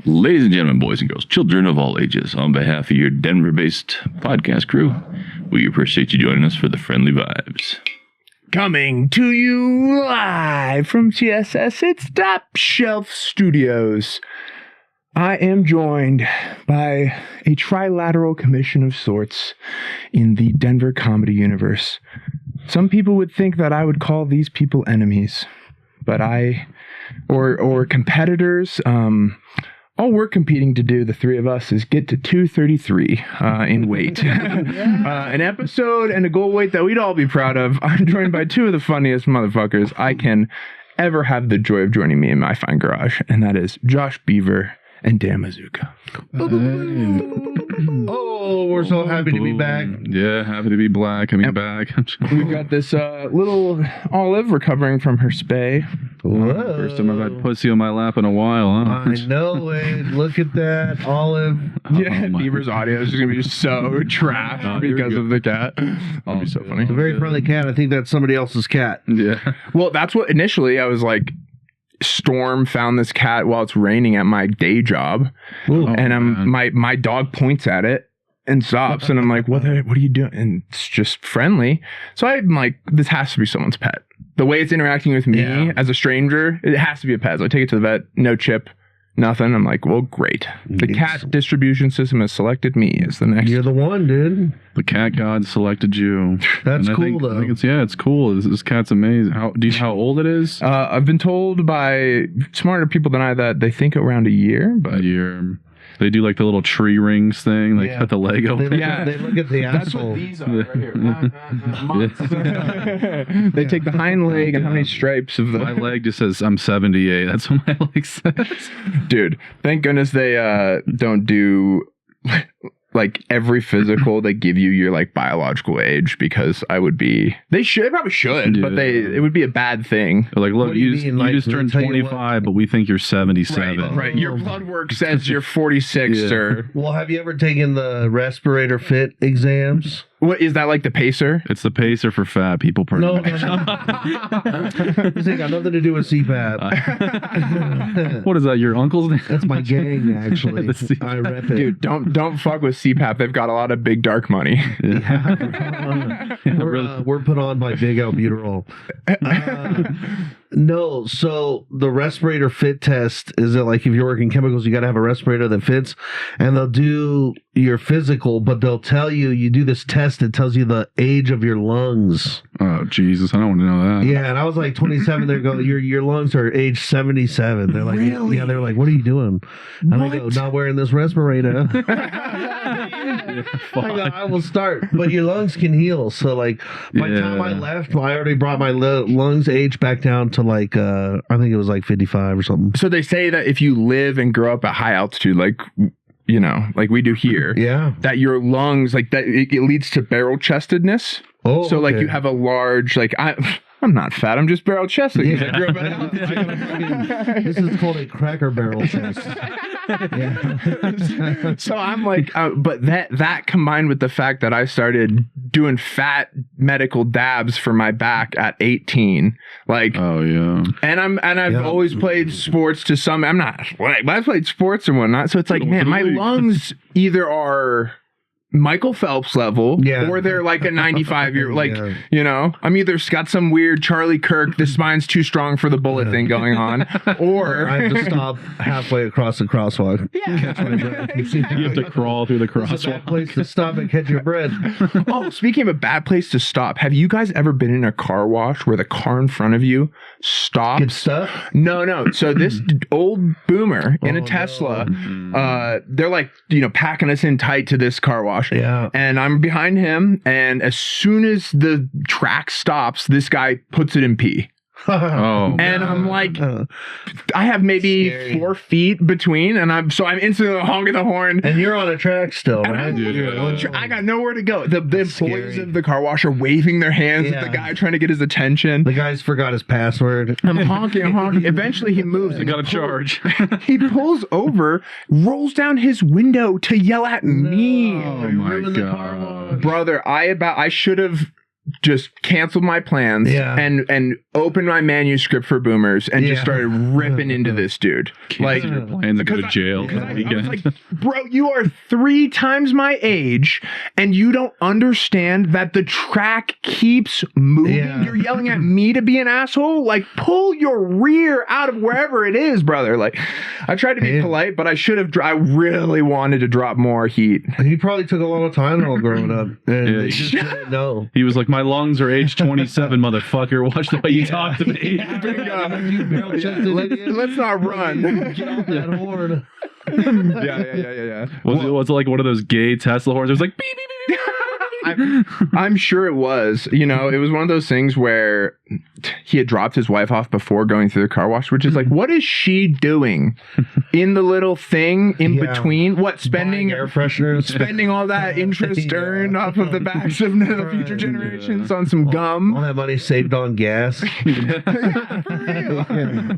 Ladies and gentlemen, boys and girls, children of all ages, on behalf of your Denver-based podcast crew, we appreciate you joining us for the Friendly Vibes. Coming to you live from TSS, it's Top Shelf Studios. I am joined by a trilateral commission of sorts in the Denver comedy universe. Some people would think that I would call these people enemies, but or competitors. All we're competing to do, the three of us, is get to 233 in weight. An episode and a goal weight that we'd all be proud of. I'm joined by two of the funniest motherfuckers I can ever have the joy of joining me in my fine garage, and that is Josh Beaver and Dan Mazzucca. Oh, we're so happy to be back. Yeah, happy to be back. Back. We've got this little Olive recovering from her spay. Whoa. First time I've had pussy on my lap in a while, huh? I know it. Look at that, Olive. Yeah, Beaver's audio is just going to be so trash because of the cat. That'll be so funny. It's a very friendly cat. I think that's somebody else's cat. Yeah. Well, that's what initially I was like, Storm found this cat while it's raining at my day job. Ooh. And my dog points at it and stops, and I'm like, what are you doing? And it's just friendly. So I'm like, this has to be someone's pet. The way it's interacting with me as a stranger, it has to be a pet. So I take it to the vet, no chip, nothing. I'm like, well, great. The cat distribution system has selected me as the next. You're the one, dude. The cat god selected you. That's and cool, though. I think it's cool. This cat's amazing. Do you know how old it is? I've been told by smarter people than I that they think around a year, but A year. They do like the little tree rings thing. They cut the leg open. They look at the that's asshole. what these are right here. They take the hind leg and how many stripes of the... My leg just says I'm 78. That's what my leg says. Dude, thank goodness they don't do like every physical they give you your like biological age, because I would be... They probably should, but it would be a bad thing. They're like, look, What do you mean? you Like, just they turned tell you 25, but we think you're 77. Right. Your blood work says you're 46, sir. Well, have you ever taken the respirator fit exams? What is that, like the pacer? It's the pacer for fat people. No. This ain't got nothing to do with CPAP. What is that, your uncle's name? That's my gang, actually. The C- I rep it. Dude, don't fuck with CPAP. They've got a lot of big dark money. We're put on by big albuterol. No, so the respirator fit test is that like if you're working chemicals, you got to have a respirator that fits, and they'll do your physical, but they'll tell you do this test that tells you the age of your lungs. Oh Jesus, I don't want to know that. Yeah, and I was like 27. They go, your lungs are age 77. They're like, Really? Yeah, they're like, what are you doing? And I go, not wearing this respirator. I go, I will start, but your lungs can heal. So like by the time I left, I already brought my lungs age back down to like I think it was like 55 or something. So they say that if you live and grow up at high altitude, like, you know, like we do here, that your lungs, like that, it leads to barrel chestedness. Oh, so like you have a large, like I'm not fat, I'm just barrel chested. Yeah. I grew up at altitude. This is called a cracker barrel chest. So I'm like, but that combined with the fact that I started doing fat medical dabs for my back at 18, like, Oh yeah. and I've always played sports to some. I'm not, but I played sports and whatnot. So it's like, man, my lungs either are Michael Phelps level, or they're like a 95-year, like, you know, I'm either got some weird Charlie Kirk, the spine's too strong for the bullet thing going on, or I have to stop halfway across the crosswalk. Yeah. You have to crawl through the It's a bad crosswalk. place to stop and catch your breath. Oh, speaking of a bad place to stop, have you guys ever been in a car wash where the car in front of you stops? Good stuff. No. So this old boomer in a Tesla, they're like, you know, packing us in tight to this car wash. Yeah. And I'm behind him, and as soon as the track stops, this guy puts it in P. Oh. And I'm like, I have maybe Scary. 4 feet between, and I'm instantly honking the horn. And you're on a track still, right? I got nowhere to go. The employees Scary. of the car wash are waving their hands at the guy trying to get his attention. The guy's forgot his password. I'm honking. Eventually he moves. You got to charge. He pulls over, rolls down his window to yell at me. Oh my God. Brother, I should have just canceled my plans and opened my manuscript for Boomers and just started ripping into this dude. Like, your plans to go to jail. I was like, bro, you are 3 times my age and you don't understand that the track keeps moving. Yeah. You're yelling at me to be an asshole. Like, pull your rear out of wherever it is, brother. Like, I tried to be polite, but I should have. I really wanted to drop more heat. He probably took a lot of Tylenol growing up. And they just didn't know. He was like, my lungs are age 27, motherfucker. Watch the way you talk to me. Let's not run. Get off that horn. Yeah. Was it like one of those gay Tesla horns? It was like, beep, beep, beep, beep. I'm sure it was. You know, it was one of those things where he had dropped his wife off before going through the car wash, which is like, what is she doing in the little thing in between? What, spending air fresheners, spending all that interest earned off of the backs of the future generations on some gum? All that money saved on gas.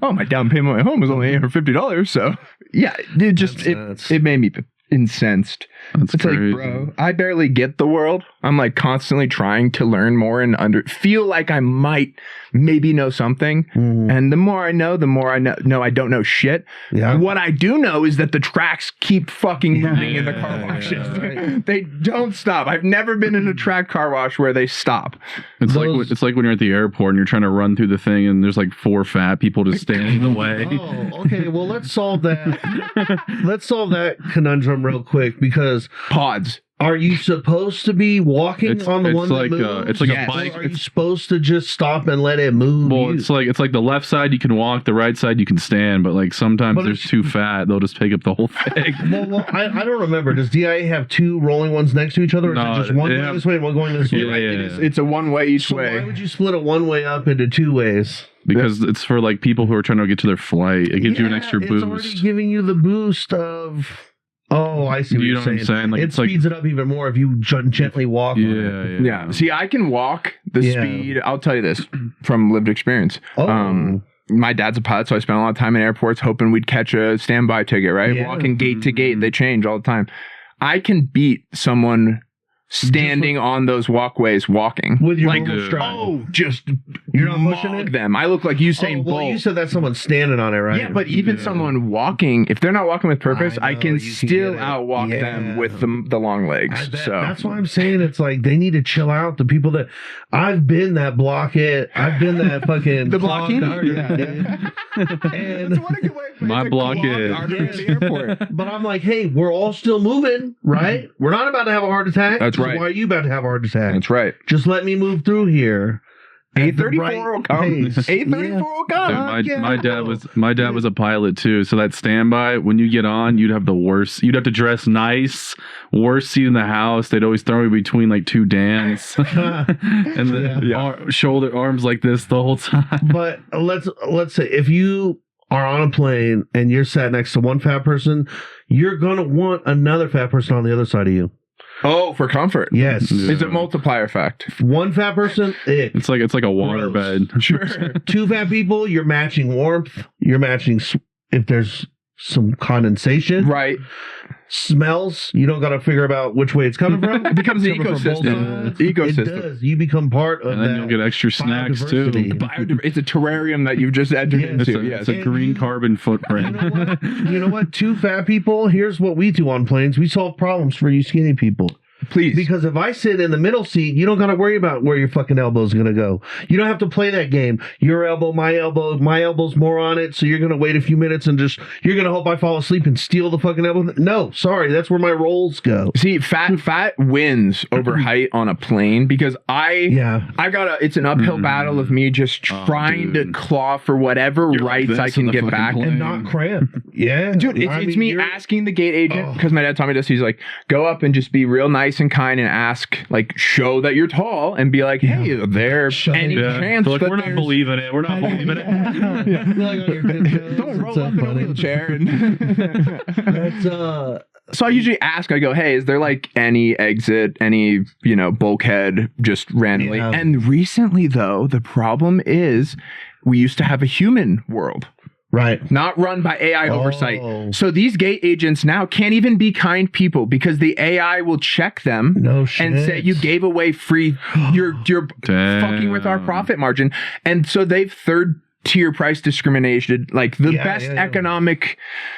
Oh, my down payment on my home was only $850. So yeah, it made me incensed. It's crazy. Like, bro, I barely get the world. I'm like constantly trying to learn more and feel like I might maybe know something. And the more I know, I don't know shit. Yeah. What I do know is that the tracks keep fucking moving in the car washes. Right. They don't stop. I've never been in a track car wash where they stop. It's like when you're at the airport and you're trying to run through the thing and there's like 4 fat people just standing in the way. Oh, okay. Well, let's solve that. Let's solve that conundrum real quick, because pods. Are you supposed to be walking on the one that moves? It's like a bike. Or are you supposed to just stop and let it move? Well, it's like the left side you can walk, the right side you can stand, but like sometimes there's too fat, they'll just pick up the whole thing. Well, I don't remember. Does DIA have 2 rolling ones next to each other, or is it just one going this way and one going this way? Yeah. It's a one way each way. Why would you split it one way up into 2 ways? Because it's for like people who are trying to get to their flight. It gives you an extra boost. It's already giving you the boost of... Oh, I see what you're saying. Like, it speeds it up even more if you gently walk. Yeah. See, I can walk the speed. I'll tell you this from lived experience. My dad's a pilot, so I spent a lot of time in airports hoping we'd catch a standby ticket, right? Yeah. Walking gate to gate. They change all the time. I can beat someone standing on those walkways walking with your like stride. You're not pushing it. Them. I look like Usain Bolt. You said that someone's standing on it, right? Yeah, but even someone walking, if they're not walking with purpose, I can still outwalk them with the long legs. So that's why I'm saying it's like they need to chill out. The people that I've been that blockhead, I've been that fucking the blockhead. And my blockhead. But I'm like, hey, we're all still moving, right? We're not about to have a heart attack. That's right. Why are you about to have a heart attack? That's right. Just let me move through here. 834 will come. 834 will come. My dad was a pilot too. So that standby, when you get on, you'd have the worst. You'd have to dress nice, worst seat in the house. They'd always throw you between like 2 Dans, and the shoulder arms like this the whole time. But let's say if you are on a plane and you're sat next to one fat person, you're gonna want another fat person on the other side of you. Oh, for comfort. Yes. Yeah. It's a multiplier effect. One fat person, it's like a water bed. Sure. 2 fat people, you're matching warmth. You're matching if there's some condensation. Right. Smells, you don't got to figure about which way it's coming from. It becomes an ecosystem. It does. You become part of that. And then you'll get extra snacks too. It's a terrarium that you've just entered into. It's a green carbon footprint. You know what? 2 fat people, here's what we do on planes. We solve problems for you skinny people. Please. Because if I sit in the middle seat, you don't got to worry about where your fucking elbow's going to go. You don't have to play that game. Your elbow, my elbow's more on it, so you're going to wait a few minutes and you're going to hope I fall asleep and steal the fucking elbow. No, sorry, that's where my rolls go. See, fat wins over height on a plane because it's an uphill battle of me just trying to claw for whatever rights I can get back. And not cramp. Yeah. Dude, it's me asking the gate agent, because my dad taught me this, he's like, go up and just be real nice and kind and ask, like, show that you're tall and be like, hey, there any chance that we're not believing it. We're not believing it. Don't roll up in a wheelchair. So I usually ask, I go, hey, is there like any exit, any, bulkhead just randomly? Yeah. And recently, though, the problem is we used to have a human world. Right. Not run by AI Oh. oversight. So these gate agents now can't even be kind people because the AI will check them No shit. and say you gave away free. You're fucking with our profit margin, and so they've third-tier price discrimination. Like the best economic,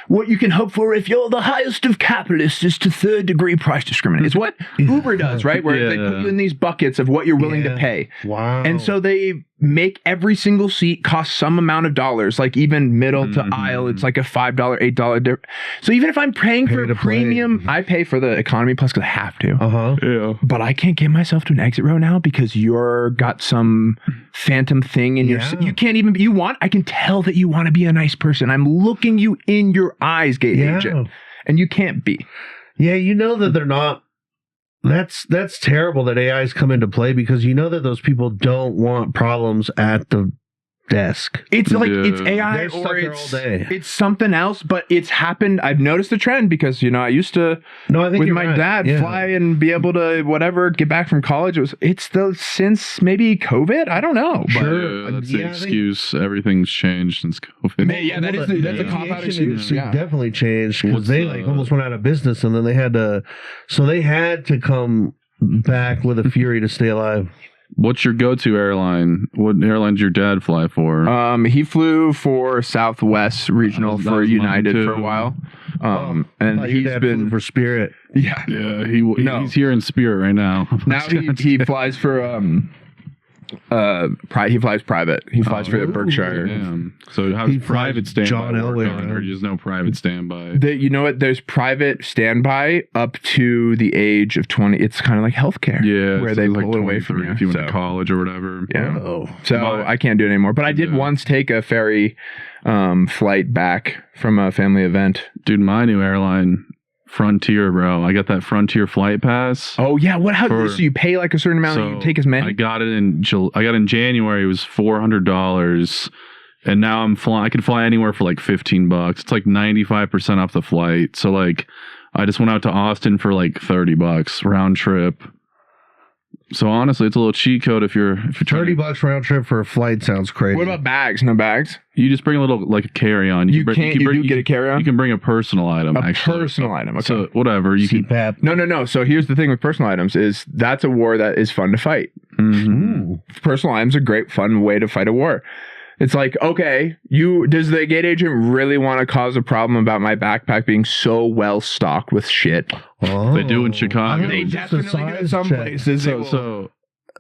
what you can hope for if you're the highest of capitalists is to third-degree price discriminate. It's what Uber does, right? Where they put you in these buckets of what you're willing to pay. Wow. And so they make every single seat cost some amount of dollars, like even middle to aisle, it's like a $5, $8 difference. So even if I'm paying for a premium, I pay for the economy plus because I have to. Yeah. But I can't get myself to an exit row now because you're got some phantom thing in your. You can't even. I can tell that you want to be a nice person. I'm looking you in your eyes, gate agent, and you can't be. Yeah, you know that they're not. That's terrible that AIs come into play because you know that those people don't want problems at the desk. It's like it's AI They're stuck or there all day. it's something else, but it's happened. I've noticed the trend because I used to I think with you're my right. dad fly and be able to get back from college. It's since maybe COVID. I don't know. Sure. That's the excuse. Everything's changed since COVID. Yeah, that's a cop out excuse. Yeah. Definitely changed because they almost went out of business and then they had to come back with a fury to stay alive. What's your go-to airline? What airline did your dad fly for? He flew for Southwest Regional for United for a while. And he's been for Spirit. Yeah. He's here in Spirit right now. Now he flies for he flies private. He flies for the Berkshire. Damn. So how's He private flies standby John work Elway, on, or there's no private standby? You know what? There's private standby up to the age of 20. It's kind of like healthcare. Yeah, where so they it's pull it away from you if you went to college or whatever. Yeah. Oh. So I can't do it anymore. But I did once take a ferry flight back from a family event. Dude, my new airline, Frontier, bro. I got that Frontier flight pass. Oh yeah, so you pay like a certain amount and you take as many? I got it in January. It was $400, and now I can fly anywhere for like $15. It's like 95% off the flight. So like, I just went out to Austin for like $30 round trip. So honestly, it's a little cheat code if you're trying $30 round trip for a flight sounds crazy. What about bags? No bags? You just bring a little like a carry-on. You do get a carry-on? You can bring a personal item. Personal item. Okay. So whatever you can. CPAP. No. So here's the thing with personal items is that's a war that is fun to fight. Mm-hmm. Personal items are a great fun way to fight a war. It's like, okay, does the gate agent really want to cause a problem about my backpack being so well stocked with shit? Oh. They do in Chicago. They definitely do in some places. So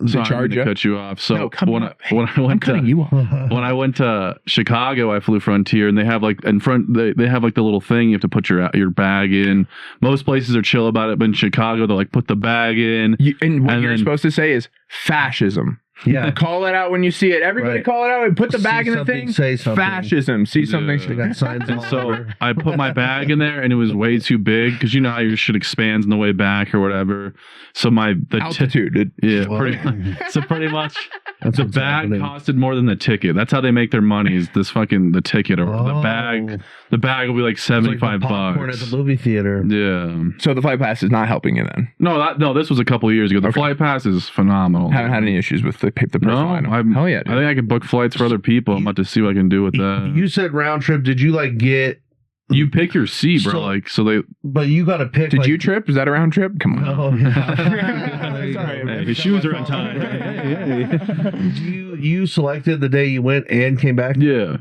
they I'm charge gonna you. cut you off. So No, come when on. I went to you off. when I went to Chicago, I flew Frontier, and they have like in front they have like the little thing you have to put your bag in. Most places are chill about it, but in Chicago they're like put the bag in. And what you're supposed to say is fascism. Yeah. Call it out when you see it. Everybody call it out and put the bag in the thing. Say something. Fascism. See something. They got signs And all so over. I put my bag in there, and it was way too big because you know how your shit expands on the way back or whatever. So Altitude. Pretty much That's the what's bag happening. costed more than the ticket. That's how they make their money. Is this fucking the ticket or the bag? The bag will be like $75. It's like the popcorn at the movie theater. Yeah. So the flight pass is not helping you then. No, this was a couple of years ago. The flight pass is phenomenal. Haven't had any issues with the personal item. Hell yeah. I think I can book flights for other people. I'm about to see what I can do with that. You said round trip. Did you like get? You pick your seat, bro. But you got to pick. Did you trip? Is that a round trip? Come on. Oh, yeah. Sorry. Hey, his shoes are untied. You selected the day you went and came back. Yeah.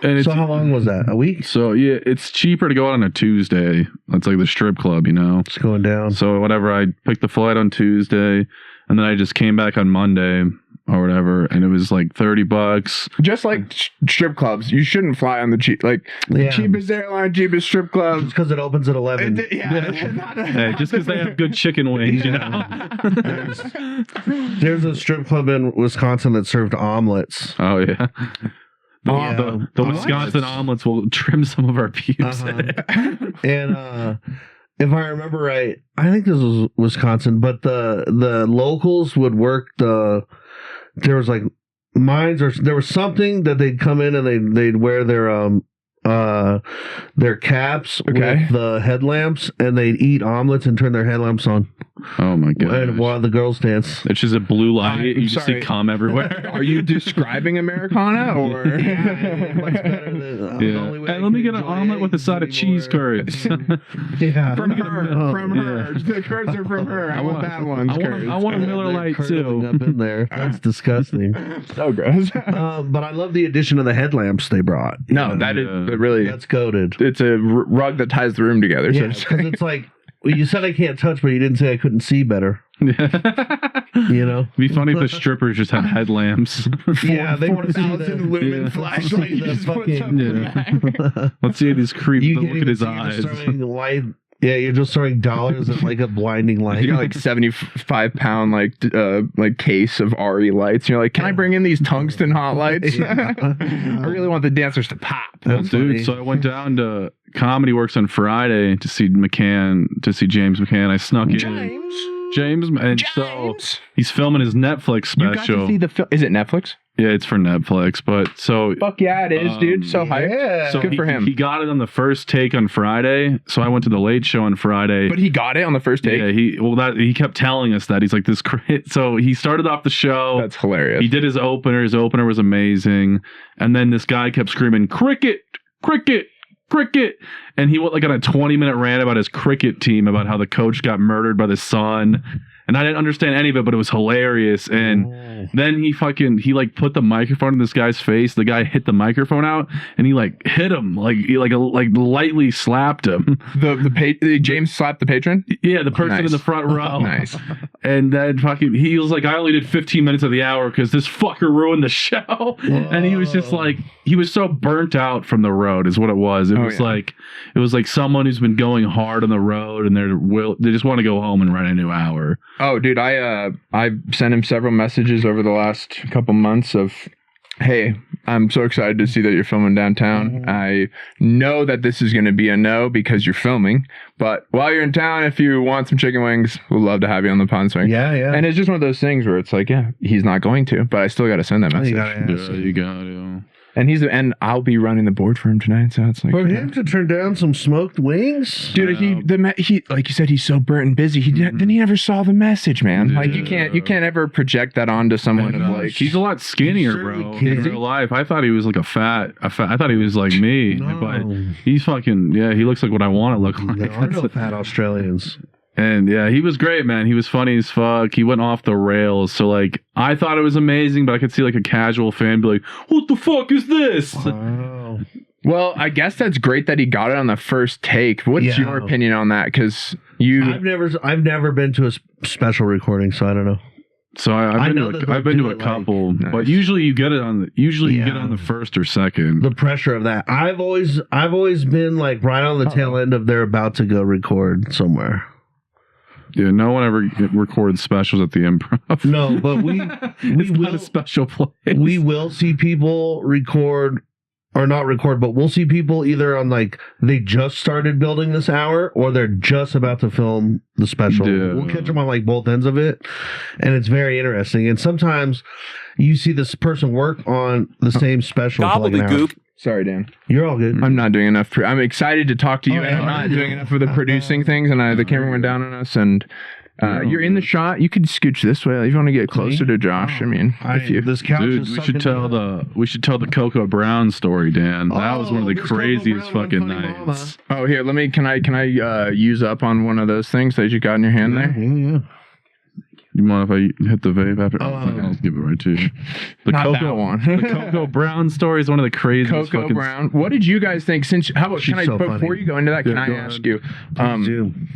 And So how long was that? A week? So yeah, it's cheaper to go out on a Tuesday. That's like the strip club, you know. It's going down. So whatever, I picked the flight on Tuesday, and then I just came back on Monday or whatever, and it was like $30. Just like strip clubs, you shouldn't fly on the cheap, Yeah. cheapest airline, cheapest strip club. Just because it opens at 11. Hey, just because they have good chicken wings, you know. There's a strip club in Wisconsin that served omelets. Oh yeah. Yeah. The Wisconsin omelets will trim some of our pubes. And if I remember right, I think this was Wisconsin, but the locals would work there was like mines or there was something that they'd come in and they'd wear their caps with the headlamps, and they'd eat omelets and turn their headlamps on. Oh my god! While the girls dance. It's just a blue light. I'm You just see sorry. cum everywhere. Are you describing Americana or? Much better than, Yeah. And let me get an omelet with a side of cheese curds. Yeah. From her. From Yeah. her. The curds are from her. I want that one. I want a Miller Lite Curdling too. up in there. That's disgusting. So gross. But I love the addition of the headlamps they brought. No, that is really. That's goaded. It's a rug that ties the room together. Yeah, because it's like, well, you said I can't touch, but you didn't say I couldn't see better. You know? It'd be funny if the strippers just had headlamps. Yeah, they want to see 4,000 lumen yeah. flashlight. See You the just put fucking- something Yeah. back. Let's see these creep. You Look can't at even his see, you're eyes. just throwing light. Yeah, you're just throwing dollars at like a blinding light. You got like 75-pound like case of RE lights. And you're like, can I bring in these tungsten hot lights? I really want the dancers to pop. Well, That's dude, funny. so I went down to Comedy Works on Friday to see James McCann. I snuck in. James, and so he's filming his Netflix You got to special. see the film. Is it Netflix? Yeah, it's for Netflix, but so Fuck yeah, it is, dude. So hype. Yeah. so Good for him. He got it on the first take on Friday. So I went to the late show on Friday. But he got it on the first take. Yeah, he kept telling us that he's like this. So he started off the show. That's hilarious. He did his opener. His opener was amazing. And then this guy kept screaming, "Cricket, cricket, cricket." And he went like on a 20-minute rant about his cricket team, about how the coach got murdered by the son. And I didn't understand any of it, but it was hilarious. And then he like put the microphone in this guy's face. The guy hit the microphone out, and he like hit him, like lightly slapped him. The James slapped the patron. Yeah, the person Nice. in the front row. Nice. And then he was like, I only did 15 minutes of the hour because this fucker ruined the show. And he was just like, he was so burnt out from the road is what it was. It was like someone who's been going hard on the road and they just want to go home and run a new hour. Oh, dude, I sent him several messages over the last couple months of, hey, I'm so excited to see that you're filming downtown. I know that this is going to be a no because you're filming, but while you're in town, if you want some chicken wings, we'd love to have you on the Pond Swing. Yeah, yeah. And it's just one of those things where it's like, yeah, he's not going to, but I still got to send that message. You gotta ask. Yeah, you got it. And I'll be running the board for him tonight, so it's like For him to turn down some smoked wings? dude, he like you said, he's so burnt and busy. He never saw the message, man. Like you can't ever project that onto someone of like He's a lot skinnier, bro. Is In he? real life, I thought he was like a fat. I thought he was like me, No. but he's fucking. Yeah, he looks like what I want to look like. There are no fat Australians. And yeah, he was great, man. He was funny as fuck. He went off the rails. So like, I thought it was amazing, but I could see like a casual fan be like, "What the fuck is this?" Wow. Well, I guess that's great that he got it on the first take. What's Yeah. your opinion on that? Because I've never been to a special recording, so I don't know. So I've been to a couple, Nice. but usually you get it on the first or second. The pressure of that. I've always been like right on the tail end of they're about to go record somewhere. Yeah, no one ever records specials at the Improv. No, but we It's not a special place. we will see people record or not record, but we'll see people either on like they just started building this hour or they're just about to film the special. Yeah. We'll catch them on like both ends of it, and it's very interesting. And sometimes you see this person work on the same special for like an hour. Gobbledygook. sorry, Dan, You're all good. I'm not doing enough. I'm excited to talk to you, Oh, and I'm yeah. not doing enough of the producing things. And the camera went down on us, and you're in the shot. You could scooch this way if you want to get closer to Josh. I mean, if you. This couch Dude, is we should tell the Coco Brown story, Dan. That was one of the Miss Coco craziest Brown, fucking funny nights. Oh, here, can I use up on one of those things that you got in your hand there? Yeah. You mind if I hit the vape after? Oh, I'll give it right to you. The Not that Coco one. the Coco Brown story is one of the craziest Coco fucking Brown. What did you guys think? How about She's so before funny. you go into that? Can Yeah, I go ask ahead. you? Dude.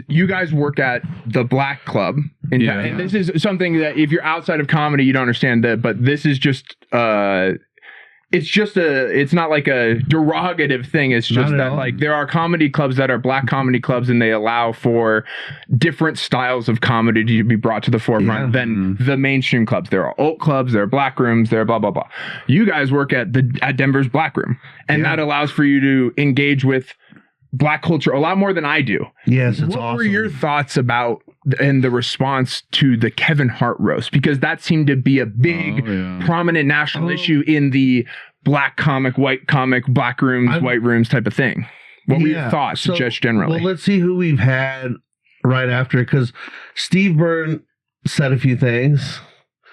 You guys work at the Black Club in Yeah. town. And this is something that if you're outside of comedy, you don't understand that, but this is just it's not like a derogative thing. It's just Not at that all. like there are comedy clubs that are black comedy clubs and they allow for different styles of comedy to be brought to the forefront Yeah. than the mainstream clubs. There are alt clubs, there are black rooms, there are blah blah blah. You guys work at Denver's Black Room, and Yeah. that allows for you to engage with black culture a lot more than I do. Yes, it's What awesome. were your thoughts about and the response to the Kevin Hart roast? Because that seemed to be a big, Oh, yeah. prominent national issue in the black comic, white comic, black rooms, white rooms type of thing. What were your thoughts, So, just generally? Well, let's see who we've had right after because Steve Byrne said a few things.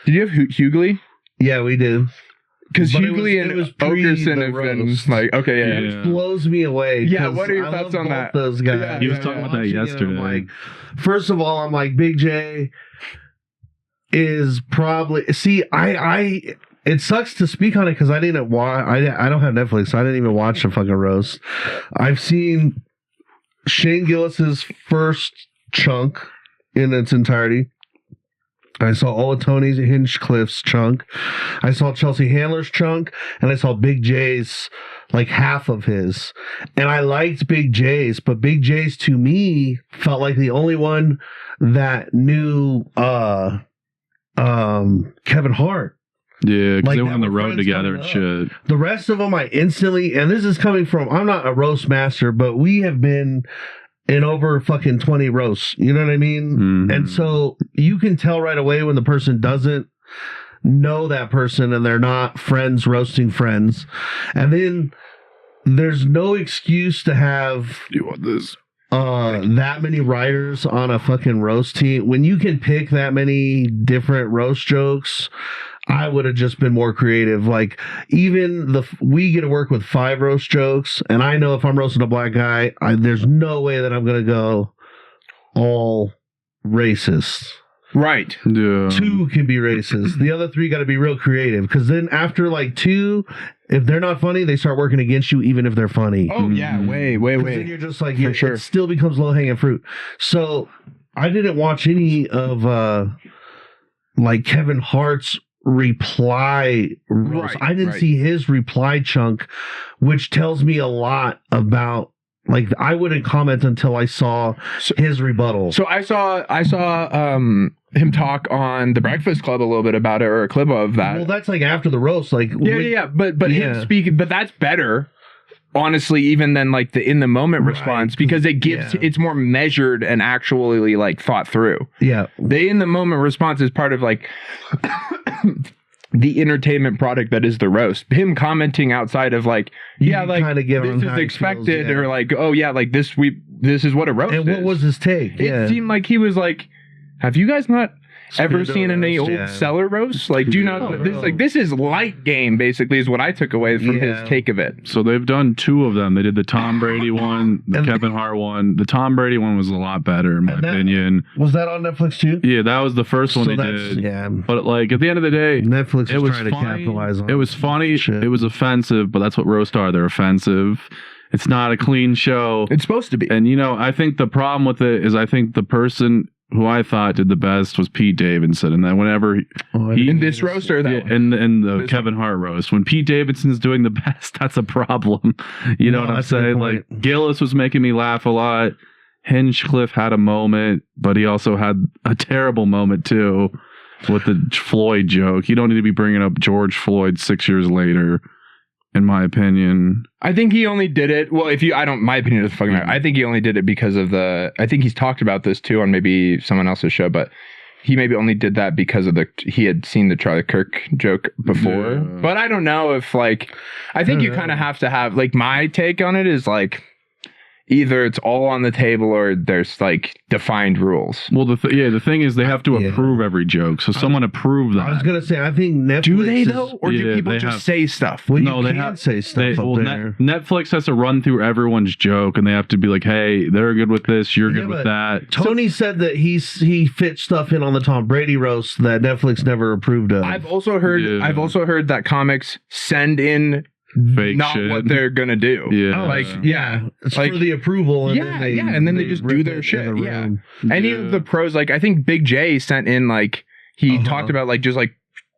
Did you have Hughley? Yeah, we did. Because But Hughley and Okerson have been like, okay, yeah. It blows me away. Yeah, 'cause what are your I thoughts love on both that? Those guys. Yeah, He was talking about that Watching it, I'm yesterday. like, first of all, I'm like, Big J is probably. See, I it sucks to speak on it because I didn't watch. I don't have Netflix, so I didn't even watch the fucking roast. I've seen Shane Gillis's first chunk in its entirety. I saw all of Tony's Hinchcliffe's chunk. I saw Chelsea Handler's chunk, and I saw Big J's, like half of his. And I liked Big J's, but Big J's to me felt like the only one that knew Kevin Hart. Yeah, because Like, they went that on the were road friends together and coming shit. The rest of them, I instantly, and this is coming from, I'm not a roast master, but we have been in over fucking 20 roasts. You know what I mean? Mhm. And so you can tell right away when the person doesn't know that person and they're not friends roasting friends. And then there's no excuse to have You want this? that many writers on a fucking roast team. When you can pick that many different roast jokes, I would have just been more creative. Like, even we get to work with 5 roast jokes, and I know if I'm roasting a black guy, there's no way that I'm going to go all racist. Right. Yeah. 2 can be racist. The other 3 got to be real creative, because then after like 2, if they're not funny, they start working against you, even if they're funny. Oh, yeah. Way. 'Cause then you're just like, For sure. it still becomes low hanging fruit. So I didn't watch any of like Kevin Hart's reply roast. Right, I didn't right. see his reply chunk, which tells me a lot about, like, I wouldn't comment until I saw his rebuttal. So I saw him talk on the Breakfast Club a little bit about it, or a clip of that. Well, that's like after the roast, like Yeah. But him Yeah. speaking, but that's better, honestly, even than like the in the moment Right. response, because it gives it's more measured and actually like thought through. yeah. The in the moment response is part of like the entertainment product that is the roast. Him commenting outside of like, You yeah, can like kinda get this on is how he expected, feels, yeah. or like, oh yeah, like this is what a roast And what is. was his take? It seemed like he was like, have you guys not ever seen any roast, old yeah. cellar roasts? Like, do you not? Oh, this no. like this is light game, basically, is what I took away from Yeah. his take of it. So they've done 2 of them. They did the Tom Brady one, the And- Kevin Hart one. The Tom Brady one was a lot better, in my And that- opinion. Was that on Netflix too? Yeah, that was the first one So they that's- did. yeah. But like at the end of the day, Netflix it is was trying to funny. capitalize on It was funny. shit. It was offensive, but that's what roast are. They're offensive. It's not a clean show. It's supposed to be. And I think the problem with it is I think the person who I thought did the best was Pete Davidson, and then whenever In this roast or that one? in the This Kevin Hart roast, when Pete Davidson's doing the best, that's a problem. You know No, what I'm that's a good saying? point. Like Gillis was making me laugh a lot. Hinchcliffe had a moment, but he also had a terrible moment too with the Floyd joke. You don't need to be bringing up George Floyd 6 years later, in my opinion. I think he only did it. Well, my opinion doesn't fucking matter. I think he only did it because of I think he's talked about this too on maybe someone else's show, but he maybe only did that because of he had seen the Charlie Kirk joke before. Yeah. But I don't know if I think you kind of have to have, my take on it is either it's all on the table or there's defined rules. Well, the thing is they have to Yeah. approve every joke, so someone approved that. I was gonna say, I think Netflix. Do they is- though? Or do Yeah, people they just have- say stuff? Well, No, you they can have- say stuff up there. Netflix has to run through everyone's joke, and they have to be like, "Hey, they're good with this. You're Yeah, good but with that." Tony said that he fit stuff in on the Tom Brady roast that Netflix never approved of. I've also heard that comics send in Fake not shit. what they're gonna do. Yeah. It's like- for the approval. And and then they just do rip their it shit. in the Yeah. room. Any of the pros, I think Big J sent in he talked about just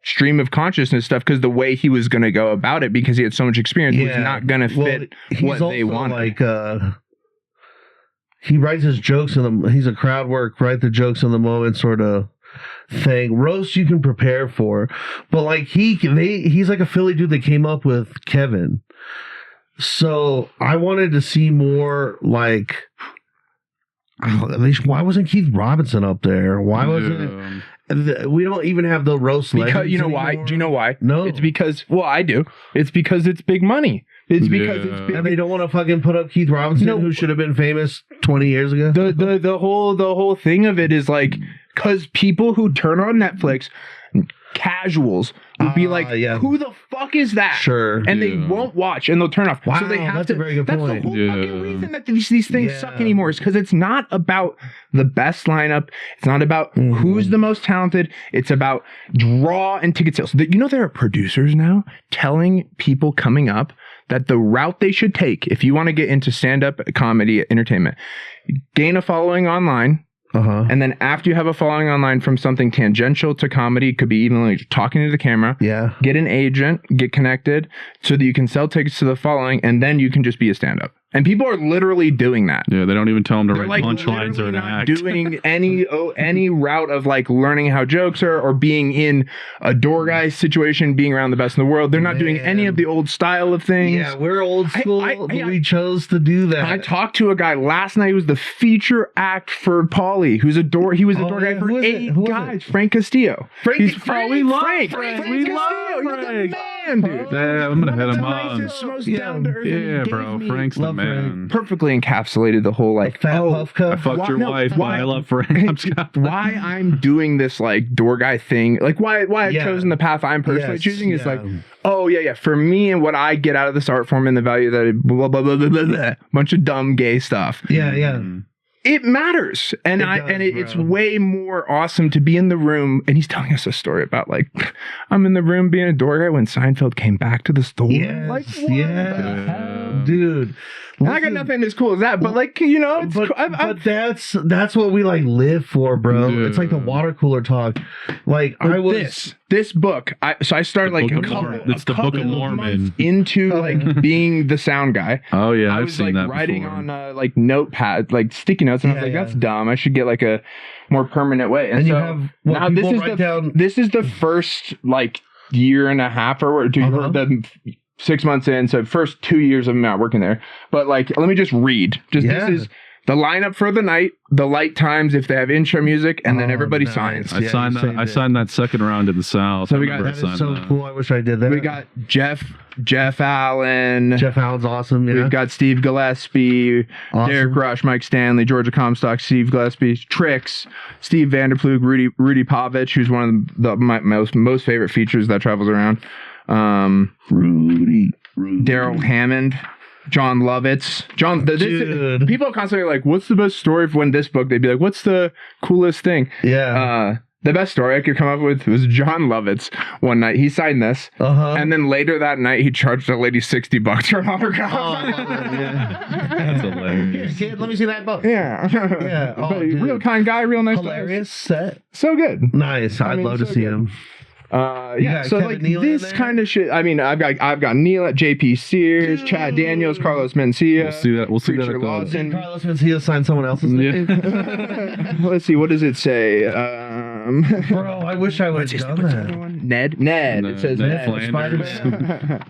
stream of consciousness stuff, because the way he was going to go about it, because he had so much experience, was not going to fit he's what they also wanted. He writes his jokes he's a crowd work, write the jokes in the moment sort of thing. Roast you can prepare for, but he's like a Philly dude that came up with Kevin. So I wanted to see more why wasn't Keith Robinson up there? Why wasn't it? we don't even have the roast Because legends you know why? anymore. Do you know why? No. It's because I do. It's because it's big money. It's because it's big. And they don't want to fucking put up Keith Robinson, who should have been famous 20 years ago. The whole thing of it is like, because people who turn on Netflix, casuals, will be like, who the fuck is that? Sure. And they won't watch, and they'll turn off. Wow, so they have that's to. a very good that's point. the whole fucking reason that these things suck anymore, is because it's not about the best lineup. It's not about who's the most talented. It's about draw and ticket sales. You know, there are producers now telling people coming up that the route they should take, if you want to get into stand-up comedy entertainment, gain a following online. And then after you have a following online from something tangential to comedy, could be even like talking to the camera. Yeah. Get an agent, get connected so that you can sell tickets to the following, and then you can just be a stand-up. And people are literally doing that. Yeah, they don't even tell them to They're write like punchlines or an not act. doing any route of like learning how jokes are, or being in a door guy situation, being around the best in the world. They're not doing any of the old style of things. Yeah, we're old school, but we chose to do that. I talked to a guy last night who was the feature act for Pauly, who's he was a door guy for 8 guys. Frank Castillo. Frank. We love Frank. We love Frank. He's the man, dude. Yeah, I'm gonna hit him Nicest, on. most down-to-earth thing he Yeah, gave bro. me. Frank's the Love man. Perfectly encapsulated the whole like Fat puff cup. I fucked your wife, but I love Frank. why I'm doing this like door guy thing, like why I've chosen the path I'm personally choosing is like, for me and what I get out of this art form and the value that it blah blah blah blah blah, blah bunch of dumb gay stuff. It matters, and it's way more awesome to be in the room. And he's telling us a story about like, I'm in the room being a door guy when Seinfeld came back to the store. Like, what dude. And I got nothing as cool as that, but like, you know, it's but that's what we like live for, bro. Yeah. It's like the water cooler talk. Like this book. I started like it's the Book of Mormon into like being the sound guy. Oh yeah, I I've was seen like that writing before. on like notepad, like sticky notes, and I was like, that's dumb. I should get like a more permanent way. And you so have what, now this is the first like year and a half or the 6 months in, so first 2 years of me not working there. But like, let me just read. This is the lineup for the night, the light times if they have intro music, and then everybody signs. I signed that second round in the South. So we got that is so cool. I wish I did that. We got Jeff Allen. Jeff Allen's awesome. Yeah. We've got Steve Gillespie, Derek Rush, Mike Stanley, Georgia Comstock, Steve Gillespie, Trix, Steve Vanderplug, Rudy Povich, who's one of my most favorite features that travels around. Rudy. Daryl Hammond, John Lovitz. People are constantly like, what's the best story for when this book? They'd be like, what's the coolest thing? Yeah. The best story I could come up with was John Lovitz. One night he signed this, and then later that night he charged a lady $60 for an autograph. That's hilarious. Kid, let me see that book. Yeah. Real kind guy, real nice. Hilarious set. So good. Nice. I'd love to see him. So like this kind of shit. I mean, I've got Neil at JP Sears, Chad Daniels, Carlos Mencia. We'll see that. Lawson. Carlos Mencia signed someone else's name. Let's see. What does it say? Bro, I wish I would have done that. Ned. It says Ned. Spider-Man.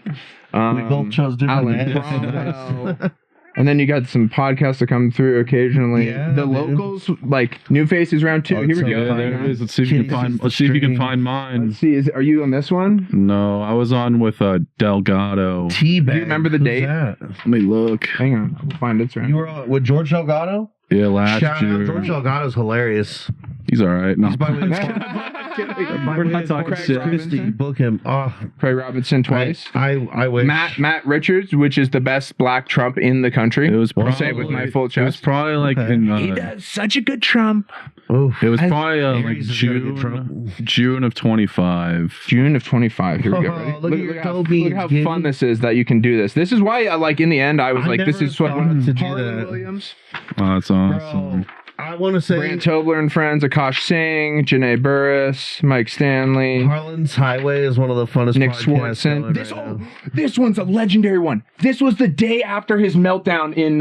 We both chose different names. And then you got some podcasts that come through occasionally. Yeah, the locals, like New Faces Round 2. Here we go. Yeah, there it is. Let's see if you can find mine. Let's see. Are you on this one? No, I was on with Delgado. T-Bag. Do you remember the date? Let me look. Hang on, I'll find it. You were on with George Delgado? Yeah, last year. George Delgado's hilarious. He's all right. No. We're not talking shit. Christy, book him. Craig Robinson twice. I wish. Matt Richards, which is the best black Trump in the country. It was probably, say it with my full chest. It was probably like in. He does such a good Trump. Oof. It was probably like Aries is gonna get Trump. June of 25. June of 25. Here we go. Ready? Look how fun this is that you can do this. This is why, like in the end, I was like, this is what I wanted to do. Harlan Williams. Oh, that's awesome. Bro, I want to say Brant Tobler and friends, Akash Singh, Janae Burris, Mike Stanley. Harlan's Highway is one of the funnest Nick podcasts Swartzen. going This one's a legendary one. This was the day after his meltdown in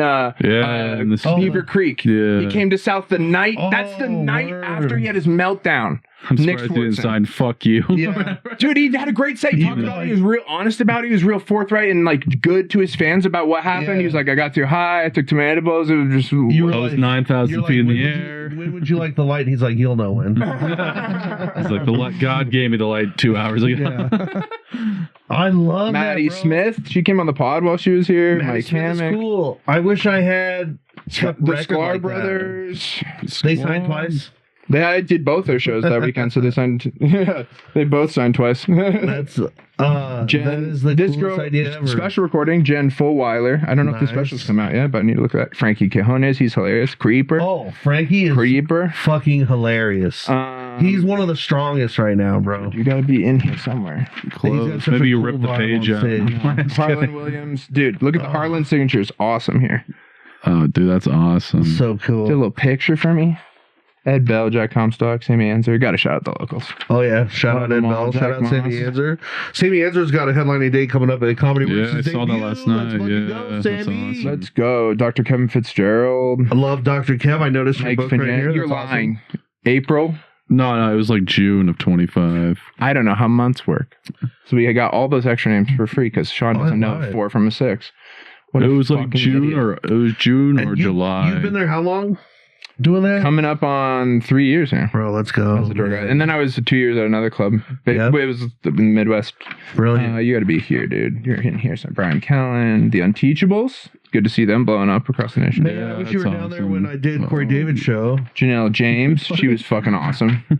Beaver Creek. Yeah. He came to South the night. That's the night after he had his meltdown. I'm Nick surprised he didn't Swartzen. sign "fuck you." Yeah. Dude, he had a great set. He talked about it. He was real honest about it. He was real forthright and like good to his fans about what happened. Yeah. He was like, I got too high. I took too many edibles. It was just. You were I was like- 9,000 You're feet in like, the when would air. when would you like the light? He's like, you'll know when. It's like God gave me the light 2 hours ago. Yeah. I love Maddie that, bro. Smith. She came on the pod while she was here. Maddie Mike Smith is Hammock. cool. I wish I had The record Sklar like that. brothers. They signed twice. They did both their shows that weekend, so they signed. They both signed twice. That's that is the this coolest girl, idea ever. special recording, Jen Fullweiler. I don't know if the Nice. specials come out yet, but I need to look at that. Frankie Cajones, he's hilarious. Creeper. Oh, Frankie is Creeper. fucking hilarious. He's one of the strongest right now, bro. You gotta be in here somewhere. Close. such a Maybe you cool rip the vibe page on out. stage. Harlan Williams. Dude, look at the Harlan signature. It's awesome here. Oh, dude, that's awesome. So Did a cool. little picture for me. Ed Bell, Jack Comstock, Sammy Anser. Gotta shout out the locals. Oh yeah, shout out Ed Them Bell, all, shout Jack out Sammy Moss. Anser. Sammy Anser's got a headlining day coming up at a comedy. Yeah, Works' I saw that debut. last Let's night. fucking Yeah, go, that's Sammy. awesome. Let's go. Dr. Kevin Fitzgerald. I love Dr. Kev. I noticed your Mike book right Finjan. here. You're That's awesome. lying. April. No, it was like June of 25. I don't know how months work. So we got all those extra names for free because Sean Oh, I doesn't love know it. 4 from a 6. What It a was like fucking June idiot. And or you- July. You've been there how long? Doing that? Coming up on 3 years now. Bro, let's go. As a tour guide. And then I was 2 years at another club. But Yep. it was the Midwest. Brilliant. You got to be here, dude. You're in here. So Brian Callen, the Unteachables. Good to see them blowing up across the nation. Man, Yeah, I wish you were that's down there awesome. when I did Corey David's show. Janelle James. She was fucking awesome. I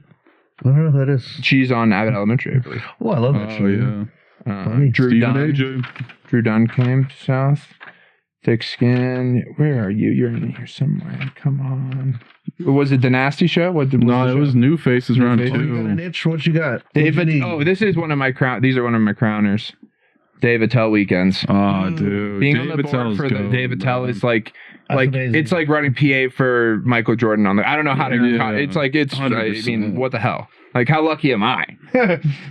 don't know who that is. She's on Abbott Elementary, I believe. Oh, I love that show. Oh, yeah. Funny. Drew Stephen Dunn. AJ. Drew Dunn came to South. Thick Skin. Where are you? You're in here somewhere. Come on. Was it the Nasty Show? What did No, the it show? was New Faces round Oh, you got an 2. itch? What you got? David. What you Oh, need? this is one of my crown. These are one of my crowners. Dave Attell weekends. Oh, dude. Being Dave on the board Attell's for the gold, Dave Attell man. is like That's amazing. it's like running PA for Michael Jordan on the. I don't know how to. Yeah. It's like it's. I 100%. mean, what the hell? Like, how lucky am I?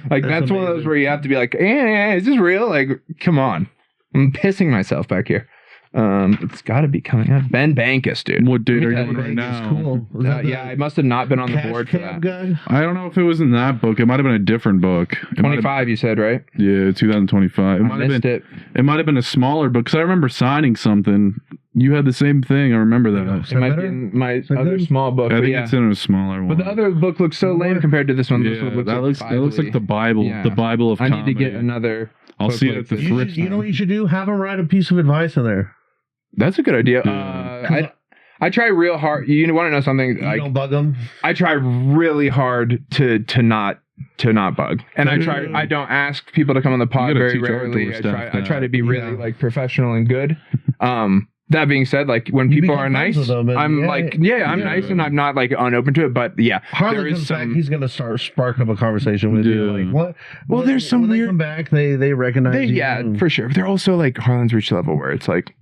Like that's one of those amazing. where you have to be like, is this real? Like, come on. I'm pissing myself back here. It's got to be coming up. Ben Bankus, dude. What date are you Let on me right Vegas, now? Cool. Was that the Yeah, I must have not been on the cash board for cab that. guy? I don't know if it was in that book. It might have been a different book. It might have- 25, you said, right? Yeah, 2025. It I might have missed been. it. It might have been a smaller book because I remember signing something. You had the same thing. I remember that. Is It that might better? be in my that other good? small book. I But think yeah. it's in a smaller one. But the other book looks so lame compared to this one. This yeah, one that looks like the Bible-y. Bible. Yeah. The Bible of I comedy. need to get another. I'll book see it like at the this. thrift. You know what you should do? Have him write a piece of advice in there. That's a good idea. Yeah. I try real hard. You want to know something? You Like, don't bug him. I try really hard to not bug, and I try. I don't ask people to come on the pod gotta very teach our rarely. door I staff try to be really Yeah. like professional and good. That being said, like when You people become are friends nice, with them and- I'm yeah, like, I'm yeah. nice and I'm not like unopen to it. But yeah, Harlan there is comes back, some. he's gonna start spark up a conversation with you. Yeah. Like what? Well, when- there's some when they weird- come back. They recognize. you Yeah, and- for sure. They're also like Harlan's reached a level where it's like,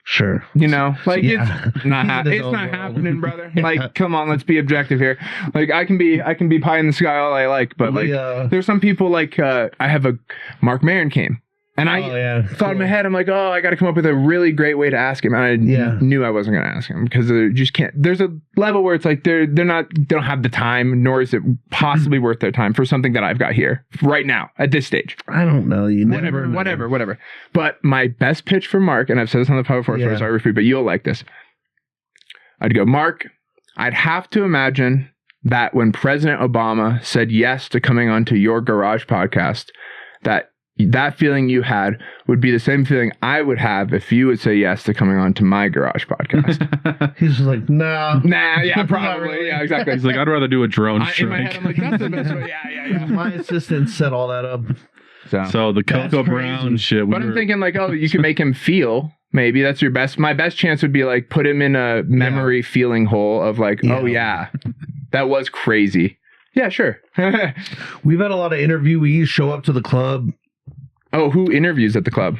sure. you know, like Yeah. it's not He's in his it's own not world. happening, brother. Yeah. Like, come on, let's be objective here. Like, I can be pie in the sky all I like, but like, there's some people like I have a Mark Maron came, and I oh yeah, thought in my head, I'm like, oh, I got to come up with a really great way to ask him, and I Yeah. knew I wasn't going to ask him because they just can't. There's a level where it's like they don't have the time, nor is it possibly worth their time for something that I've got here right now at this stage. I don't know. You never know. Whatever. But my best pitch for Mark, and I've said this on the pod before, so Yeah. sorry, repeat, but you'll like this. I'd go, Mark, I'd have to imagine that when President Obama said yes to coming onto your garage podcast, that feeling you had would be the same feeling I would have if you would say yes to coming onto my garage podcast. He's just like, nah. Nah, yeah, Not probably. really. Yeah, exactly. He's like, I'd rather do a drone In my head, strike. I'm like, that's the best way. Yeah. My assistant set all that up. So the That's Cocoa crazy. Brown shit. But I'm thinking like, oh, you can make him feel. Maybe that's your best. My best chance would be like put him in a memory feeling hole of like, Yeah. oh yeah, that was crazy. Yeah, sure. We've had a lot of interviewees show up to the club. Oh, who interviews at the club?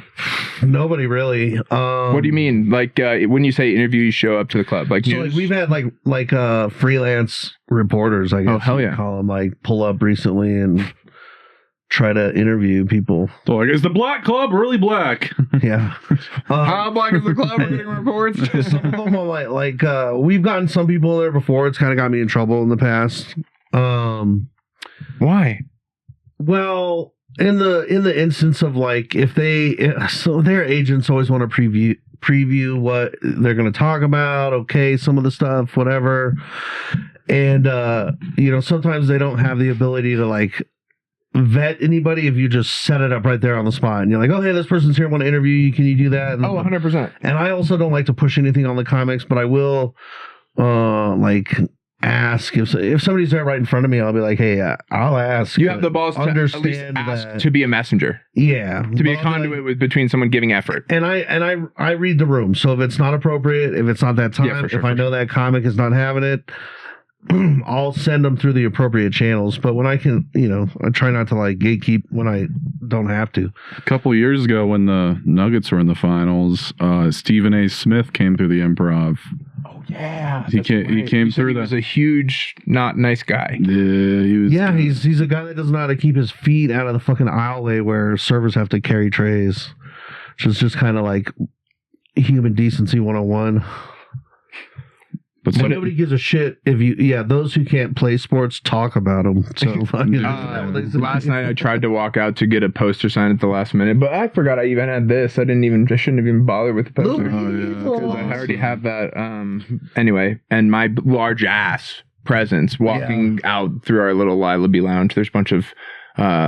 Nobody really. What do you mean? Like when you say interview, you show up to the club? Like, So news? like we've had like freelance reporters, I guess. Oh, hell you yeah. call them, like pull up recently and try to interview people. So like, is the Black Club really black? Yeah. How black is the club? We're getting reports. Some of them are like we've gotten some people there before. It's kind of got me in trouble in the past. Why? Well, in the instance of like so their agents always want to preview what they're going to talk about, okay, some of the stuff, whatever. And sometimes they don't have the ability to like vet anybody if you just set it up right there on the spot and you're like, oh hey, this person's here, I want to interview you, can you do that? And, 100%. And I also don't like to push anything on the comics, but I will ask if somebody's there right in front of me, I'll be like, hey, I'll ask. You have the balls to understand at least ask that, to be a messenger. Yeah, To be a conduit between someone giving effort. And I read the room. So if it's not appropriate, if it's not that time, if I know that comic is not having it, I'll send them through the appropriate channels. But when I can, I try not to like gatekeep when I don't have to. A couple of years ago when the Nuggets were in the finals, Stephen A. Smith came through the Improv. Oh yeah, he came through. He was a huge, not nice guy. Yeah, he was. Yeah, he's a guy that doesn't know how to keep his feet out of the fucking aisleway where servers have to carry trays. Which is just kind of like human decency 101. But nobody gives a shit if those who can't play sports talk about them. So last night I tried to walk out to get a poster signed at the last minute, but I forgot I even had this. I shouldn't have even bothered with the poster because I already have that. Anyway, and my large ass presence walking out through our little Lilaby lounge. There's a bunch of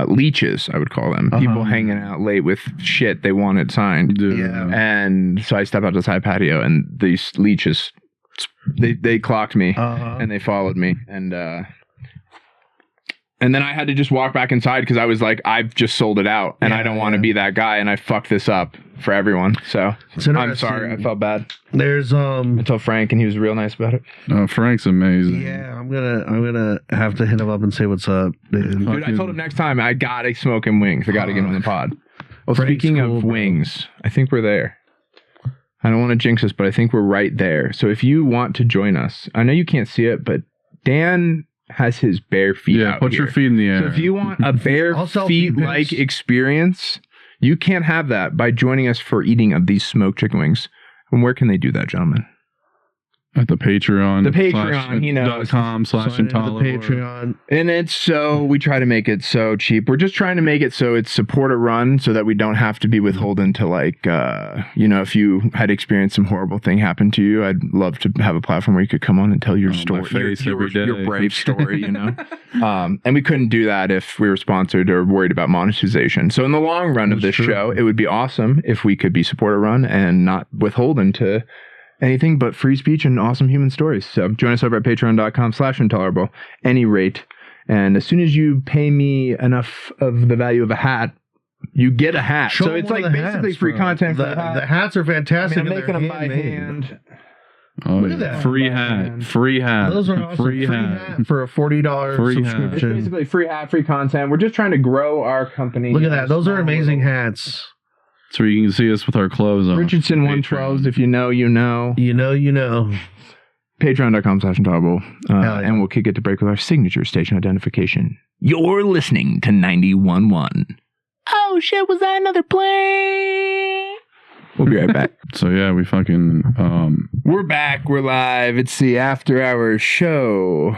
leeches, I would call them, people hanging out late with shit they wanted signed. Yeah. And so I step out to the side patio, and these leeches. They clocked me and they followed me, and then I had to just walk back inside because I was like, I've just sold it out and I don't want to be that guy, and I fucked this up for everyone. So I'm sorry, I felt bad. There's I told Frank and he was real nice about it. Oh, Frank's amazing. Yeah, I'm gonna have to hit him up and say what's up, dude. I told him next time I gotta smoke him wings. I gotta get him on the pod. Well, Frank's speaking cool, of bro. wings, I think we're there. I don't want to jinx us, but I think we're right there. So if you want to join us, I know you can't see it, but Dan has his bare feet out put here. your feet in the air. So if you want a bare feet-like experience, you can't have that by joining us for eating of these smoked chicken wings. And where can they do that, gentlemen? At the Patreon. The Patreon, he knows. .com/InTALLerable. The Patreon. And we try to make it so cheap. We're just trying to make it so it's support a run so that we don't have to be withholden to if you had experienced some horrible thing happen to you, I'd love to have a platform where you could come on and tell your story, your brave story, and we couldn't do that if we were sponsored or worried about monetization. So in the long run of this show, it would be awesome if we could be support a run and not withholden to anything but free speech and awesome human stories. So join us over at patreon.com/InTALLerable, any rate. And as soon as you pay me enough of the value of a hat, you get a hat. So it's like basically hats, free content for the hat. The hats are fantastic. I'm making them by hand. Oh, look at that. Free hat. Those are awesome. Free hat for a $40 subscription. It's basically free hat, free content. We're just trying to grow our company. Look at that. Those are amazing hats. So you can see us with our clothes on. Richardson 112s. If you know, you know. You know. Patreon.com/InTALLerable. And we'll kick it to break with our signature station identification. You're listening to 91.1. Oh shit, was that another plane? We'll be right back. So yeah, we fucking we're back, we're live. It's the after hours show.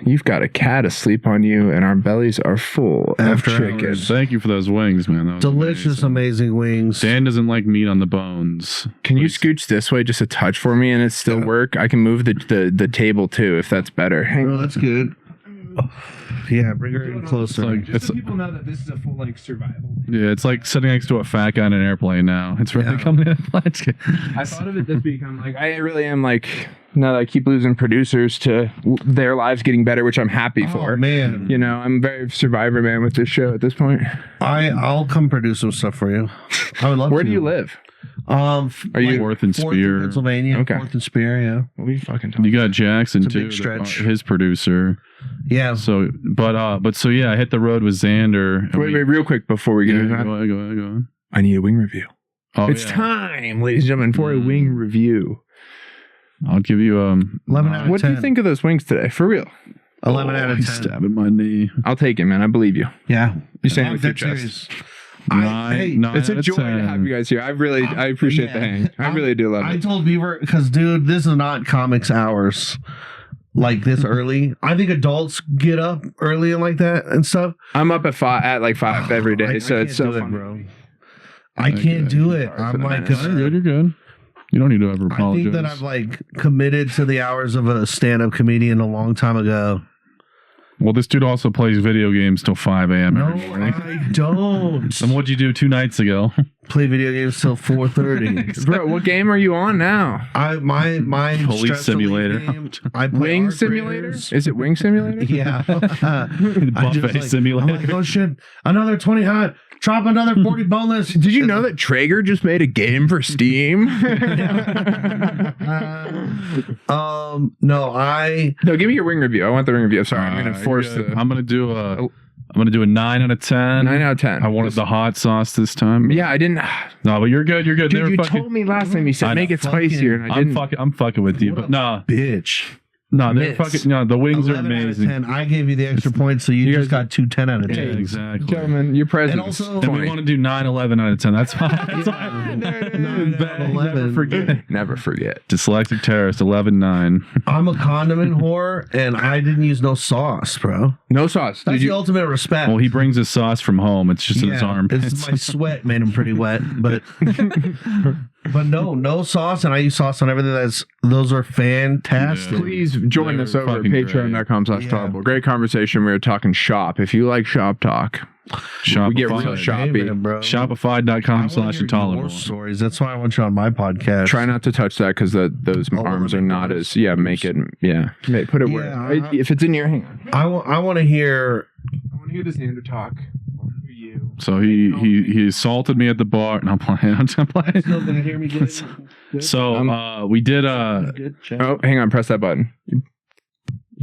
You've got a cat asleep on you, and our bellies are full of chicken. Thank you for those wings, man. That was delicious, amazing wings. Dan doesn't like meat on the bones. Can you scooch this way just a touch for me, and it still work? I can move the table too, if that's better. Oh, that's good. Yeah, bring her in closer. Just so people know that this is a full survival. Yeah, it's like sitting next to a fat guy in an airplane now. It's really coming in. I thought of it this become I really am now that I keep losing producers to their lives getting better, which I'm happy for. Man, I'm very survivor man with this show at this point. I'll come produce some stuff for you. I would love to. Where do you live? Are you Fourth and Spear, Pennsylvania? Okay. 4th and Spear, yeah. We fucking talk. You got Jackson It's a too, big stretch. his producer. Yeah. So, but I hit the road with Xander. Wait, real quick before we get into that. Go on. I need a wing review. Oh, it's time, ladies and gentlemen, for a wing review. I'll give you 11 out of What 10. do you think of those wings today? For real? 11 out of 10. He's stabbing my knee. I'll take it, man. I believe you. Yeah. You're saying it with your That's chest. serious. Nine It's a out of joy 10. to have you guys here. I appreciate the hang. I really do love I it. told Beaver, because, dude, this is not comics hours. like this early. I think adults get up early and like that and stuff. I'm up at 5 every day, so it's so fun, bro. I can't do it. I'm like, You're good. You don't need to ever apologize. I think that I've like committed to the hours of a stand-up comedian a long time ago. Well, this dude also plays video games till 5 a.m. No, every morning. I don't. And what'd you do 2 nights ago? Play video games till 4:30. Bro, what game are you on now? My Police stress relief simulator. game, I play Wing Art Simulator? Creators. Is it Wing Simulator? Yeah. Buffet simulator. I'm like, oh shit, another 20 hot. Drop another 40 boneless. Did you know that Traeger just made a game for Steam? No, No, give me your Wing review. I want the Wing review. Sorry, I'm going to force good. the I'm gonna do a 9 out of 10. 9 out of 10. I wanted the hot sauce this time. Yeah, I didn't. No, but you're good. You're good. Dude, you fucking, told me last time you I said know. make it spicier, and I didn't. I'm fucking with you, but no, bitch. no, they're Miss. fucking no. The wings are 11 out of amazing. 10. I gave you the extra points, so you You just guys- got 2 10 out of 10. Yeah, exactly. Gentlemen, your presence. And also- And we want to do 9, 11 out of 10. That's fine. That's fine. 9 out of 11. Never forget. Never forget. Dyslexic terrorist 11-9. I'm a condiment whore, and I didn't use no sauce, bro. No sauce. That's Did the you? ultimate respect. Well, he brings his sauce from home. It's just in his armpits. It's my sweat made him pretty wet, but no sauce, and I use sauce on everything. Those are fantastic. Please join They're us over at fucking great. patreon.com/tolerable. Great conversation. We were talking shop. If you like shop talk, we get real Shopify. shoppy. Amen, bro. I wanna hear Shopify.com/intolerable. your stories. That's why I want you on my podcast. Try not to touch that because those Oh, arms the are not arms. as make it put it where Yeah, if it's in your hand. I want to hear. I want to hear this Neander talk. I want to hear you. So he assaulted me at the bar. And I'm playing. I'm playing. Still gonna hear me good? So we did Good check. Oh, hang on, press that button.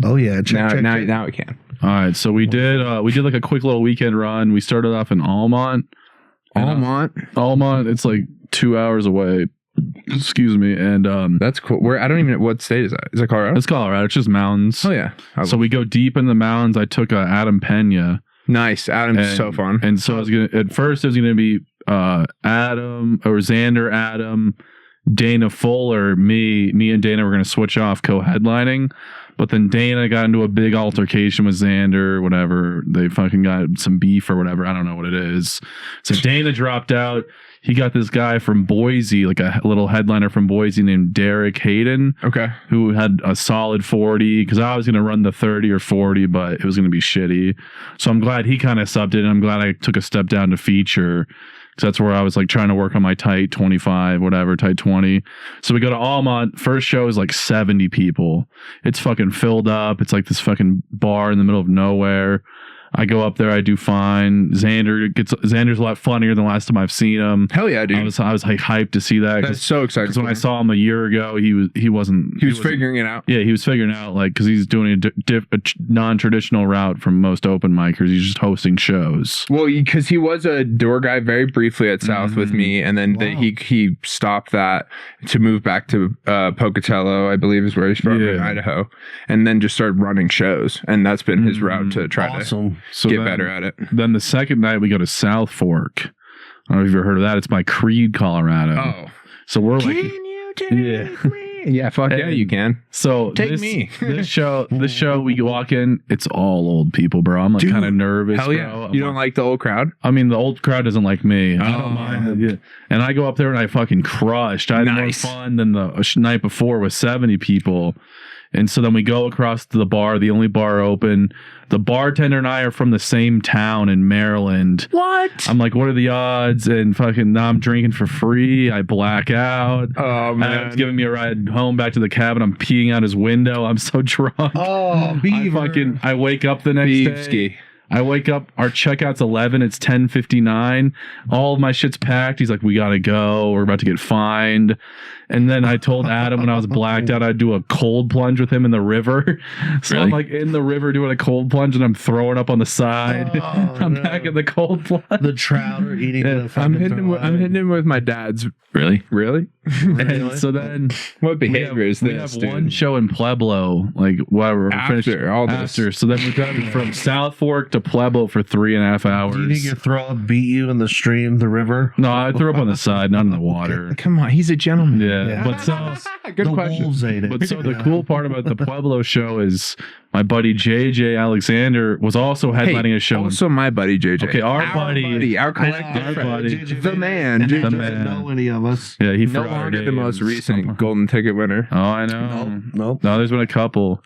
Oh yeah, check. Now we can. all right. So we did like a quick little weekend run. We started off in Almont. Almont. It's like 2 hours away. Excuse me. And That's cool. Where I don't even know what state is that. Is that Colorado? it's Colorado. It's just mountains. Oh yeah. So we go deep in the mountains. I took Adam Pena. Nice. Adam's And- so fun. And so I was at first it was gonna be Adam or Xander, Adam, Dana Fuller, me and Dana were gonna switch off co-headlining, but then Dana got into a big altercation with Xander, whatever. They fucking got some beef or whatever. I don't know what it is. So Dana dropped out. He got this guy from Boise, like a little headliner from Boise named Derek Hayden, Okay. who had a solid 40, because I was going to run the 30 or 40, but it was going to be shitty. So I'm glad he kind of subbed it, and I'm glad I took a step down to feature, because that's where I was like trying to work on my tight 25, whatever, tight 20. So we go to Almont. First show is like 70 people. It's fucking filled up. It's like this fucking bar in the middle of nowhere. I go up there, I do fine. Xander's a lot funnier than the last time I've seen him. Hell yeah, dude. I was like hyped to see that. That's so exciting. Because when I saw him a year ago, he was figuring it out. Yeah, he was figuring out, like, because he's doing a non-traditional route from most open micers. He's just hosting shows. Well, because he was a door guy very briefly at South with me, and then he stopped that to move back to Pocatello, I believe is where he's from, in Idaho, and then just started running shows, and that's been his route to try to So get then, better at it. Then the second night we go to South Fork. I don't know if you've ever heard of that. It's by Creed, Colorado. Oh, So we're like, you take me? Yeah, fuck yeah, you can. So Take me. this show we walk in, it's all old people, bro. I'm like kind of nervous. Hell yeah. Bro. You don't like the old crowd? I mean, the old crowd doesn't like me. I Oh. don't mind. Yeah. And I go up there and I fucking crushed. I had Nice. more fun than the night before with 70 people. And so then we go across to the bar, the only bar open. The bartender and I are from the same town in Maryland. What? I'm like, what are the odds? And fucking now I'm drinking for free. I black out. Oh, man. Adam's giving me a ride home back to the cabin. I'm peeing out his window. I'm so drunk. Oh, Beaver. I wake up the next day. I wake up, our checkout's 11, it's 10:59. All of my shit's packed. He's like, we gotta go. We're about to get fined. And then I told Adam when I was blacked out, I'd do a cold plunge with him in the river. So Really? I'm like in the river doing a cold plunge and I'm throwing up on the side. Oh, I'm no. back in the cold plunge. The trout are eating. Yeah, the I'm hitting him with my dad's. Really? And so then What behavior is we this? have one show in Pueblo, like whatever. After all this. After. So then we got from South Fork to to Pueblo for 3.5 hours. Do you think your throw up beat you in the stream, the river? No, I threw up on the side, not in the water. Come on, he's a gentleman. Yeah, but so Good the question. wolves ate it. But so the cool part about the Pueblo show is my buddy JJ Alexander was also headlining a show. Also, my buddy JJ. Okay, our buddy, our our collective friend. buddy. The man. And JJ doesn't man. know any of us. Yeah, he No forgot our longer the most names. recent golden ticket winner. Oh, I know. Nope. No, there's been a couple.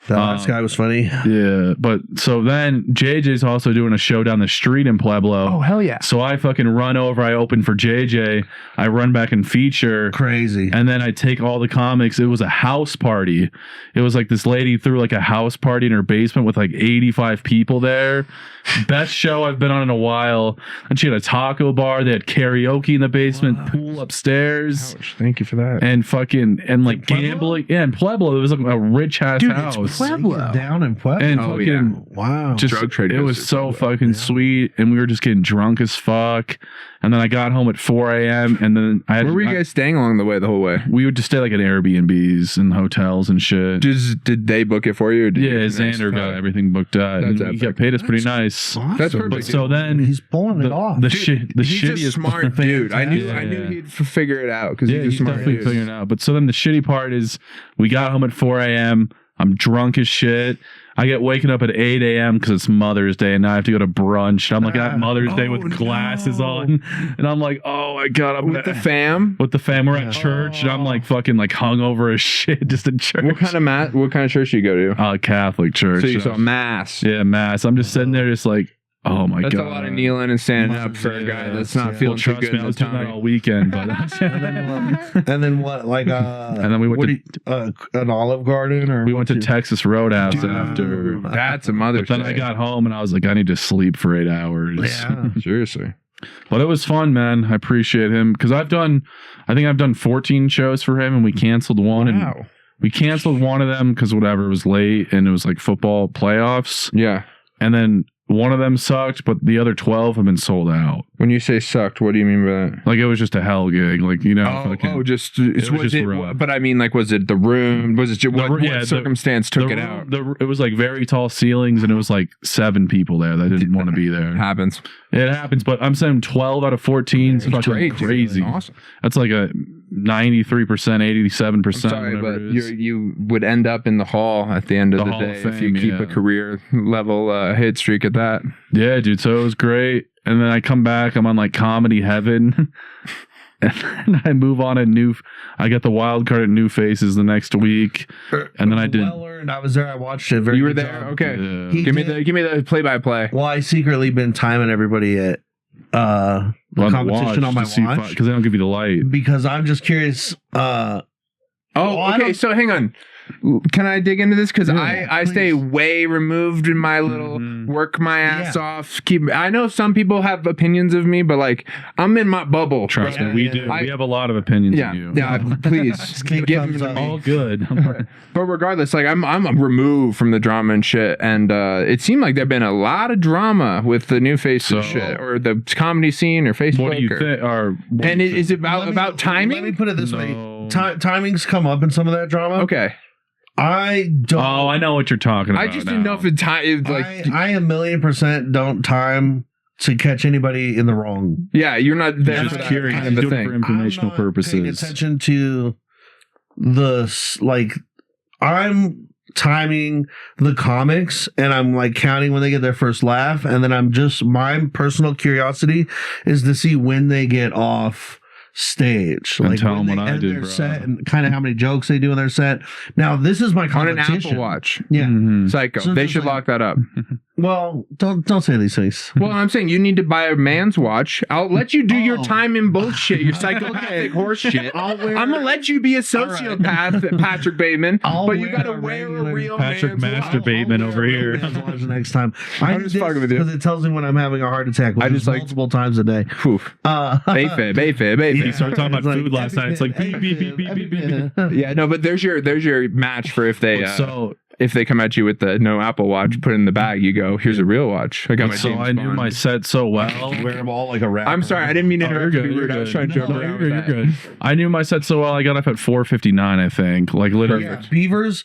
That last guy was funny. Yeah, but so then JJ's also doing a show down the street in Pueblo. Oh, hell yeah. So I fucking run over. I open for JJ. I run back and feature. Crazy. And then I take all the comics. It was a house party. It was like this lady threw like a house party in her basement with like 85 people there. Best show I've been on in a while. And she had a taco bar. They had karaoke in the basement, pool upstairs. Ouch, thank you for that. And fucking, and like Pueblo? gambling. Yeah, in Pueblo, it was like a rich ass Dude, house. it's Pueblo. Down in Pueblo. And Oh, fucking, yeah. Wow. just Drug trade it goes was through so Pueblo. fucking sweet, and we were just getting drunk as fuck. And then I got home at 4 a.m. and then I had Where were you guys staying along the way the whole way? we would just stay like at Airbnbs and hotels and shit. Did they book it for you? Or did Yeah, you Xander got everything booked out. That's And he got epic. paid us pretty nice. Awesome. That's perfect. But so then He's pulling it off. the Dude, shit the he's a shittiest smart dude. I knew Yeah. he'd figure it out because Yeah, he's a he's smart definitely dude. figuring it out. But so then the shitty part is we got home at 4 a.m. I'm drunk as shit. I get waking up at 8 a.m. because it's Mother's Day and now I have to go to brunch. And I'm like at Mother's Day with glasses on. And I'm like, oh my God. I'm With the fam? with the fam. We're at church and I'm like fucking like hungover as shit just in church. What kind of church do you go to? Catholic church. So you saw mass. Yeah, mass. I'm just sitting there just like, oh my That's God. a lot of kneeling and standing up for a guy that's not feeling too Trust good me, in I the was doing that tummy. all weekend. But And then what? Like and then we went what to do an Olive Garden or we went to what's Texas Roadhouse Dude. after. That's a Mother's But then I Day. got home and I was like, I need to sleep for 8 hours. Yeah. Seriously. But it was fun, man. I appreciate him because I think I've done 14 shows for him and we canceled one. And we canceled one of them because whatever, it was late and it was like football playoffs. Yeah. And then one of them sucked, but the other 12 have been sold out. When you say sucked, what do you mean by that? Like it was just a hell gig. Like, you know, Just was just rough. but I mean, like, was it the room? Was it just, what circumstance took it out? It was like very tall ceilings and it was like 7, people there that didn't want to be there. Happens. It happens, but I'm saying 12 out of 14 is fucking Great, dude. crazy. Awesome. That's like a 93%, 87%. Sorry, whatever but it is. you would end up in the hall at the end of The the Hall day of if you Fame, keep yeah. a career level hit streak at that. Yeah, dude. So it was great. And then I come back, I'm on like Comedy Heaven. And then I move on I got the wild card at New Faces the next week. And then I did. Well earned. I was there. I watched it. Very You were good there? job. Okay. Yeah. He Give me did- the play-by-play. Well, I secretly been timing everybody at the On the competition on my watch because they don't give you the light. because I'm just curious. Oh, I okay. don't- So hang on. Can I dig into this? Because Yeah, I stay please. way removed in my little work my ass off. I know some people have opinions of me, but like I'm in my bubble. Trust Yeah, me, we yeah, do. yeah. We have a lot of opinions Yeah, on you. yeah. Please Big give thumbs me up. All good. But regardless, like I'm removed from the drama and shit, and it seemed like there'd been a lot of drama with the New Faces So- shit, or the comedy scene, or Facebook. What do you or- think? And is it about Let me timing? put it this No. way: timings come up in some of that drama. Okay, I don't. Oh, I know what you're talking about. I just didn't know if it time like. I a million% don't time to catch anybody in the wrong. Yeah, you're not there I'm for just that curious. kind of a Doing it thing. for informational I'm not paying purposes. attention to I'm timing the comics and I'm like counting when they get their first laugh, and then my personal curiosity is to see when they get off stage, And like tell when them they what I end did, their bro. set and kind of how many jokes they do in their set. Now this is my On an competition. Apple Watch. Yeah. Mhm. Psycho. So They it's should like- lock that up. Well, don't say these things. Well, I'm saying you need to buy a man's watch. I'll let you do your Oh. time in bullshit, your psychopathic horse shit. I'll wear. I'm gonna let you be a sociopath, Patrick Bateman, I'll but you wear gotta a wear a regular real Patrick man's Master watch. Bateman over here. The next time. I'm just fucking with you. because it tells me when I'm having a heart attack. Which I is just like- multiple times a day. Oof. Bayfair. He started talking about food last night. It's like beep, beep, beep, beep, beep, beep. Yeah, no, but there's your match for if they So come at you with the no Apple Watch, put it in the bag. You go, here's a real watch. I got my. so James I knew Bond. my set so well. Wear them all like a rapper. I'm sorry, I didn't mean to Oh, interrupt. you're you. good, Be rude. you're I was good. trying to joke No, around you're with good, that. you're good. I knew my set so well. I got up at 4:59, I think. Like literally. Yeah, Beavers.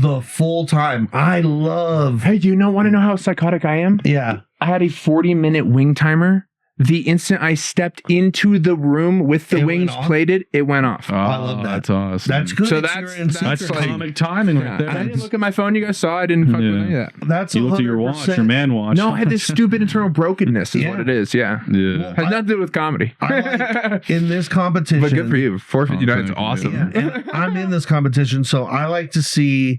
the full time. I love. Hey, do you want to know how psychotic I am? Yeah. I had a 40-minute wing timer. The instant I stepped into the room with the wings plated, it went off. Oh, I love that. That's awesome. That's good. So That's like, comic timing right there. I didn't look at my phone. You guys saw. I didn't fuck with any of that. That's You looked at your watch, your man watch. No, I had this stupid internal brokenness. Is what it is. Yeah. Yeah. Has nothing to do with comedy. I like, in this competition, But good for you. Forfeit United's thank you. awesome. Yeah, and I'm in this competition, so I like to see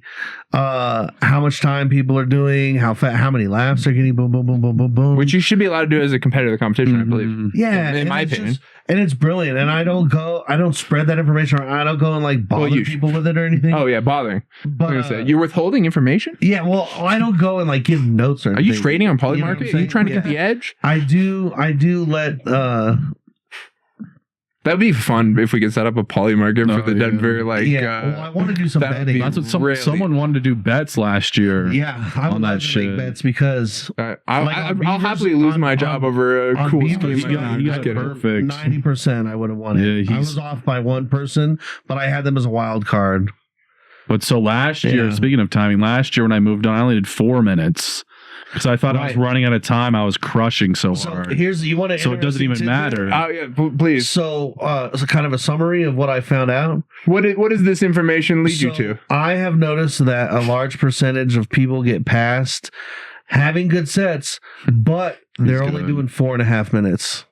how much time people are doing, how many laughs they're getting, boom, boom, boom, boom, boom, boom. Which you should be allowed to do as a competitor competition, I believe. Yeah, in my it's opinion. and it's brilliant. And I don't spread that information around. I don't go and like bother people with it or anything. Oh yeah, bothering. But You're withholding information? yeah, well, I don't go and like give notes or Are anything. you trading on You know what I'm Polymarket? Are you saying? trying to get the edge? I do let That'd be fun if we could set up a Polymarket for the Denver well, I want to do some that would betting. be That's what really- someone wanted to do bets last year. Yeah, I on would that love to shit. make bets because I'll Beavers, happily lose my job over a on cool Beavers, scheme. you like that. got- I'm you just got kidding. perfect. 90% I would have won it. Yeah, I was off by one person, but I had them as a wild card. But so last year, Yeah. speaking of timing, last year when I moved on, I only did 4 minutes because I thought I was running out of time. I was crushing so So hard. you want to. So it doesn't even matter. Oh yeah, please. So, kind of a summary of what I found out. What does this information lead you So, to? I have noticed that a large percentage of people get past having good sets, but they're only good. doing 4.5 minutes.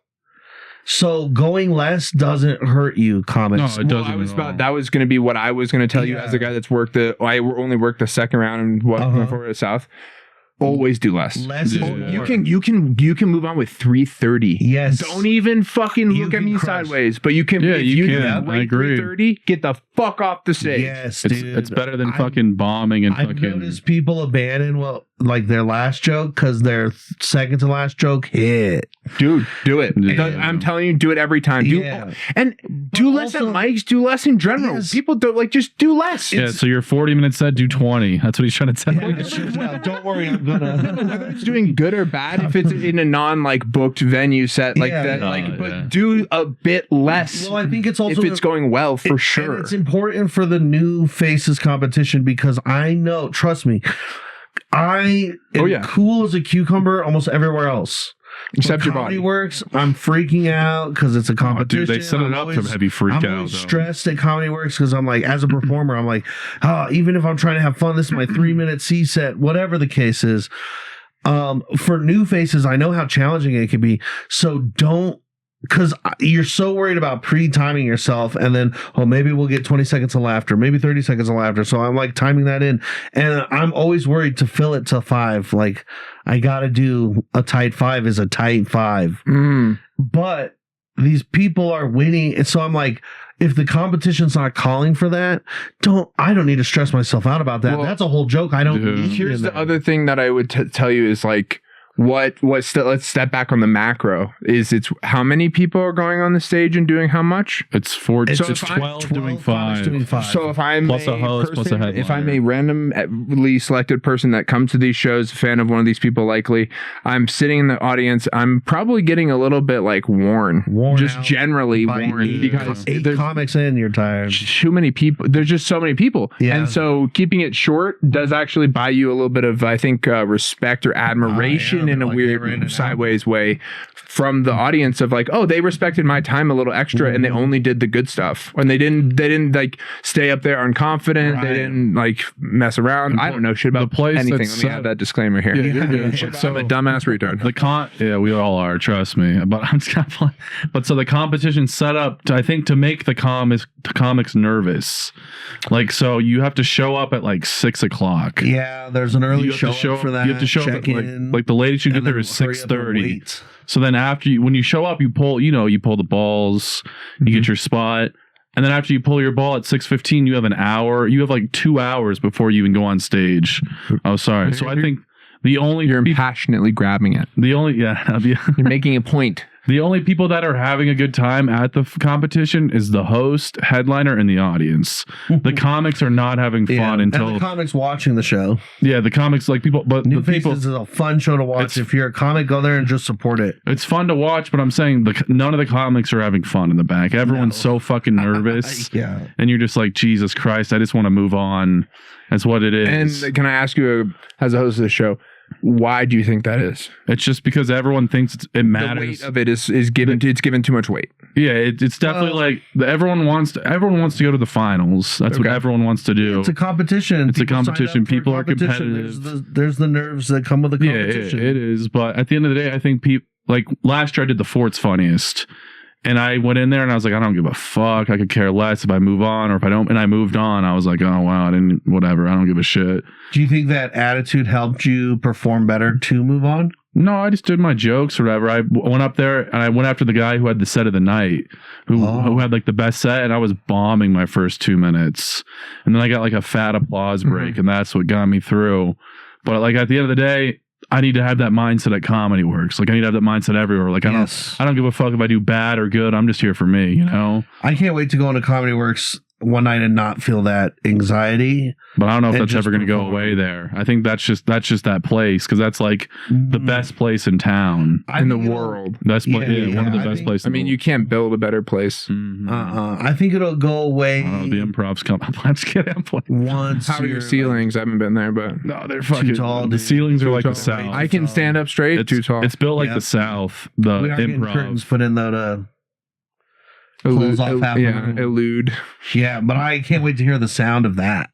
So going less doesn't hurt you, comics. No, it doesn't. I was at all. that was going to be what I was going to tell you as a guy that's worked I only worked the second round and went forward to South. Always do less. Less is Yeah. more. You can move on with 330. Yes. Don't even fucking You look at can me crush. sideways. But you can. Yeah, if you do can. that I late agree. 330, get the fuck off the stage. Yes, It's, dude. it's better than I- fucking bombing and I've fucking. noticed people abandon their last joke because their second to last joke hit. Dude, do it. Yeah. I'm telling you, do it every time. Yeah. And do But less at also- mics. Do less in general. Yes. People don't just do less. Yeah, so your 40-minute set, do 20. That's what he's trying to tell you. Yeah, don't worry, I'm gonna. Whether it's doing good or bad, if it's in a booked venue set like Yeah. that, Oh, but yeah. do a bit less. Well, I think it's also if it's going well, for And sure. it's important for the new faces competition because I know, trust me, I am cool as a cucumber almost everywhere else. Except your Comedy body. Works, I'm freaking out because it's a Oh, competition. dude, they set it I'm up always- to have you freak I'm out. always though. stressed at Comedy Works because I'm like, as a performer, I'm like, even if I'm trying to have fun, this is my 3-minute C set, whatever the case is. For new faces, I know how challenging it can be. So don't, because you're so worried about pre-timing yourself and then, maybe we'll get 20 seconds of laughter, maybe 30 seconds of laughter. So I'm like timing that in. And I'm always worried to fill it to 5. Like, I got to do a tight 5 is a tight 5. But these people are winning. And so I'm like, if the competition's not calling for that, I don't need to stress myself out about that. Well, that's a whole joke. I don't need Here's in the there. other thing that I would tell you is like, let's step back on the macro. It's how many people are going on the stage and doing how much? It's 4. It's It's 12 doing 5. doing 5. So if I'm Plus a host, plus a headliner. if I'm a randomly selected person that comes to these shows, a fan of one of these people, likely I'm sitting in the audience, I'm probably getting a little bit like worn just out generally by worn because 8 there's comics in, you're tired. too many people. There's just so many people, Yeah. and so keeping it short does actually buy you a little bit of, I think, respect or admiration in a like weird they ran it out. sideways way from the audience of like, oh, they respected my time a little extra, and they only did the good stuff, and they didn't like stay up there unconfident. Right. They didn't like mess around. I don't know shit about the place anything. that's Let me add that disclaimer here. Yeah, you're good. I'm a dumbass retard. Yeah, we all are. Trust me. But I'm just kind of like, but so the competition set up, I think, to make the comics nervous. Like, so you have to show up at like 6 o'clock. Yeah, there's an early You have to show show for that. You have to show up check at, in, like the latest you get and there then is hurry up and 6:30. wait. So then when you show up, you pull the balls, you get your spot. And then after you pull your ball at 6:15, you have an hour. You have like 2 hours before you even go on stage. Oh, sorry. So I think the only You're passionately grabbing it. the only yeah You're making a point. The only people that are having a good time at the competition is the host, headliner, and the audience. The comics are not having fun until and the comics watching the show. Yeah, the comics like people, but New the Faces people. is a fun show to watch. If you're a comic, go there and just support it. It's fun to watch, but I'm saying none of the comics are having fun in the back. Everyone's so fucking nervous. Yeah. And you're just like, Jesus Christ, I just want to move on. That's what it is. And can I ask you, as a host of the show, why do you think that is? It's just because everyone thinks it matters. The weight of it is given. It's given too much weight. Yeah, it's definitely like everyone wants to go to the finals. That's what everyone wants to do. It's a competition. It's a competition. People are competitive. There's the nerves that come with the competition. Yeah, it is. But at the end of the day, I think people like last year I did the Fort's Funniest. And I went in there and I was like, I don't give a fuck. I could care less if I move on or if I don't. And I moved on. I was like, oh, wow, I didn't, whatever. I don't give a shit. Do you think that attitude helped you perform better to move on? No, I just did my jokes or whatever. I went up there and I went after the guy who had the set of the night, who had like the best set. And I was bombing my first 2 minutes. And then I got like a fat applause break. And that's what got me through. But like at the end of the day, I need to have that mindset at Comedy Works. Like I need to have that mindset everywhere. Like I don't give a fuck if I do bad or good. I'm just here for me, you know? I can't wait to go into Comedy Works one night and not feel that anxiety. But I don't know if that's ever going to go away there. I think that's just that place because that's like the best place in town. In the world. That's one of the best places. I mean, you can't build a better place. I think it'll go away. The Improv's come up. I'm just kidding. Once. How are your ceilings? I haven't been there, but no, they're fucking too tall. The ceilings are like the South. I can stand up straight. It's too tall. It's built like the South. The we are getting curtains Improv. put in though to close off half the room. Elude. Yeah, but I can't wait to hear the sound of that.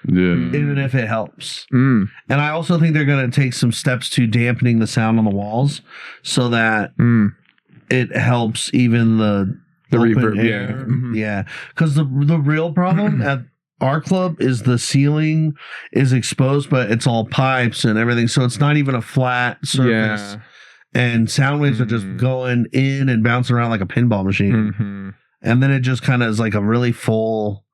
Yeah. Even if it helps. And I also think they're going to take some steps to dampening the sound on the walls so that it helps even the reverb. Air. Yeah. Because the real problem at our club is the ceiling is exposed, but it's all pipes and everything. So it's not even a flat surface. Yeah. And sound waves are just going in and bouncing around like a pinball machine. And then it just kind of is like a really full...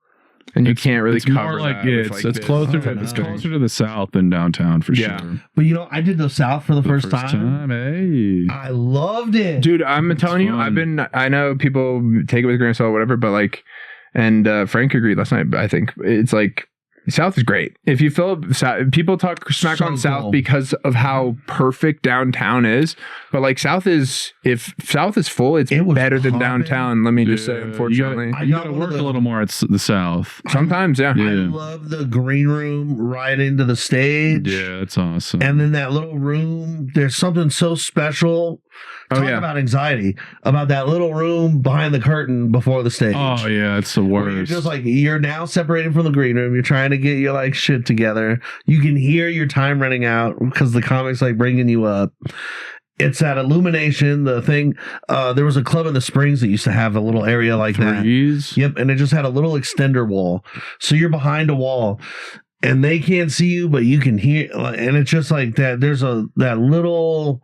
And you can't really it's cover more like that with, it's like closer this. it's closer to the South than downtown for sure. But you know, I did the South for the first time. Hey. I loved it. Dude, I'm telling you, fun. I know people take it with a grain of salt, whatever, but like, and Frank agreed last night, I think it's like, South is great. If you fill up, people talk smack on South because of how perfect downtown is. But like if South is full, it's better than downtown. Let me just say, unfortunately. You gotta work a little more at the South. Sometimes, yeah. I love the green room right into the stage. Yeah, that's awesome. And then that little room, there's something so special. Talk about anxiety, about that little room behind the curtain before the stage. Oh yeah, it's the worst. You're just like, you're now separated from the green room. You're trying to get your like shit together. You can hear your time running out because the comic's like bringing you up. It's that illumination, the thing. There was a club in the Springs that used to have a little area like that. Yep, and it just had a little extender wall. So you're behind a wall. And they can't see you, but you can hear. And it's just like that. There's that little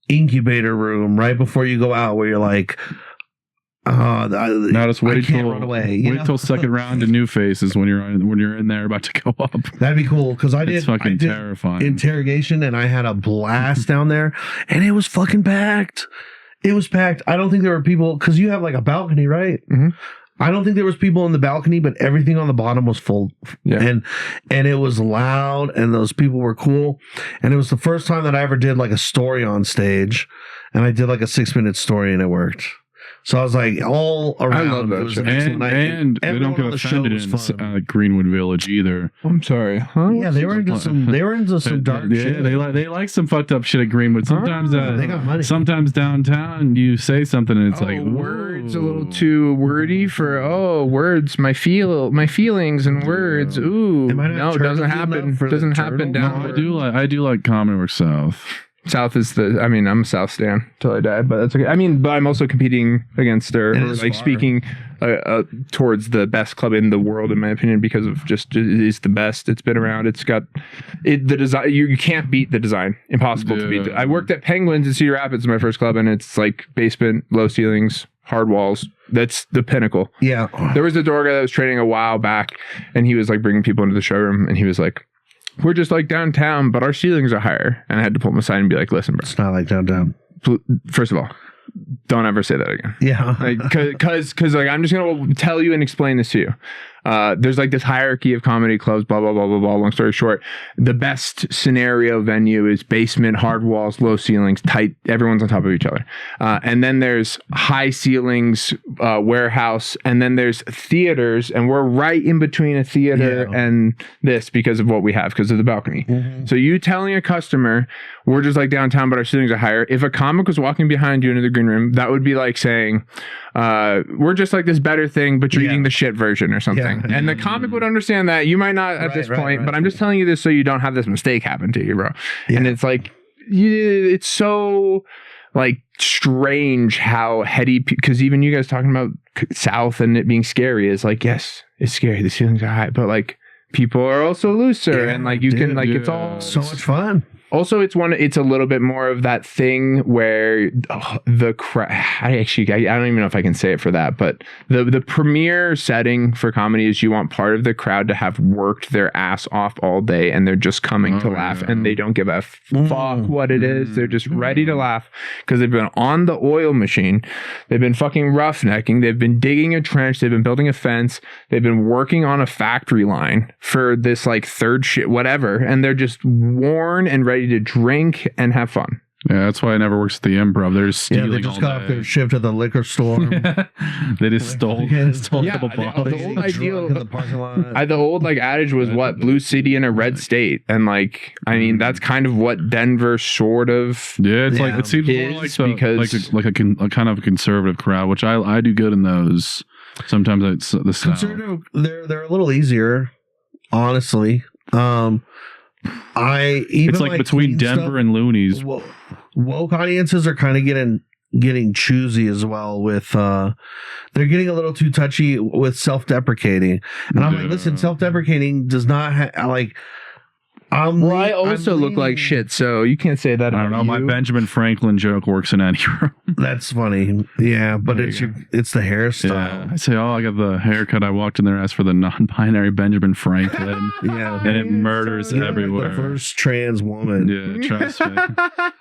incubator room right before you go out where you're like, now just wait till run away. Wait till second round to New Faces when you're in there about to go up. That'd be cool because I did terrifying interrogation and I had a blast down there and it was fucking packed. It was packed. I don't think there were people because you have like a balcony, right? I don't think there was people in the balcony, but everything on the bottom was full. And it was loud and those people were cool. And it was the first time that I ever did like a story on stage. And I did like a 6-minute story and it worked. So I was like, all around. I love that show. And they don't get offended in Greenwood Village either. I'm sorry. Huh? Yeah, they were into some dark shit. Yeah, they like some fucked up shit at Greenwood. Sometimes they got money. Sometimes downtown you say something and it's like words a little too wordy for words. My feelings and words. Ooh, no, it doesn't happen. Doesn't happen down. I do like Comedy Works South. South is I'm a South stan till I die, but that's okay. I mean, but I'm also competing against speaking towards the best club in the world, in my opinion, because of just it's the best. It's been around. It's got the design. You can't beat the design. Impossible to beat. I worked at Penguins in Cedar Rapids, my first club, and it's like basement, low ceilings, hard walls. That's the pinnacle. Yeah. There was a door guy that was training a while back, and he was like bringing people into the showroom, and he was like, we're just like downtown, but our ceilings are higher. And I had to pull him aside and be like, listen, bro. It's not like downtown. First of all, don't ever say that again. Yeah. Because like I'm just gonna tell you and explain this to you. There's like this hierarchy of comedy clubs, blah blah blah blah blah. Long story short, the best scenario venue is basement, hard walls, low ceilings, tight. Everyone's on top of each other. And then there's high ceilings, warehouse, and then there's theaters, and we're right in between a theater and this because of what we have, because of the balcony. So you telling a customer we're just like downtown, but our ceilings are higher. If a comic was walking behind you into the green room, that would be like saying, we're just like this better thing, but you're eating the shit version or something. And the comic would understand that. You might not at this point, but I'm just telling you this so you don't have this mistake happen to you, bro. And it's like, it's so like strange how heady, because even you guys talking about South and it being scary is like, yes, it's scary. The ceilings are high, but like people are also looser and like you can like, it's all so much fun. Also, it's a little bit more of that thing where the crowd. I don't even know if I can say it for that, but the premier setting for comedy is you want part of the crowd to have worked their ass off all day and they're just coming to laugh and they don't give a fuck what it is. They're just ready to laugh because they've been on the oil machine. They've been fucking roughnecking. They've been digging a trench. They've been building a fence. They've been working on a factory line for this like third shit, whatever. And they're just worn and ready to drink and have fun. Yeah, that's why I never works at the Improv. They're stealing they just all got off their shift at the liquor store. They just stole a couple bottles. The old ideal in the parking lot. The old like adage was what? Blue city in a red state. And like, I mean, that's kind of what Denver sort of like it seems more like because like a kind of a conservative crowd, which I do good in those. Sometimes it's the conservative. They're a little easier, honestly. It's like between Denver and Loonees. Woke audiences are kind of getting choosy as well with they're getting a little too touchy with self-deprecating, and I'm like, listen, self-deprecating does not I also look like shit, so you can't say that. I don't know. My Benjamin Franklin joke works in any room. That's funny. Yeah, but it's the hairstyle. Yeah. I say, I got the haircut. I walked in there, asked for the non-binary Benjamin Franklin. And it murders everywhere. Like the first trans woman. Yeah, trust me.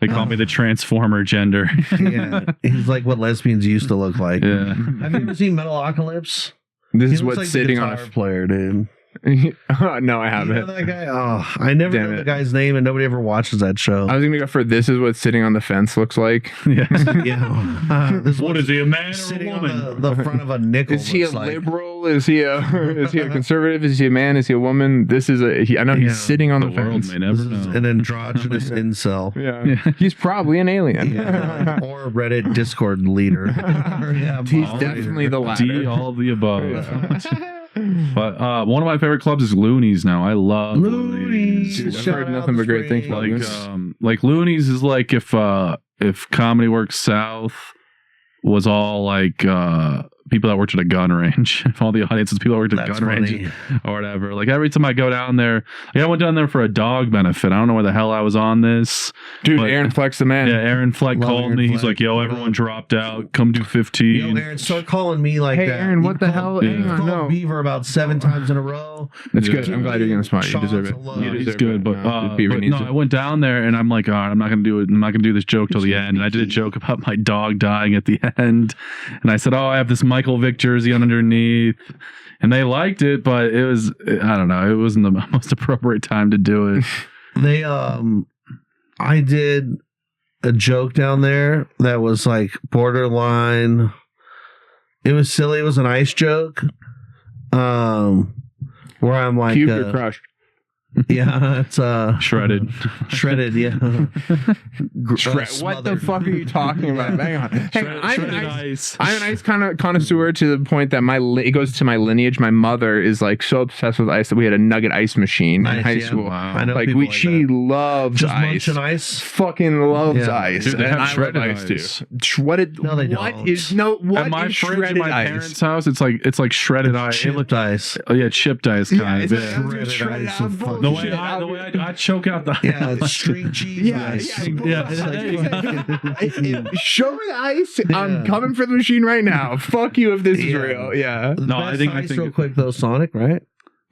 They call me the transformer gender. Yeah, he's like what lesbians used to look like. Yeah. Have you ever seen Metalocalypse? This is what's like sitting on a player, dude. No, I haven't. You know that guy? I never know the guy's name, and nobody ever watches that show. I was gonna go for this is what sitting on the fence looks like. What is he, a man or a woman? On the front of a nickel. Is he a liberal? Is he a conservative? Is he a man? Is he a woman? This is I know he's sitting on the fence. May never know. An androgynous incel. Yeah. He's probably an alien. Or a Reddit Discord leader. He's definitely the latter. D, all of the above. But one of my favorite clubs is Loonees now. I love Loonees. Dude, I've heard nothing but great things about like Loonees is like if Comedy Works South was all like people that worked at a gun range. If all the audience is people that worked at a gun range or whatever. Like every time I go down there, I went down there for a dog benefit. I don't know where the hell I was on this. Dude, Aaron Fleck's the man. Yeah, Aaron Fleck called me. He's like, yo, everyone dropped out. Come do 15. Yo, Aaron, start calling me like that. Hey, Aaron, what the hell? You called Beaver about 7 times in a row. That's good. I'm glad you're going to smile. You deserve it. He's good. But I went down there and I'm like, all right, I'm not going to do it. I'm not going to do this joke till the end. And I did a joke about my dog dying at the end. And I said, I have this Michael Vick jersey underneath, and they liked it, but it was, I don't know, it wasn't the most appropriate time to do it. I did a joke down there that was like borderline. It was silly. It was an ice joke. Where I'm like, Cubed or crushed? Yeah, it's shredded. Yeah. What the fuck are you talking about? Hang on. I'm an ice kind of connoisseur to the point that it goes to my lineage. My mother is like so obsessed with ice that we had a nugget ice machine in high school. Wow. I know like she loves just ice. Ice. Fucking loves ice. Dude, they have I shredded love ice too. Shredded? No, they don't. What at my fridge in my parents' house, it's like shredded ice. Chipped ice. Oh yeah, chipped ice kind of. Shredded ice. The way I choke out the it's string cheese. Show me the ice. I'm coming for the machine right now. Fuck you if this is real. Yeah. No, I think real quick though, Sonic, right?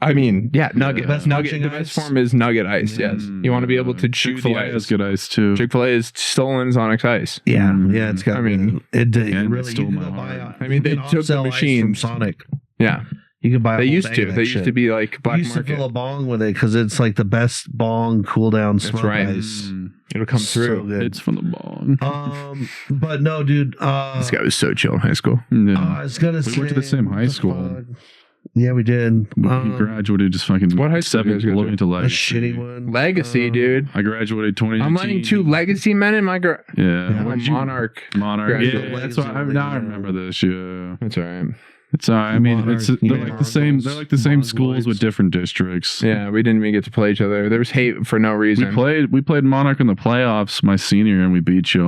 I mean, yeah, nugget. Best Nugget. munching The ice? best form is nugget ice. Yes, you want to be able to chew the Chick-fil-A has ice. good ice too. Chick-fil-A is stolen Sonic's ice. Yeah, yeah, it's got. I mean, it it really stole you can my go buy. heart. I mean, they you can took the upsell ice machines. from Sonic. Yeah, You can buy. they used to. They used to be like black You used to market. fill a bong with it because it's like the best bong cool down smoke right. ice. It'll come So through. good. It's from the bong. But no, dude. This guy was so chill in high school. Yeah. I was gonna We went to the say, same high what the school. fuck? Yeah, we did. He graduated just fucking What high school did you guys go to? into A legacy. shitty one. Legacy, dude. I graduated 2019. I'm letting 2 legacy men in my Yeah. Where'd Monarch. Monarch. Graduated Yeah, that's legacy why now I remember this. Yeah. That's all right. It's all right. I mean, Monarch, they're yeah. like the same. They're like the same Mongols. schools with different districts. Yeah, we didn't even get to play each other. There was hate for no reason. We played Monarch in the playoffs my senior year and we beat you.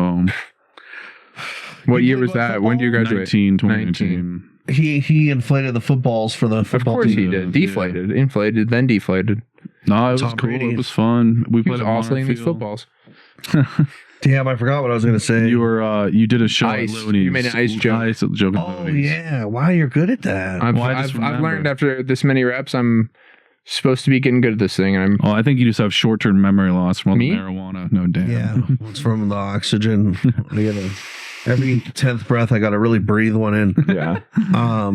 What You year played was what that? When did you graduate? 2019. He inflated the footballs for the Of football course he team. did. Deflated, inflated, then deflated. No, it was Tom cool. Brady. It was fun. We He was played at oscillating Monarch these Field. footballs. Damn, I forgot what I was gonna say. You did a show Ice. at Loonees. You made an ice joke. Ice at the joke at Oh Loonees. yeah, wow, you're good at that. I've Well, I just learned remembered. after this many reps, I'm supposed to be getting good at this thing. And Oh, I think you just have short-term memory loss from all Me? the marijuana. No, damn. Yeah, it's from the oxygen. I gotta, every 10th breath, I gotta really breathe one in. yeah.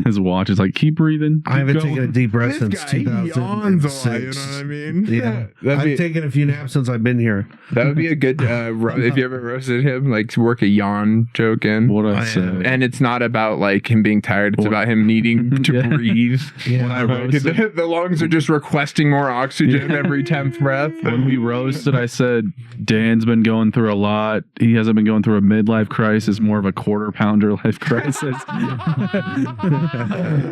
His watch is like, keep breathing. I haven't keep taken a going. deep breath since 2006. I mean? Yeah, That'd be, I've taken a few naps since I've been here. that would be a good, if you ever roasted him, like to work a yawn joke in. What I I say. am. And it's not about like him being tired. It's Or- about him needing to Yeah. breathe. Yeah, When I Like, roasted, the lungs are just requesting more oxygen every 10th breath. when we roasted, I said Dan's been going through a lot. He hasn't been going through a midlife crisis, more of a quarter pounder life crisis.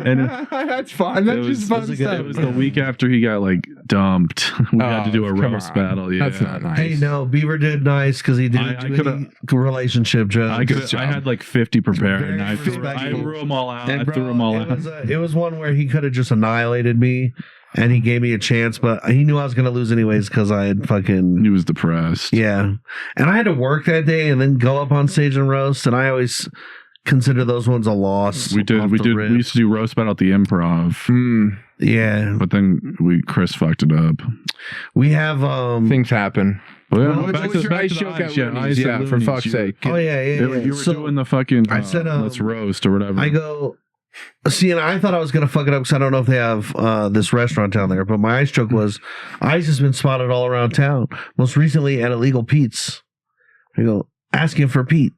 And That's fun. That's just fun stuff. it was the week after he got like dumped. We had to do a come roast on. battle. Yeah, That's not nice. Hey, no, Beaver did nice because he didn't I do coulda- any relationship jokes. I had like 50 prepared, Very and I threw respectful. them all out. And I bro, threw them all it out. was, it was one where he could have just annihilated me, and he gave me a chance, but he knew I was going to lose anyways because I had fucking. He was depressed. Yeah. And I had to work that day and then go up on stage and roast, and I always consider those ones a loss. We did. off We the did. rip. We used to do roast battle at the Improv, Yeah. but then Chris fucked it up. We have. Things happen. Well, Well, back what to, was your back ice to the joke at ice. Yeah, Loonees? ice at Yeah, for Loonees. fuck's You- sake. Oh, yeah. You were So doing the fucking. I said, let's roast or whatever. I go. See, and I thought I was going to fuck it up because I don't know if they have this restaurant down there, but my ice joke was ice has been spotted all around town, most recently at Illegal Pete's. I go, asking for Pete.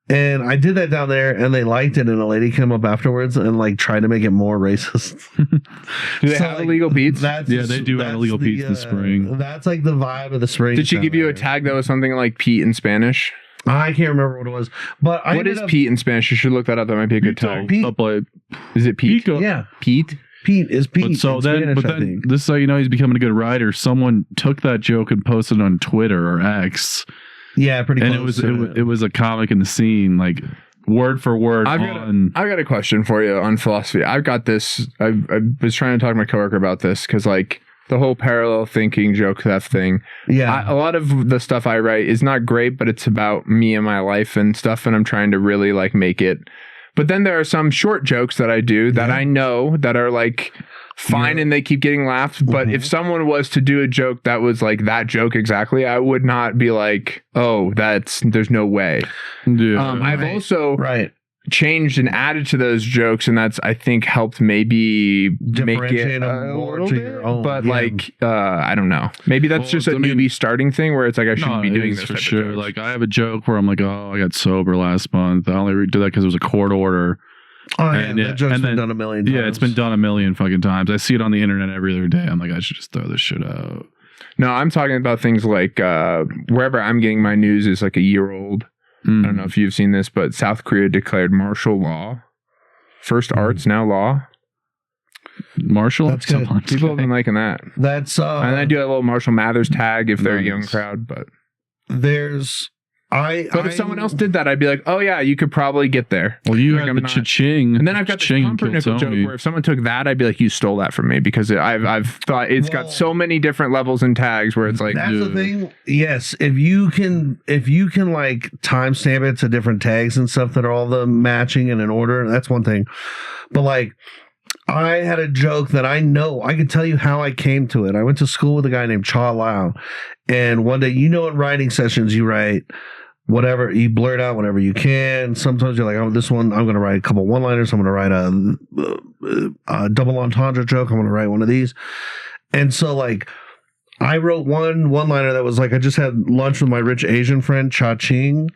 And I did that down there, and they liked it, and a lady came up afterwards and like tried to make it more racist. Do they So, have like, illegal beats? Yeah, they do have that's Illegal Pete's in the spring. That's like the vibe of the spring. Did she down give you a there. tag that was something like Pete in Spanish? I can't remember what it was, but I What ended is up- Pete in Spanish? You should look that up. That might be a good tag. Pete. Up like, Is it Pete? Pico. Yeah, Pete? Pete is Pete. But so in then, Spanish, but I then think. this is how you know he's becoming a good writer. Someone took that joke and posted it on Twitter or X, Yeah, pretty and close. it was a comic in the scene, like word for word I've got a question for you on philosophy. I've got this. I was trying to talk to my coworker about this because, like, the whole parallel thinking joke theft thing. Yeah. A lot of the stuff I write is not great, but it's about me and my life and stuff, and I'm trying to really like make it. But then there are some short jokes that I do that I know that are like fine and they keep getting laughed. But if someone was to do a joke that was like that joke exactly, I would not be like, oh, there's no way. Yeah. I've also right. changed and added to those jokes, and that's I think helped maybe make it Differentiate them a more little to bit. your own, But yeah. like I don't know, maybe that's Well, just a I mean- newbie starting thing where it's like I shouldn't be it doing is this for type sure. of jokes. Like I have a joke where I'm like, oh, I got sober last month. I only did that because it was a court order. Oh, yeah. And, That joke's and been then- done a million times. Yeah, it's been done a million fucking times. I see it on the internet every other day. I'm like, I should just throw this shit out. No, I'm talking about things like wherever I'm getting my news is like a year old. I don't know if you've seen this, but South Korea declared martial law. First arts, now law. Marshall. That's good. People have been liking that. That's And I do a little Marshall Mathers tag if they're a young Nice. crowd, but there's if someone else did that, I'd be like, oh yeah, you could probably get there. Well, you Like, had I'm the not- cha-ching. And then I've got this cha-ching and pumpernickel joke Kiltony. where if someone took that, I'd be like, you stole that from me because I've thought it's got Well- so many different levels and tags where it's like, that's the dude. thing. Yes, if you can like timestamp it to different tags and stuff that are all the matching and in order, that's one thing. But like I had a joke that I know. I can tell you how I came to it. I went to school with a guy named Cha Lau. And one day, in writing sessions, you write whatever, you blurt out whatever you can. Sometimes you're like, oh, this one, I'm going to write a couple one-liners. I'm going to write a double entendre joke. I'm going to write one of these. And so, like, I wrote one-liner that was like, I just had lunch with my rich Asian friend, Cha Ching.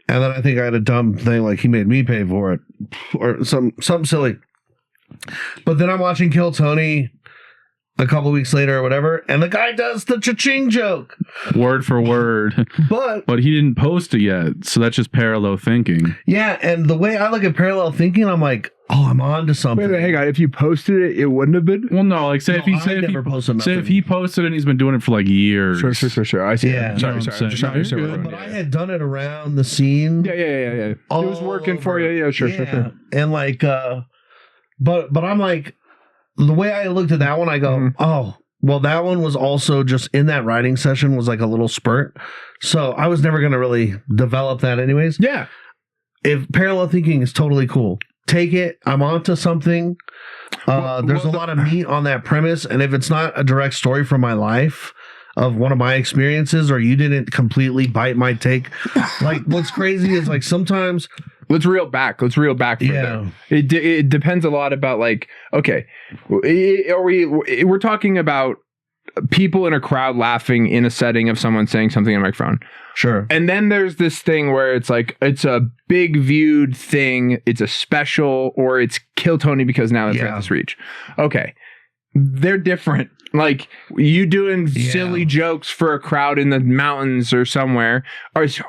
And then I think I had a dumb thing, like he made me pay for it. Or something silly. But then I'm watching Kill Tony a couple weeks later or whatever, and the guy does the cha-ching joke. Word for word. But he didn't post it yet, so that's just parallel thinking. Yeah, and the way I look at parallel thinking, I'm like, oh, I'm on to something. Wait, hang on. If you posted it, it wouldn't have been? Well, no, like say if he posted it and he's been doing it for like years. Sure. I see. Yeah. Sorry. But I had done it around the scene. Yeah. It was working for you. Yeah, sure. And like, but I'm like, the way I looked at that one, I go, oh, well, that one was also just in that writing session was like a little spurt. So I was never going to really develop that anyways. Yeah. If parallel thinking is totally cool, take it. I'm onto something. There's a lot of meat on that premise. And if it's not a direct story from my life of one of my experiences, or you didn't completely bite my take, like what's crazy is like sometimes... Let's reel back for that. It depends a lot about like, okay, we're talking about people in a crowd laughing in a setting of someone saying something on a microphone. Sure. And then there's this thing where it's like, it's a big viewed thing. It's a special, or it's Kill Tony because now it's got this reach. Okay. They're different. Like you doing silly jokes for a crowd in the mountains or somewhere is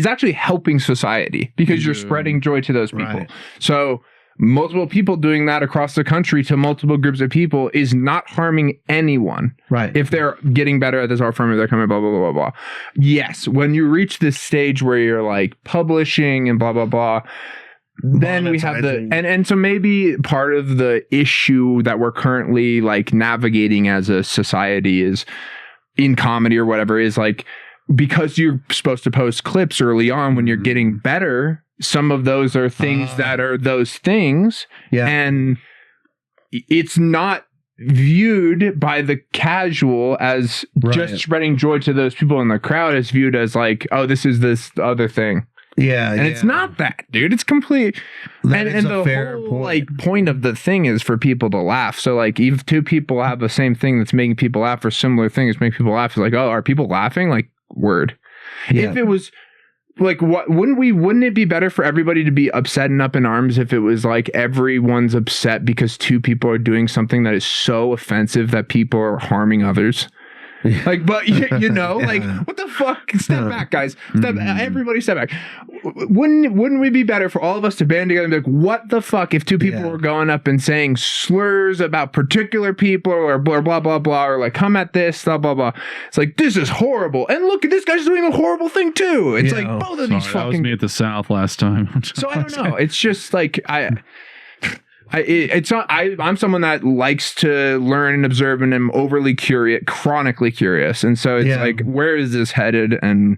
actually helping society because you're spreading joy to those people. Right. So multiple people doing that across the country to multiple groups of people is not harming anyone. Right. If they're getting better at this art form, if they're coming, blah, blah, blah, blah, blah. Yes. When you reach this stage where you're like publishing and blah, blah, blah, then we have and so maybe part of the issue that we're currently like navigating as a society is in comedy or whatever is like, because you're supposed to post clips early on when you're getting better, some of those are things that are those things. Yeah. And it's not viewed by the casual as just spreading joy to those people in the crowd. It's viewed as like, oh, this is this other thing. Yeah, and it's not that, dude. It's complete. And the whole like point of the thing is for people to laugh. So like, if two people have the same thing that's making people laugh, or similar things make people laugh, it's like, oh, are people laughing? Like, word. Yeah. If it was like, what wouldn't it be better for everybody to be upset and up in arms if it was like everyone's upset because two people are doing something that is so offensive that people are harming others? Like, but you know, like, what the fuck? Step back, guys. Everybody step back. Wouldn't we be better for all of us to band together and be like, what the fuck if two people were going up and saying slurs about particular people or blah, blah, blah, blah, or like, come at this, blah, blah, blah. It's like, this is horrible. And look, this guy's doing a horrible thing too. It's like, both of these fucking... That was me at the South last time. So I don't know. It's just like, I'm someone that likes to learn and observe, and am overly curious, chronically curious. And so it's like, where is this headed? And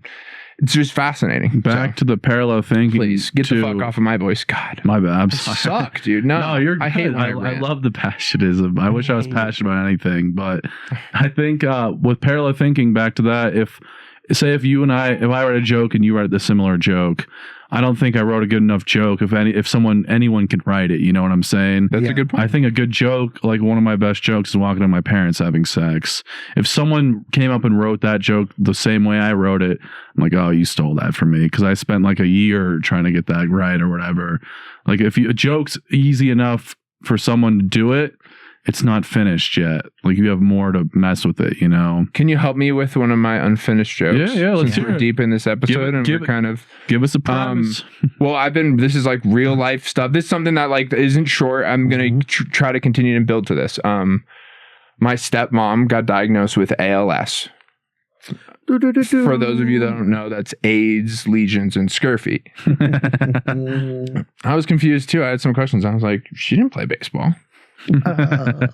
it's just fascinating. Back to the parallel thinking. Please get the fuck off of my voice. God, my bad. Suck, dude. No, you're good. I hate when I love the passionism. I wish I was passionate about anything, but I think with parallel thinking, back to that, if I write a joke and you write the similar joke, I don't think I wrote a good enough joke. If anyone could write it, you know what I'm saying? That's a good point. I think a good joke, like one of my best jokes, is walking to my parents having sex. If someone came up and wrote that joke the same way I wrote it, I'm like, oh, you stole that from me, because I spent like a year trying to get that right or whatever. Like, if a joke's easy enough for someone to do it, it's not finished yet. Like, you have more to mess with it, you know? Can you help me with one of my unfinished jokes? Yeah, let's hear it. We're deep in this episode give us a promise. Well, this is like real life stuff. This is something that like isn't short. I'm going to try to continue to build to this. My stepmom got diagnosed with ALS. For those of you that don't know, that's AIDS, legions, and scurfy. I was confused too. I had some questions. I was like, she didn't play baseball. And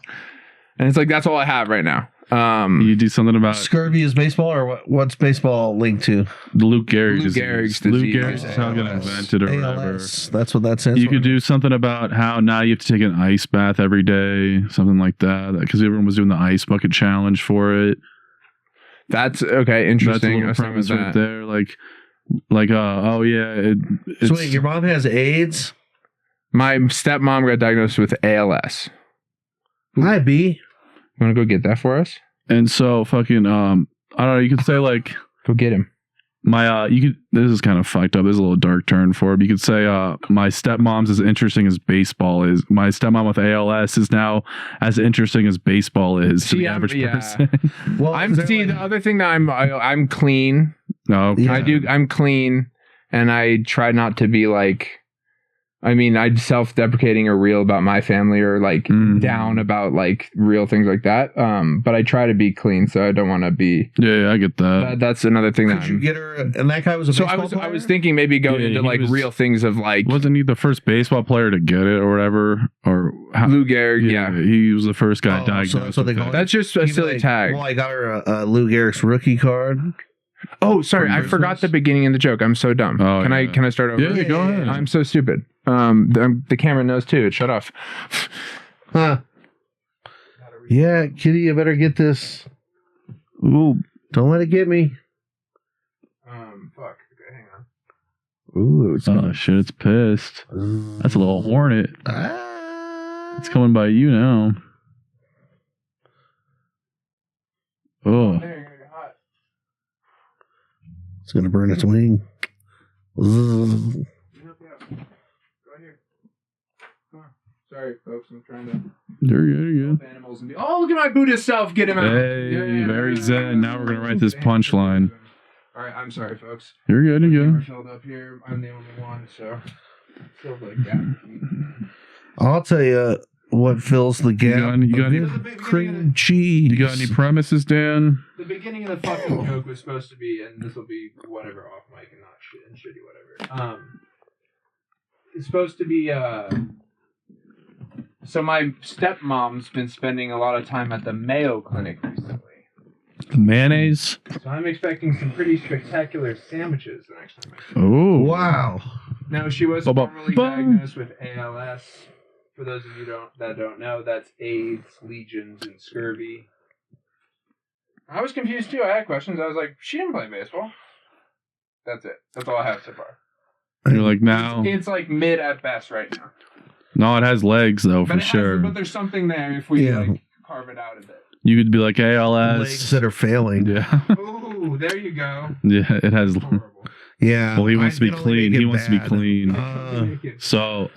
it's like, that's all I have right now. You do something about Scurvy is baseball, or what's baseball linked to? the Lou Gehrig's Lou disease. Gehrig's Lou disease. Gehrig's is how it got invented or whatever. ALS. That's what that stands You for. could do something about how now you have to take an ice bath every day, something like that, because everyone was doing the ice bucket challenge for it. That's okay. That's a Interesting. little premise right there. Oh yeah. It's, So wait, your mom has AIDS? My stepmom got diagnosed with ALS. Hi, B. You want to go get that for us? and so fucking I don't know. You could say like Go get him. this is kind of fucked up. This is a little dark turn for it. But you could say my stepmom's as interesting as baseball is. My stepmom with ALS is now as interesting as baseball is to the average person. Well, The other thing that I'm clean. No, Yeah. I'm clean, and I try not to be like. I mean, I'm self-deprecating or real about my family or like down about like real things like that. But I try to be clean, so I don't want to be. Yeah, I get that. That's another thing Could you get her? And that guy was a So baseball I player? was thinking maybe going Yeah, into he like was- real things of like Wasn't he the first baseball player to get it or whatever? Or how, Lou Gehrig. Yeah. he was the first guy Oh, so diagnosed. that's what they with call it. it? That's just a He'd be silly like, tag. Well, I got her a Lou Gehrig's rookie card. Oh, sorry, I Christmas? forgot the beginning of the joke. I'm so dumb. Oh, Can yeah. I start over? Yeah, go ahead. I'm so stupid. The camera knows too. It shut off. Huh. Yeah, Kitty, you better get this. Ooh, Don't let it get me. Fuck. Okay, hang on. Ooh, it's oh shit, it's pissed. That's a little hornet. Ah. It's coming by you now. Oh, It's gonna burn its wing. Zzz. Sorry, folks. I'm trying to you're good. help animals and oh, look at my Buddhist self. Get him out. Hey, very zen. Now we're gonna write this punchline. All right, I'm sorry, folks. You're good. Camera filled up here. I'm the only one, so feels like that. I'll tell you what fills the gap. You got any- The cream cheese? You got any premises, Dan? The beginning of the fucking joke was supposed to be, and this will be whatever off mic and not shit and shitty whatever. It's supposed to be so my stepmom's been spending a lot of time at the Mayo Clinic recently. Mayonnaise. So I'm expecting some pretty spectacular sandwiches the next time I come. Oh, Wow. Now she was Ba-ba- formerly bum. diagnosed with ALS. For those of you that don't know, that's AIDS, legions, and scurvy. I was confused too. I had questions. I was like, she didn't play baseball. That's it. That's all I have so far. You're like now. It's like mid at best right now. No, it has legs though, for But it has- sure. but there's something there if we Yeah. like carve it out a bit. You could be like ALS. Legs that are failing. Yeah, Ooh, there you go. yeah. It has. Horrible. Yeah. Well, he wants I to be can only clean. make He it wants to be bad. clean. So,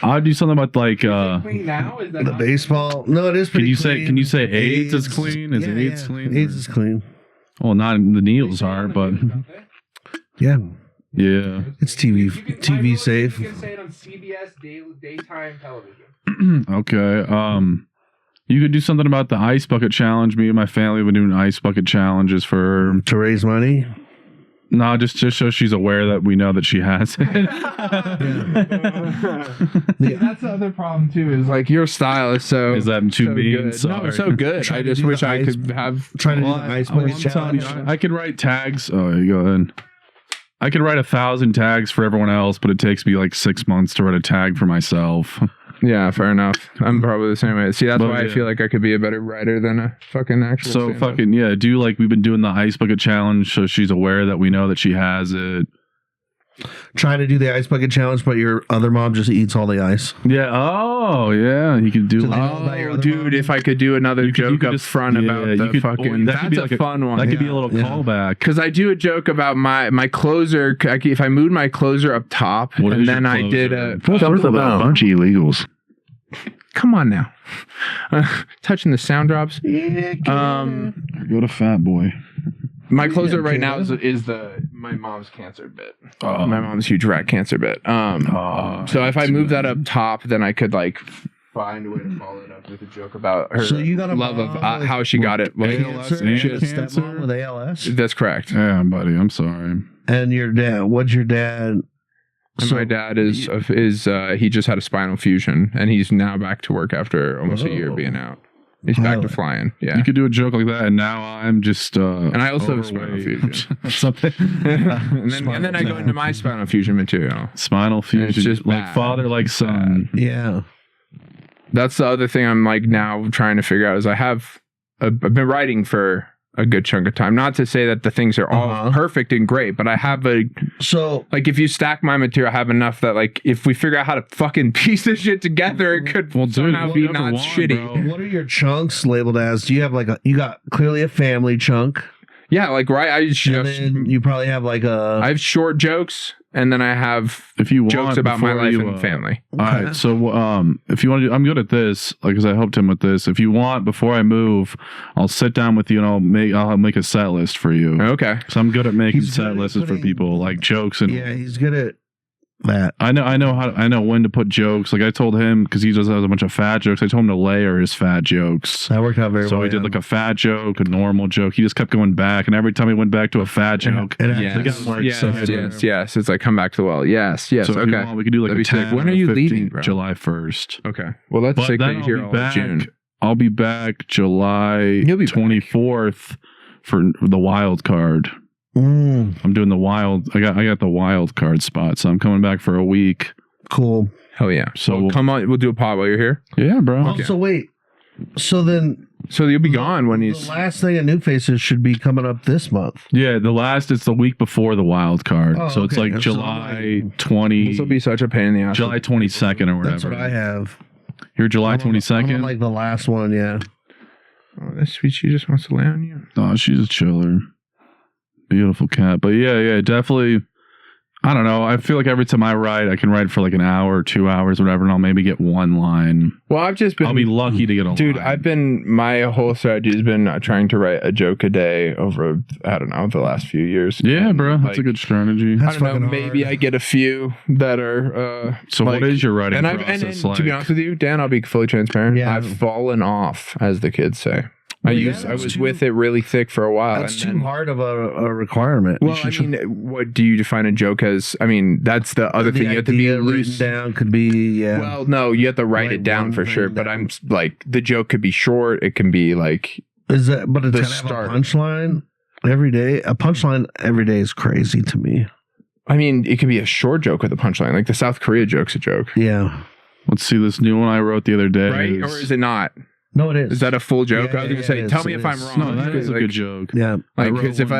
I'd do something about like. Clean now? Is that The not- baseball. No, it is pretty clean. Can you say AIDS is clean? Is yeah, AIDS yeah. clean? AIDS is clean. Well, not the needles are, but Yeah. yeah. It's TV safe. You can say it on CBS daytime television. Okay. You could do something about the ice bucket challenge. Me and my family have been doing ice bucket challenges for. To raise money. No, just so she's aware that we know that she has it. See, that's the other problem too. Is like your style is so. Is that too so mean? good. No, Sorry. it's so good. Trying I to just do wish the I ice- could have. Trying to do Well, the ice I'm bucket telling you, challenge. I could write tags. Oh, you go ahead. I could write 1,000 tags for everyone else, but it takes me like 6 months to write a tag for myself. Yeah, fair enough. I'm probably the same way. See, that's But, why I yeah. feel like I could be a better writer than a fucking actual. So stand-up. fucking yeah, do like we've been doing the ice bucket challenge, so she's aware that we know that she has it. Trying to do the ice bucket challenge, but your other mom just eats all the ice. Yeah. Oh yeah, you could do. Do they Like, know about your Oh, other dude, mom? if I could do another joke could up just- front yeah, about you the could- fucking. that could be That's like a fun one. that could be Yeah, a little yeah. callback. Because I do a joke about my closure. If I moved my closer up top, What and is then your I did closer? a Something about a bunch of illegals. come on now, touching the sound drops. Go to Fat Boy. My closer Yeah, right now Canada. is my mom's cancer bit. Oh. My mom's huge rat cancer bit. So if I move that up top, then I could like find a way to follow it up with a joke about her So you got a love of mom with- how she got it. Like, Cancer? and She has cancer? stepmom with ALS. that's correct. Yeah, buddy. I'm sorry. And your dad. What's your dad? And my dad is he just had a spinal fusion, and he's now back to work after almost a year Oh. being out. He's back to flying. Yeah. You could do a joke like that, and now I'm just and I also have Spinal Fusion. Something. and then I go into my Spinal Fusion material. Spinal Fusion. It's just like bad. father, like son. Yeah. That's the other thing I'm like now trying to figure out is I've been writing for a good chunk of time. Not to say that the things are all perfect and great, but I have so like if you stack my material, I have enough that like if we figure out how to fucking piece this shit together, it could somehow be not shitty. What are your chunks labeled as? Do you have like you got clearly a family chunk? Yeah, like right. And then you probably have like I have short jokes, and then I have jokes about my life and family. All right, so if you want to, I'm good at this, like because I helped him with this. If you want, before I move, I'll sit down with you and I'll make a set list for you. Okay, so I'm good at making set lists for people, like jokes and he's good at that. I know when to put jokes. Like I told him because he just has a bunch of fat jokes. I told him to layer his fat jokes. That worked out very well. So he did like a fat joke, a normal joke. He just kept going back, and every time he went back to a fat joke, yes. It's like come back to the well. Yes. So okay, you want, we could do like a 10 when are you leaving, bro? July 1st. Okay. Well, let's say you're here all June. I'll be back July 24th for the wild card. I'm doing the wild. I got the wild card spot, so I'm coming back for a week. Cool. Hell yeah. So we'll come on. We'll do a pod while you're here. Yeah, bro. Okay. So wait. So you'll be gone when he's the last thing at New Faces should be coming up this month. Yeah, it's the week before the wild card, so it's like so July 20. This will be such a pain in the ass. July 22nd or whatever. That's what I have. You're July 22nd. I'm on like the last one, yeah. Oh, that's sweet. She just wants to lay on you. Oh, she's a chiller. Beautiful cat. But yeah, definitely. I don't know. I feel like every time I write, I can write for like an hour or 2 hours, whatever, and I'll maybe get one line. Well, I'll be lucky to get a line. Dude, my whole strategy has been trying to write a joke a day over, I don't know, the last few years. Yeah, bro. That's a good strategy. I don't know. Maybe I get a few that are. So what is your writing process like? To be honest with you, Dan, I'll be fully transparent. Yeah. I've fallen off, as the kids say. I was with it really thick for a while. That's too hard of a requirement. Well, I mean, what do you define a joke as? I mean, that's the other thing. You have to be loose. Down could be, yeah. Well, no, you have to write it down for sure. But I'm like, the joke could be short. It can be like, but it's gonna have a punchline every day. A punchline every day is crazy to me. I mean, it could be a short joke with a punchline. Like the South Korea joke's a joke. Yeah. Let's see this new one I wrote the other day. Right? Or is it not? No, it is. Is that a full joke? Yeah, I was going to say, tell me if I'm wrong. No, that is a good joke. Yeah. Like, because if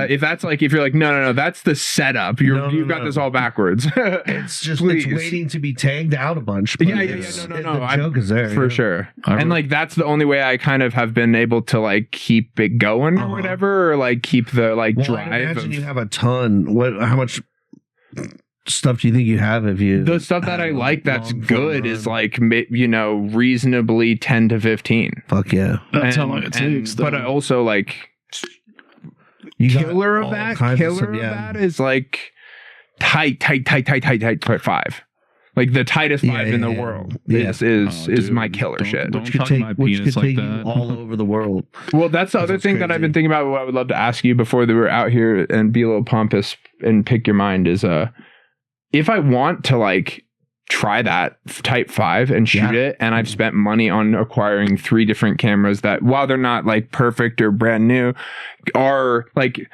you're like, no, that's the setup. You've got this all backwards. It's just it's waiting to be tagged out a bunch. No. The joke is there. For sure. And like, that's the only way I kind of have been able to like keep it going or whatever, or like keep the like drive. I imagine you have a ton. How much stuff do you think you have if you the stuff that I like that's good is like reasonably 10 to 15. Fuck yeah. That's how long it takes. But I also like killer of that is like tight 5. Like the tightest 5 in the world is my killer shit. Don't touch my penis like that. All over the world. Well, that's the other thing that I've been thinking about. What I would love to ask you before we were out here and be a little pompous and pick your mind is if I want to like try that type 5 and shoot it, and I've spent money on acquiring 3 different cameras that, while they're not like perfect or brand new, are like,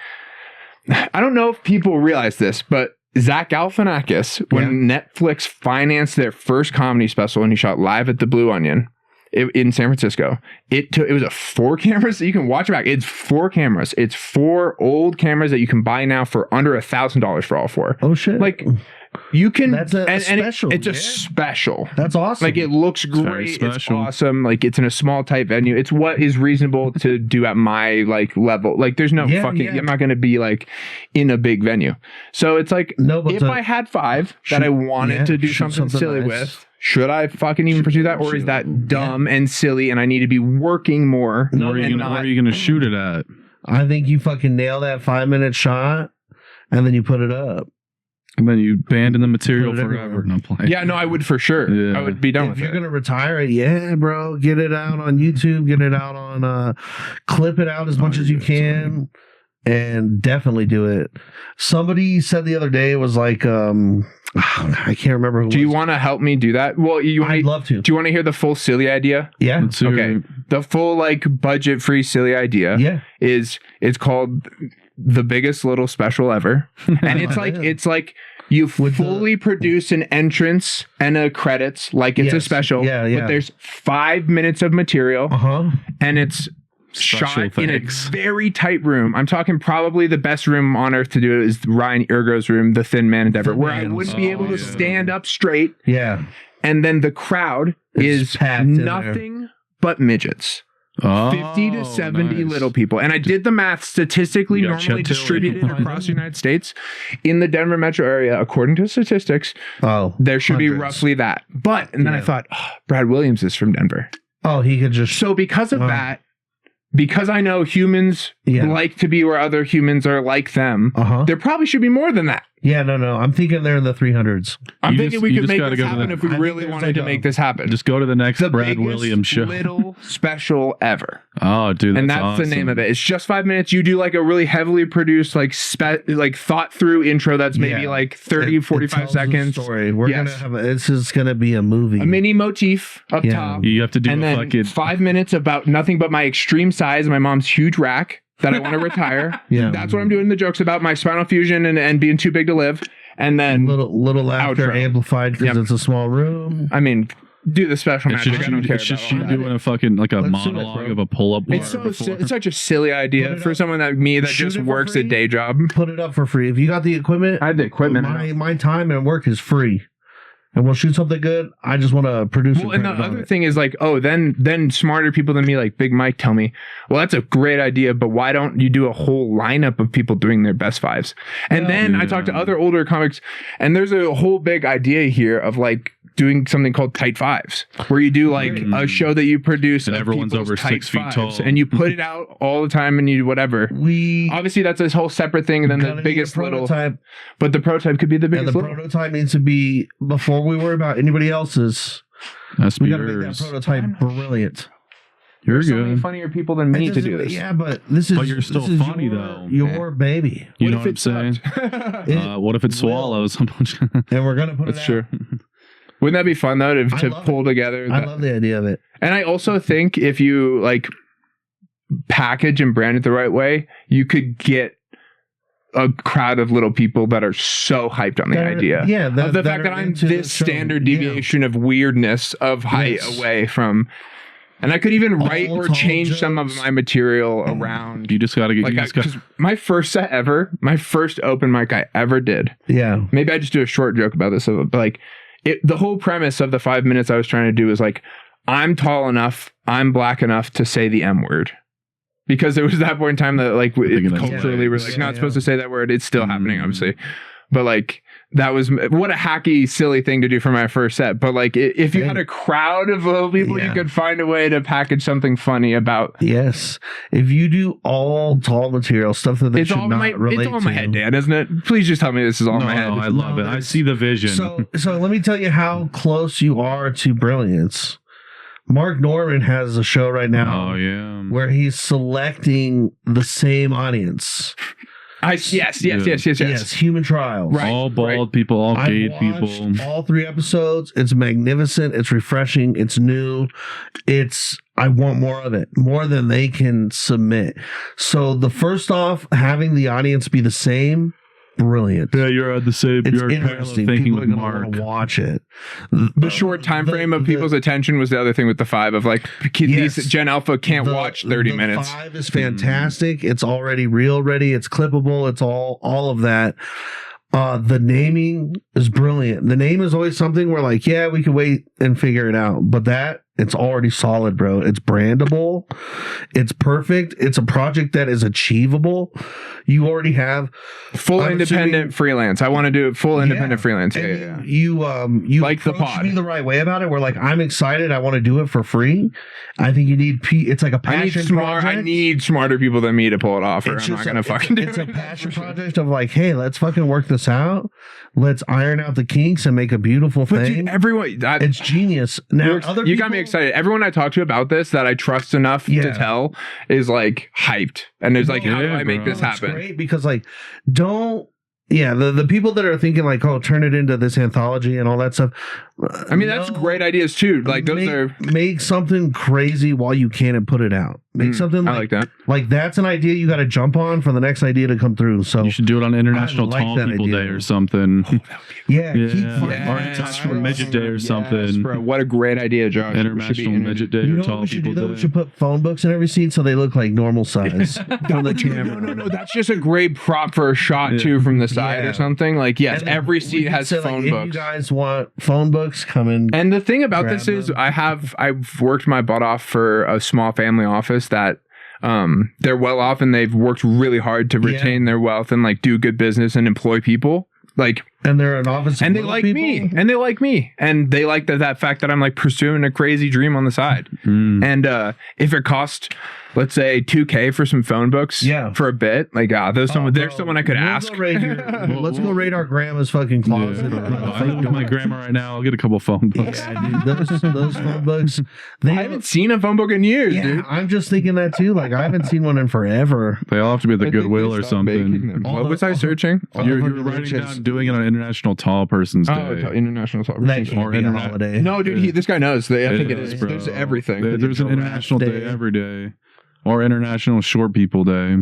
I don't know if people realize this, but Zach Galifianakis, when Netflix financed their first comedy special and he shot live at the Blue Onion in San Francisco, it was a 4 cameras that you can watch it back. It's 4 cameras. It's 4 old cameras that you can buy now for under $1,000 for all 4. Oh shit! Like you can. That's a special. It's a special. That's awesome. Like it looks great. It's awesome. Like it's in a small type venue. It's what is reasonable to do at my like level. Like there's no I'm not going to be like in a big venue. So it's like if I had 5 that I wanted to do something silly with. Should I fucking even pursue that, or is that dumb and silly, and I need to be working more? Where are you going to shoot it at? I think you fucking nail that 5-minute shot, and then you put it up. And then you abandon the material forever. No plan. Yeah, no, I would for sure. Yeah. I would be done with it. If you're going to retire it, bro, get it out on YouTube, get it out on, clip it out as much as you can. and definitely do it. Somebody said the other day, it was like, I can't remember. Do you want to help me do that? Well, I'd love to. Do you want to hear the full silly idea? Yeah. Okay. The full like budget free silly idea is it's called the biggest little special ever. And it's like you fully produce an entrance and a credits like it's a special. But there's 5 minutes of material. And it's shot in a very tight room. I'm talking probably the best room on earth to do it is Ryan Ergo's room, the Thin Man Endeavor, where I wouldn't be able to stand up straight. Yeah. And then the crowd is nothing but midgets. 50 to 70 little people. And I did the math statistically normally distributed across the United States. In the Denver metro area, according to statistics, there should be roughly that. But, and then I thought, Brad Williams is from Denver. Oh, he could just... So because of that, because I know humans like to be where other humans are like them, there probably should be more than that. Yeah, no. I'm thinking they're in the 300s. I'm thinking we could make this happen if we really wanted to make this happen. Just go to the next Brad Williams show. Little special ever. Oh, dude, and that's awesome. The name of it. It's just 5 minutes. You do like a really heavily produced, like thought through intro that's maybe like 30, 45 seconds. Story. We're gonna have this is gonna be a movie. A mini motif up top. You have to do and then fucking 5 minutes about nothing but my extreme size and my mom's huge rack that I want to retire. That's what I'm doing the jokes about, my spinal fusion and being too big to live. And then little laughter amplified because it's a small room. I mean, do the special magic. It's just you doing a fucking like a monologue of a pull-up bar. It's such a silly idea for someone like me that just works a day job. Put it up for free. If you got the equipment, I have the equipment. My time and work is free. And we'll shoot something good. I just want to produce it. Well, and the other thing is like, then smarter people than me, like Big Mike, tell me, well, that's a great idea, but why don't you do a whole lineup of people doing their best fives? And then I talked to other older comics, and there's a whole big idea here of like doing something called tight fives, where you do like a show that you produce and everyone's over 6 feet tall, and you put it out all the time, and you whatever. Obviously that's this whole separate thing, and then the biggest prototype. But the prototype could be the biggest. And the prototype needs to be before we worry about anybody else's. We got to make that prototype brilliant. You're so many funnier people than me to do this. Yeah, but this is. But you're still funny though. Your baby. You know what I'm saying? What if it swallows? And we're gonna put it out. That's true. Wouldn't that be fun though to pull together? I love the idea of it. And I also think if you like package and brand it the right way, you could get a crowd of little people that are so hyped on the idea. Yeah, of the fact that I'm this standard deviation of weirdness of height away from. And I could even write or change some of my material around. You just got to get my first set ever, my first open mic I ever did. Yeah. Maybe I just do a short joke about this, but like the whole premise of the 5 minutes I was trying to do is like, I'm tall enough, I'm black enough to say the M word. Because it was that point in time that like culturally we're like not supposed to say that word. It's still happening, obviously. But like that was what a hacky, silly thing to do for my first set. But like if you had a crowd of little people, you could find a way to package something funny about. Yes. If you do all tall material, stuff that they should not relate to. It's all in my head, Dan, isn't it? Please just tell me this is all in my head. No, I love it. I see the vision. So let me tell you how close you are to brilliance. Mark Norman has a show right now where he's selecting the same audience. Yes. Human trials. Right, all bald people, all gay people. All 3 episodes. It's magnificent. It's refreshing. It's new. I want more of it, more than they can submit. So the first off, having the audience be the same. Brilliant. Yeah, you're on the same. It's you're interesting. Thinking People with Mark. Watch it. The short time frame of people's attention was the other thing with the 5 of like these Gen Alpha can't watch 30 minutes. 5 is fantastic. It's already reel ready. It's clippable. It's all of that. The naming is brilliant. The name is always something where like, yeah, we can wait and figure it out. But it's already solid, bro. It's brandable. It's perfect. It's a project that is achievable. You already have full independent freelance. I want to do it full independent freelance. Yeah. You like the pod. Me the right way about it. We're like, I'm excited. I want to do it for free. I think you need. It's like a passion project. I need smarter people than me to pull it off. Or I'm not gonna fucking do it. It's a passion project of like, hey, let's fucking work this out. Let's iron out the kinks and make a beautiful thing. Dude, everyone, it's genius. Now, you got me excited. Everyone I talk to about this that I trust enough to tell is like hyped, and there's like, how do I make this happen? It's great because like, the people that are thinking like, oh, turn it into this anthology and all that stuff. I mean, that's great ideas too. Like make something crazy while you can and put it out. Make something I like that. Like that's an idea you got to jump on for the next idea to come through. So you should do it on International Tall People Day or something. Or International Midget Day or something. Bro, what a great idea, Josh. International Midget Day or Tall People Day. We should put phone books in every seat so they look like normal size from the camera. No. That's just a great prop for a shot too from the side or something. Like, yes, every seat has phone books. If you guys want phone books, come in. And the thing about this is, I've worked my butt off for a small family office that they're well off, and they've worked really hard to retain their wealth and like do good business and employ people. Like, and they're an office, and they like me, and they like that fact that I'm like pursuing a crazy dream on the side. And if it cost, let's say, $2,000 for some phone books, for a bit, like there's someone I could ask. Let's go raid our grandma's fucking closet. I live with my grandma right now. I'll get a couple phone books. Those phone books. I haven't seen a phone book in years, dude. I'm just thinking that too. Like I haven't seen one in forever. They all have to be at the Goodwill or something. What was I searching? You're writing down doing it on International Tall Person's Day. International Tall Person's Day. Or holiday. No, dude, this guy knows. I think it is. There's everything. There's an International Day every day. Or International Short People Day.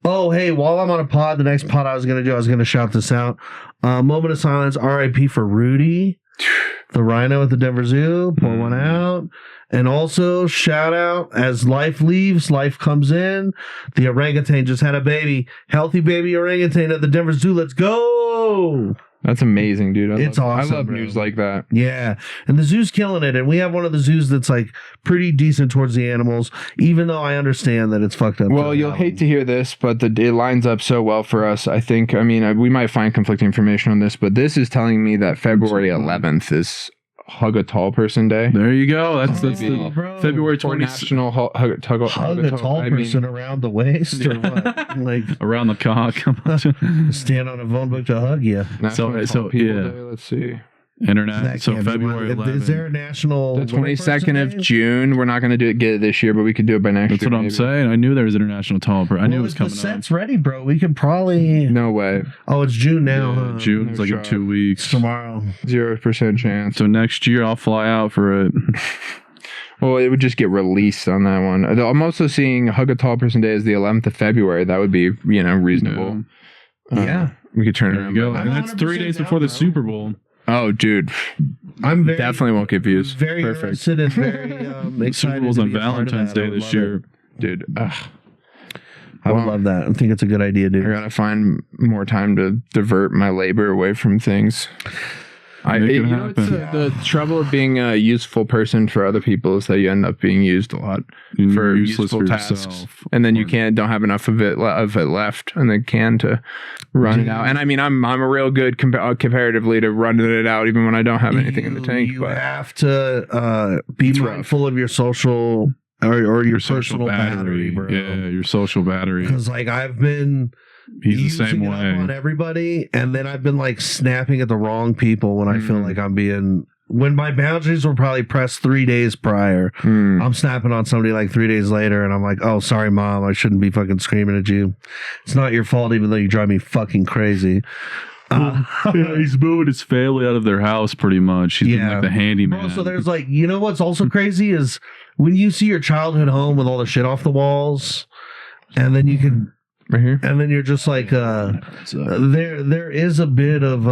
Oh, hey, while I'm on a pod, the next pod I was going to shout this out. Moment of silence, RIP for Rudy, the rhino at the Denver Zoo. Pour one out. And also, shout out, as life leaves, life comes in. The orangutan just had a baby. Healthy baby orangutan at the Denver Zoo. Let's go! That's amazing, dude. It's awesome. I love news like that. Yeah. And the zoo's killing it. And we have one of the zoos that's like pretty decent towards the animals, even though I understand that it's fucked up. Well, you'll hate to hear this, but it lines up so well for us. I think, we might find conflicting information on this, but this is telling me that February 11th is Hug a Tall Person Day. There you go. That's the February 20th. National Hug a Tall Person around the waist or what? Like around the cock. Stand on a phone book to hug you. So Day, let's see. Internet. So February 11th. Is there a national? The 22nd of June. We're not going to get it this year, but we could do it by next year. That's what I'm saying. I knew there was International Tall Person. I knew it was coming up. The set's ready, bro. We could probably. No way. Oh, it's June now. Yeah, June. It's like in 2 weeks. Tomorrow. 0% chance. So next year I'll fly out for it. Well, it would just get released on that one. I'm also seeing Hug a Tall Person Day is the 11th of February. That would be, reasonable. Yeah. We could turn it around. Go. And that's 3 days before the Super Bowl. Oh, dude. Definitely won't get views. Very interested and very excited. Super Bowl's on Valentine's Day this year. Dude. I would love that. I think it's a good idea, dude. I gotta find more time to divert my labor away from things. It's the trouble of being a useful person for other people is that you end up being used a lot for useful tasks, and then you don't have enough of it left, and then to run it out. And I'm a real good comparatively to running it out, even when I don't have anything in the tank. You have to be mindful of your social or your social battery, bro. Yeah, your social battery. Because I've been. He's the same way on everybody, and then I've been snapping at the wrong people when I feel like I'm being. When my boundaries were probably pressed 3 days prior, I'm snapping on somebody 3 days later, and I'm like, "Oh, sorry, mom, I shouldn't be fucking screaming at you. It's not your fault, even though you drive me fucking crazy." He's moving his family out of their house pretty much. He's been the handyman. So there's what's also crazy is when you see your childhood home with all the shit off the walls, and then you can. Right here. And then you're just there is a bit of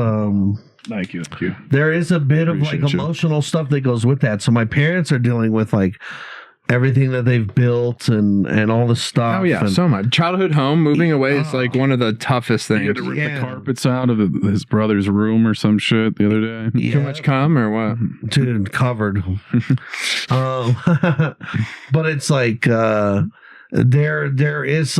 Thank you. There is a bit of emotional stuff that goes with that. So my parents are dealing with everything that they've built and all the stuff. Oh yeah, so much. Childhood home, moving away is one of the toughest things. He had to rip the carpets out of his brother's room or some shit the other day. Yeah. Too much cum or what? Dude, covered. But it's there is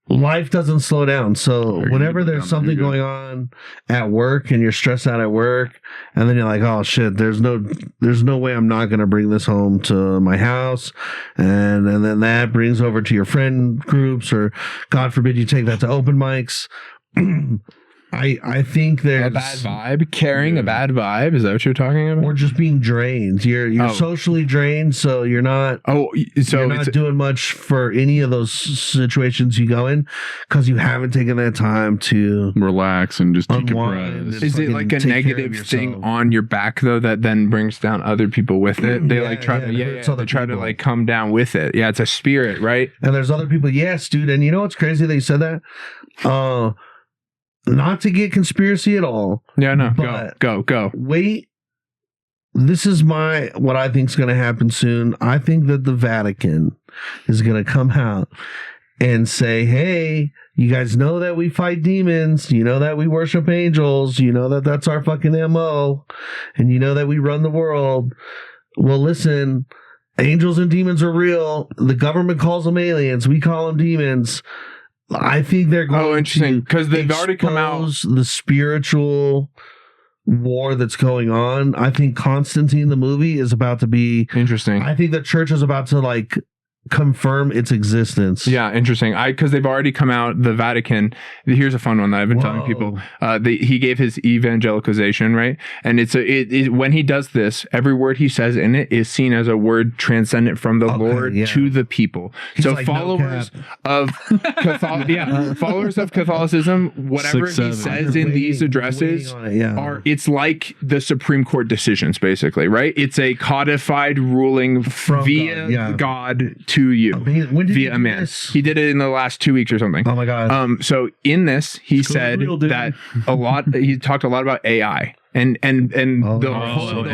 life doesn't slow down. So whenever there's something going on at work and you're stressed out at work, and then you're like, oh shit, there's no way I'm not going to bring this home to my house. And then that brings over to your friend groups, or God forbid you take that to open mics. I think there's a bad vibe, carrying a bad vibe. Is that what you're talking about? Or just being drained. You're socially drained, so you're not. So you're not doing much for any of those situations you go in because you haven't taken that time to relax and just take a breath. Is it like a negative thing on your back though that then brings down other people with it? They try to like come down with it. Yeah, it's a spirit, right? And there's other people. Yes, dude. And you know what's crazy? They said that. Not to get conspiracy at all. Yeah, no. Go. Wait. This is what I think is going to happen soon. I think that the Vatican is going to come out and say, hey, you guys know that we fight demons. You know that we worship angels. You know that that's our fucking MO. And you know that we run the world. Well, listen, angels and demons are real. The government calls them aliens. We call them demons. I think they're going interesting, because they've already come out the spiritual war that's going on. I think Constantine the movie is about to be interesting. I think the church is about to like confirm its existence. Yeah, interesting. Because they've already come out. The Vatican. Here's a fun one that I've been telling people. He gave his evangelicalization, right? And it's when he does this, every word he says in it is seen as a word transcendent from the Lord to the people. He's so like, followers of followers of Catholicism, whatever he says in these addresses are. It's like the Supreme Court decisions, basically, right? It's a codified ruling from via God to you via a man. This? He did it in the last 2 weeks or something. Oh my God. So in this, he said that he talked a lot about AI. And the whole of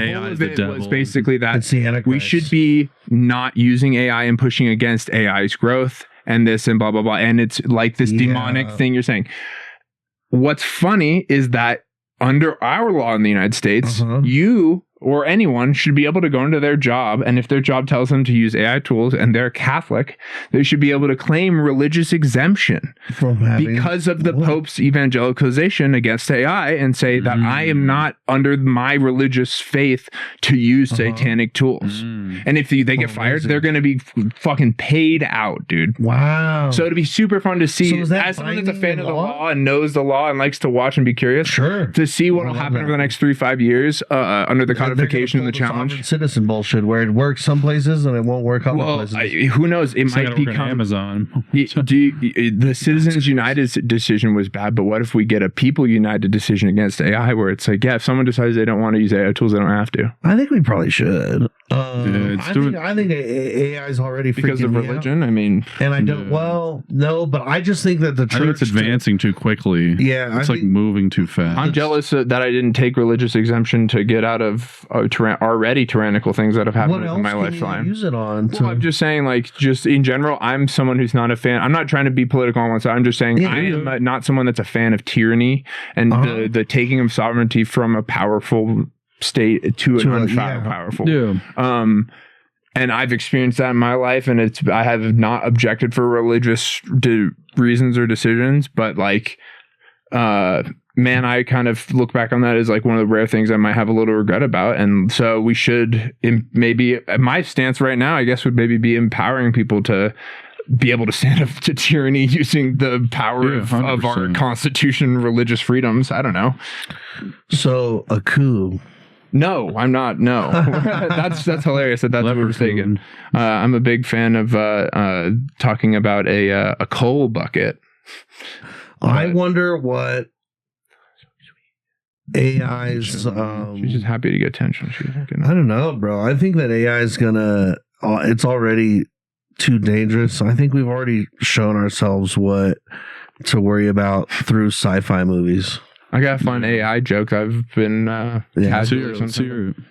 it was basically that we should be not using AI and pushing against AI's growth and this and blah, blah, blah. And it's like this demonic thing you're saying. What's funny is that under our law in the United States, you or anyone should be able to go into their job, and if their job tells them to use AI tools and they're Catholic, they should be able to claim religious exemption because of the Pope's evangelicalization against AI and say that I am not under my religious faith to use satanic tools. And if they get fired, they're going to be fucking paid out, dude. Wow. So it'd be super fun to see, as someone that's a fan of the law and knows the law and likes to watch and be curious, to see what will happen over the next 3-5 years under the codification and the challenge. Citizen bullshit where it works some places and it won't work other places. Who knows? It might become Amazon. The Citizens United decision was bad, but what if we get a People United decision against AI where it's like, if someone decides they don't want to use AI tools, they don't have to. I think we probably should. I think AI is already because of religion. Out. I mean, and I don't. Well, no, but I just think that the church. I think it's advancing too quickly. Yeah, it's like moving too fast. I'm jealous that I didn't take religious exemption to get out of already tyrannical things that have happened in my lifetime. Use it on. Well, I'm just saying, like, just in general, I'm someone who's not a fan. I'm not trying to be political on one side. I'm just saying I am not someone that's a fan of tyranny and the taking of sovereignty from a powerful state to an unpowerful. Yeah. And I've experienced that in my life, and I have not objected for religious reasons or decisions, but like, man, I kind of look back on that as like one of the rare things I might have a little regret about. And so we should maybe, my stance right now, I guess, would maybe be empowering people to be able to stand up to tyranny using the power of our Constitution, religious freedoms. I don't know. So a coup. No, I'm not. No, that's hilarious. That's what we're thinking. I'm a big fan of talking about a coal bucket. I wonder what AI's. She's just happy to get attention. I don't know, bro. I think that AI is gonna. It's already too dangerous. I think we've already shown ourselves what to worry about through sci-fi movies. I got a fun AI joke. I've been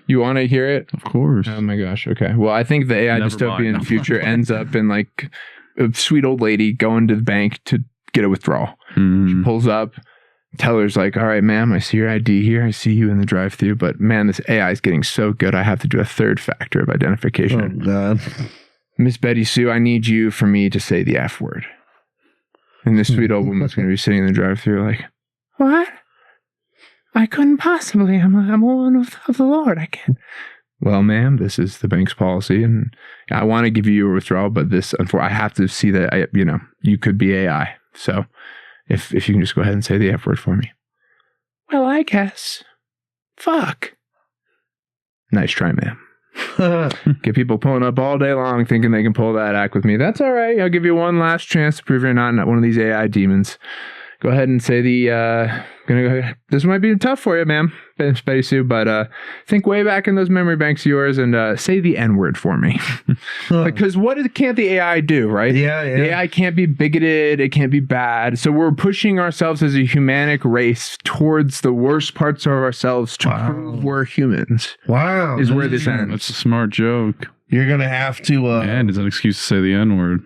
You want to hear it? Of course. Oh my gosh. Okay. Well, I think the AI dystopian future ends up in like a sweet old lady going to the bank to get a withdrawal. She pulls up. Teller's like, all right, ma'am, I see your ID here. I see you in the drive-thru, but man, this AI is getting so good. I have to do a third factor of identification. Oh God. Miss Betty Sue, I need you for me to say the F word. And this sweet old woman's going to be sitting in the drive-thru like, what? I couldn't possibly. I'm a woman of the Lord. I can't. Well, ma'am, this is the bank's policy, and I want to give you a withdrawal, but I have to see that you could be AI. So, if you can just go ahead and say the F word for me. well, I guess. Fuck. Nice try, man. Get people pulling up all day long thinking they can pull that act with me. That's all right. I'll give you one last chance to prove you're not one of these AI demons. Go ahead and say this might be tough for you, ma'am, Betty Sue, but think way back in those memory banks of yours and say the N-word for me. Because can't the AI do, right? Yeah. The AI can't be bigoted. It can't be bad. So we're pushing ourselves as a humanic race towards the worst parts of ourselves to prove we're humans. Wow. Is where this ends. That's a smart joke. You're going to have to... and it's an excuse to say the N-word.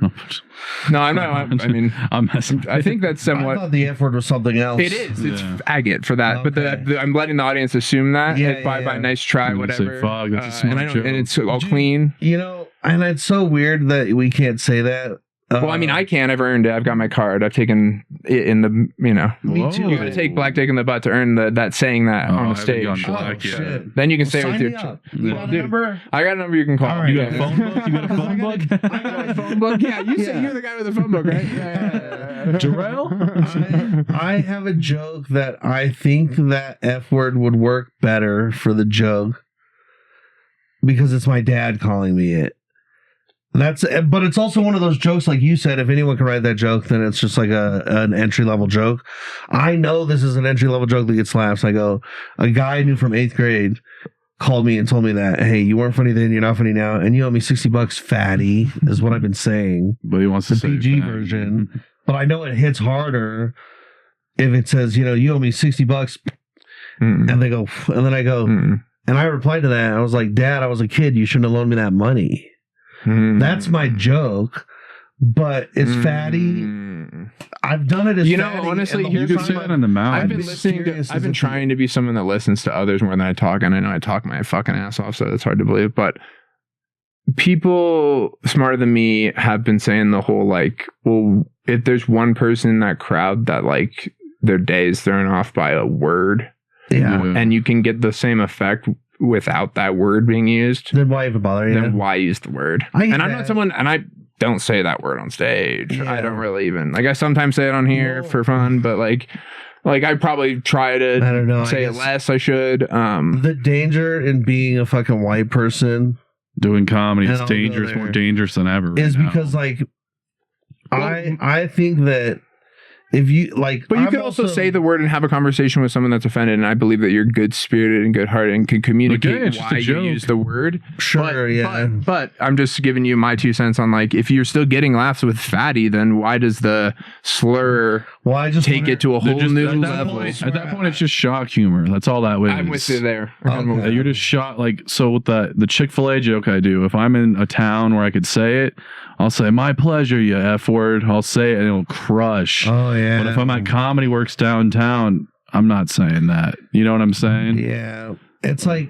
No, I'm not. I mean, I'm messing. I think that's somewhat... I thought the F word was something else. It is. It's agate for that. Okay. But I'm letting the audience assume that. Yeah, by nice try, I'm gonna say whatever. fuck, that's a smart joke. And it's all clean. You know, and it's so weird that we can't say that. Well, I mean, I can. I've earned it. I've got my card. I've taken it in the, Me too. You got to take black dick in the butt to earn that saying that on the stage. Shit. Then you can say it with Sign your... me up. Dude, You got a number? I got a number you can call. All right. You got a phone book? You got a phone book? I got a phone book. Yeah, you say you're the guy with the phone book, right? Yeah. Jarrell? I have a joke that I think that F word would work better for the joke because it's my dad calling me it. But it's also one of those jokes, like you said, if anyone can write that joke, then it's just like an entry-level joke. I know this is an entry-level joke that gets laughs. I go, a guy I knew from 8th grade called me and told me that, hey, you weren't funny then, you're not funny now, and you owe me $60, fatty, is what I've been saying. But he wants to The say PG fat. version. But I know it hits harder if it says, you owe me $60, and they go, and then I go, and I replied to that, I was like, Dad, I was a kid, you shouldn't have loaned me that money. That's my joke, but it's fatty. I've done it as fatty, honestly, and the here's You whole could say time that in the mouth. I've been listening to, I've been trying to be someone that listens to others more than I talk, and I know I talk my fucking ass off, so it's hard to believe, but people smarter than me have been saying the whole, like, well, if there's one person in that crowd that, like, their day is thrown off by a word, and you can get the same effect without that word being used, then why even bother you? then why use the word? I'm not someone, and I don't say that word on stage. I don't really even, like, I sometimes say it on here for fun, but like I probably try to I don't know, say it less. I should. The danger in being a fucking white person Doing comedy And is I'll go dangerous, there. more dangerous than ever. is right now. because, like, I think that if you, like, But you could also say the word and have a conversation with someone that's offended, and I believe that you're good-spirited and good-hearted and can communicate it's just why a you joke. use the word. Sure, But I'm just giving you my 2 cents on, like, if you're still getting laughs with fatty, then why does the slur well, I just take it to a whole new at that level? point, at that point, it's just shock humor. That's all that is. I'm with you there. Okay. You're just shot, like, so with the Chick-fil-A joke I do, if I'm in a town where I could say it, I'll say, my pleasure, you F word. I'll say it and it'll crush. Oh yeah. But if I'm at Comedy Works downtown, I'm not saying that. You know what I'm saying? Yeah, it's like,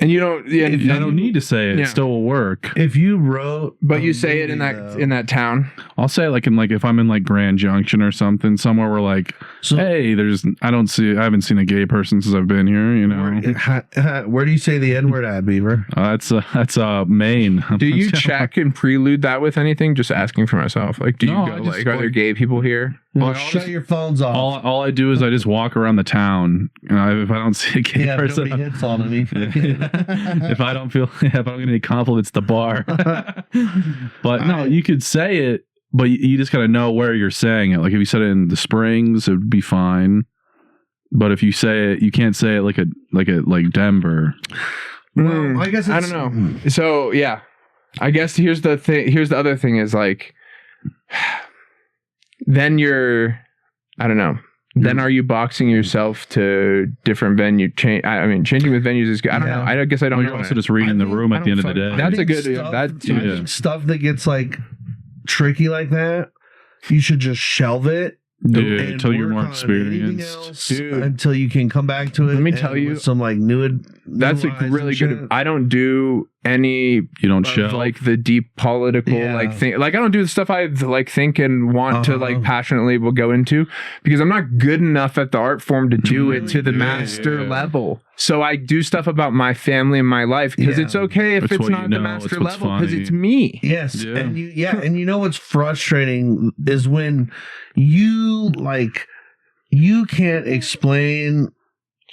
And you don't, I don't need to say it. Yeah. It still will work. if you wrote, but a you say it in movie, that town. I'll say it like in, like, if I'm in like Grand Junction or something, somewhere where, like, So- hey, I haven't seen a gay person since I've been here. You know, where do you say the N word at, Beaver? that's Maine. Do you check and prelude that with anything? Just asking for myself. Like, do you No, go I just, like, are there like- gay people here? Well, Shut your phones off. all I do is I just walk around the town. If I don't see a gay yeah, if person, nobody hits on me. if I don't get any compliments at the bar. But no, you could say it, but you just gotta know where you're saying it. Like if you said it in the Springs, it would be fine. But if you say it, you can't say it like Denver. Well, I guess I don't know. So yeah, I guess here's the thing. Here's the other thing is, like, then you're, I don't know. Then are you boxing yourself to different venue? I mean, changing with venues is good. I don't know. I guess I don't Well, know. you're also just reading the room at the end of the day. That's a good. Stuff, That too. I think stuff that gets, like, tricky like that, you should just shelve it. Dude, and until you're work more on anything experienced. else Dude. until you can come back to it. Let me and tell you, with some, like, That's a eyes really and good. shit. I don't do any. You don't of, show. like, the deep political like thing. Like, I don't do the stuff I like think and want to, like, passionately will go into, because I'm not good enough at the art form to do it to the master level. So I do stuff about my family and my life because it's okay if It's it's what not you the know, master it's what's level, because funny. it's me. Yes, Yeah. and you know what's frustrating is when you, like, you can't explain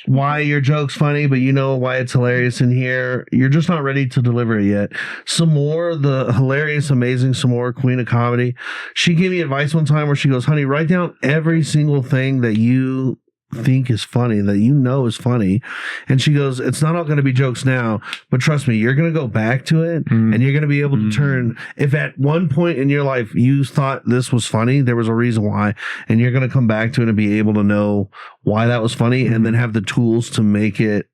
why your joke's funny, but you know why it's hilarious in here. You're just not ready to deliver it yet. Samore, the hilarious, amazing Samore, queen of comedy, she gave me advice one time where she goes, honey, write down every single thing that you think is funny, that you know is funny. And she goes, it's not all going to be jokes now, but trust me, you're going to go back to it and you're going to be able to turn, if at one point in your life you thought this was funny, there was a reason why, and you're going to come back to it and be able to know why that was funny and then have the tools to make it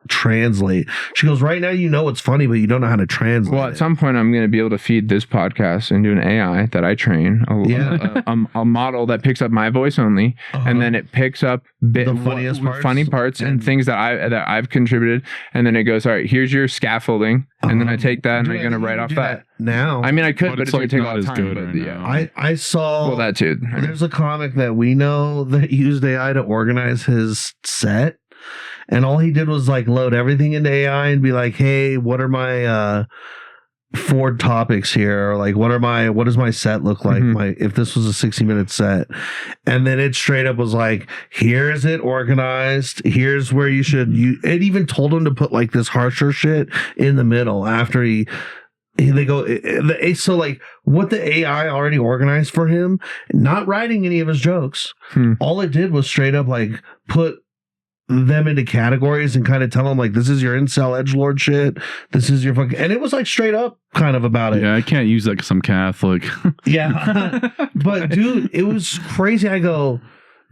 translate. She goes, right now you know it's funny, but you don't know how to translate. Well, at some point I'm going to be able to feed this podcast into an AI that I train, a model that picks up my voice only, and then it picks up the funniest funny parts and things that I've contributed, and then it goes, all right, here's your scaffolding, and then I take that and I'm going to write off that. Now, I mean, I could, but it's going like to take a not lot of as time. good But right now. I saw that too. There's a comic that we know that used AI to organize his set. And all he did was like load everything into AI and be like, hey, what are my 4 topics here? Or like, what does my set look like? If this was a 60-minute set. And then it straight up was like, here's it organized. Here's where you should, it even told him to put like this harsher shit in the middle after they go, so like what the AI already organized for him, not writing any of his jokes. All it did was straight up like put them into categories and kind of tell them like, this is your incel edgelord shit, this is your fucking, and it was like straight up kind of about it. Yeah, I can't use that because I'm Catholic. Yeah. But dude, it was crazy. I go,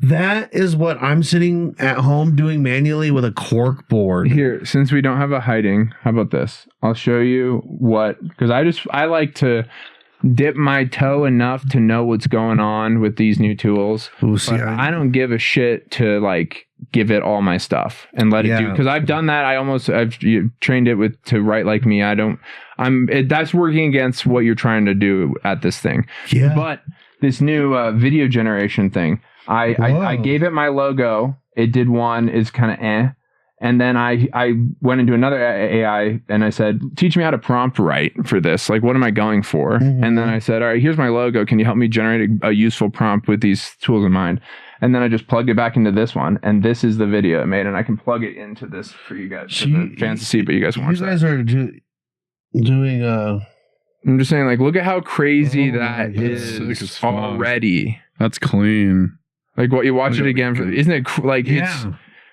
that is what I'm sitting at home doing manually with a cork board. Here, since we don't have a hiding, how about this? I'll show you because I like to dip my toe enough to know what's going on with these new tools. Ooh, see, I don't give a shit to like give it all my stuff and let it do, because I've done that. I've trained it to write like me. That's working against what you're trying to do at this thing. Yeah. But this new video generation thing, I gave it my logo. It did one, is kind of and then I went into another AI and I said, teach me how to prompt write for this. Like, what am I going for? And then I said, all right, here's my logo. Can you help me generate a useful prompt with these tools in mind? And then I just plugged it back into this one. And this is the video it made. And I can plug it into this for you guys. For the fans to see, but you guys want to. You guys are doing I'm just saying, like, look at how crazy that is already. That's clean. Like, what you watch it again, isn't it like it's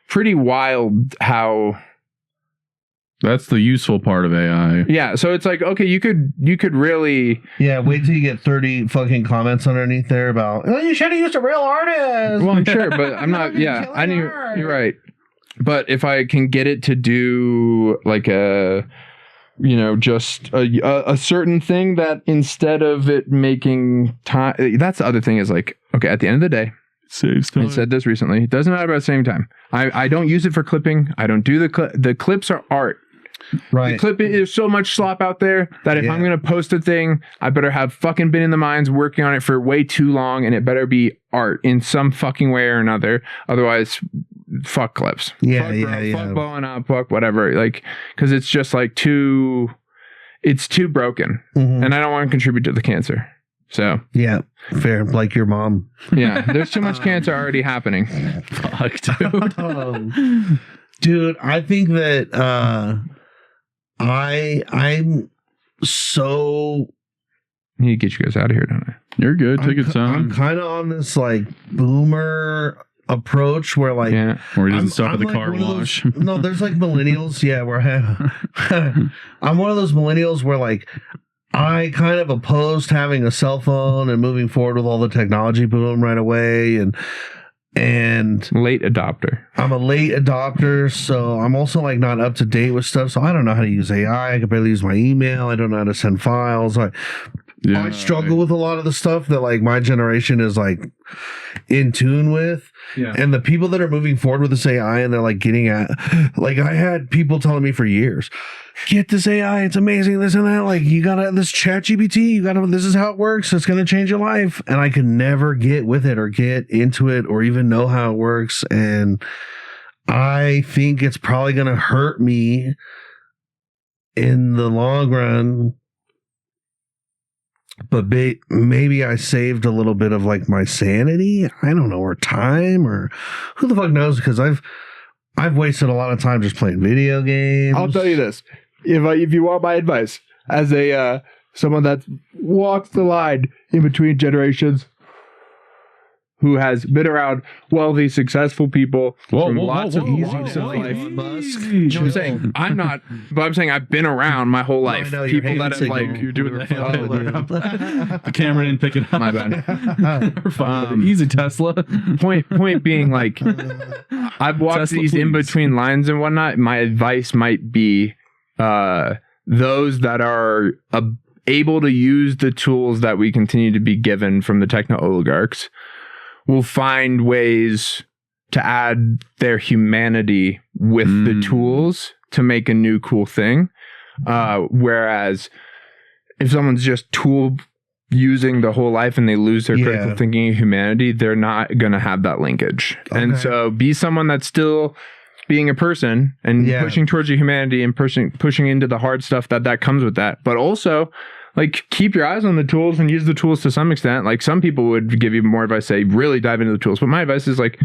pretty wild how that's the useful part of AI. Yeah, so it's like, okay, you could really wait till you get 30 fucking comments underneath there about, oh, you should have used a real artist. Well, I'm sure, but I'm not. Yeah, I knew you're right. But if I can get it to do like just a certain thing that instead of it making time, that's the other thing is like, okay, at the end of the day, saves time. I said this recently. It doesn't matter about saving time. I don't use it for clipping. I don't do the clips are art. Right. The clip is so much slop out there that if I'm going to post a thing, I better have fucking been in the mines working on it for way too long, and it better be art in some fucking way or another. Otherwise, fuck clips. Fuck blowing up, fuck whatever. Like, because it's just like it's too broken, and I don't want to contribute to the cancer. So yeah, fair. Like your mom. Yeah, there's too much cancer already happening. Fuck, dude. Dude, I think that I'm so. I need to get you guys out of here, don't I? You're good. Take your time. I'm kind of on this like boomer approach where like or he doesn't stop at the car wash. No, there's like millennials. Yeah, where I'm one of those millennials where like I kind of opposed having a cell phone and moving forward with all the technology boom right away, and late adopter. I'm a late adopter, so I'm also like not up to date with stuff. So I don't know how to use AI. I can barely use my email. I don't know how to send files. I struggle with a lot of the stuff that like my generation is like in tune with. Yeah. And the people that are moving forward with this AI and they're like getting at, like I had people telling me for years, get this AI, it's amazing, this and that. Like you gotta, this ChatGPT, this is how it works. It's going to change your life. And I could never get with it or get into it or even know how it works. And I think it's probably going to hurt me in the long run. But maybe I saved a little bit of like my sanity. I don't know, or time, or who the fuck knows? Because I've wasted a lot of time just playing video games. I'll tell you this: if you want my advice, as a someone that walks the line in between generations, who has been around wealthy, successful people from lots of walks of life. Elon Musk. You know what I'm saying? I'm not, but I'm saying I've been around my whole life. I know, you're people that have signal. like You're doing We were the the camera didn't pick it up. My bad. We're fine. Easy, Tesla. Point being, like, I've walked Tesla, these in please. between lines and whatnot. My advice might be those that are able to use the tools that we continue to be given from the techno oligarchs will find ways to add their humanity with the tools to make a new cool thing. Whereas if someone's just tool using the whole life and they lose their critical thinking and humanity, they're not going to have that linkage. Okay. And so be someone that's still being a person and pushing towards your humanity and pushing into the hard stuff that comes with that. But also, like, keep your eyes on the tools and use the tools to some extent. Like, some people would give you more advice, say, really dive into the tools. But my advice is, like,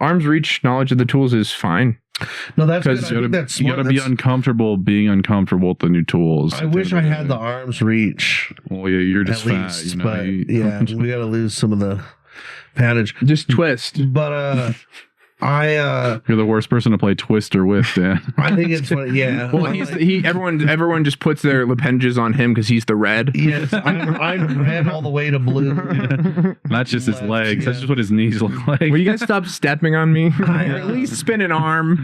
arm's reach knowledge of the tools is fine. No, that's good. Because I think that's you smart. gotta be uncomfortable being uncomfortable with the new tools. I wish I had the arm's reach. Well, yeah, you're just At fat. least, but yeah, we got to lose some of the advantage. Just twist. But You're the worst person to play Twister with, Dan. I think it's funny. Yeah. Well, everyone just puts their appendages on him because he's the red. Yes, I'm red all the way to blue. Not just his Left, legs. That's yeah. just what his knees look like. Will you guys stop stepping on me? Or at least spin an arm.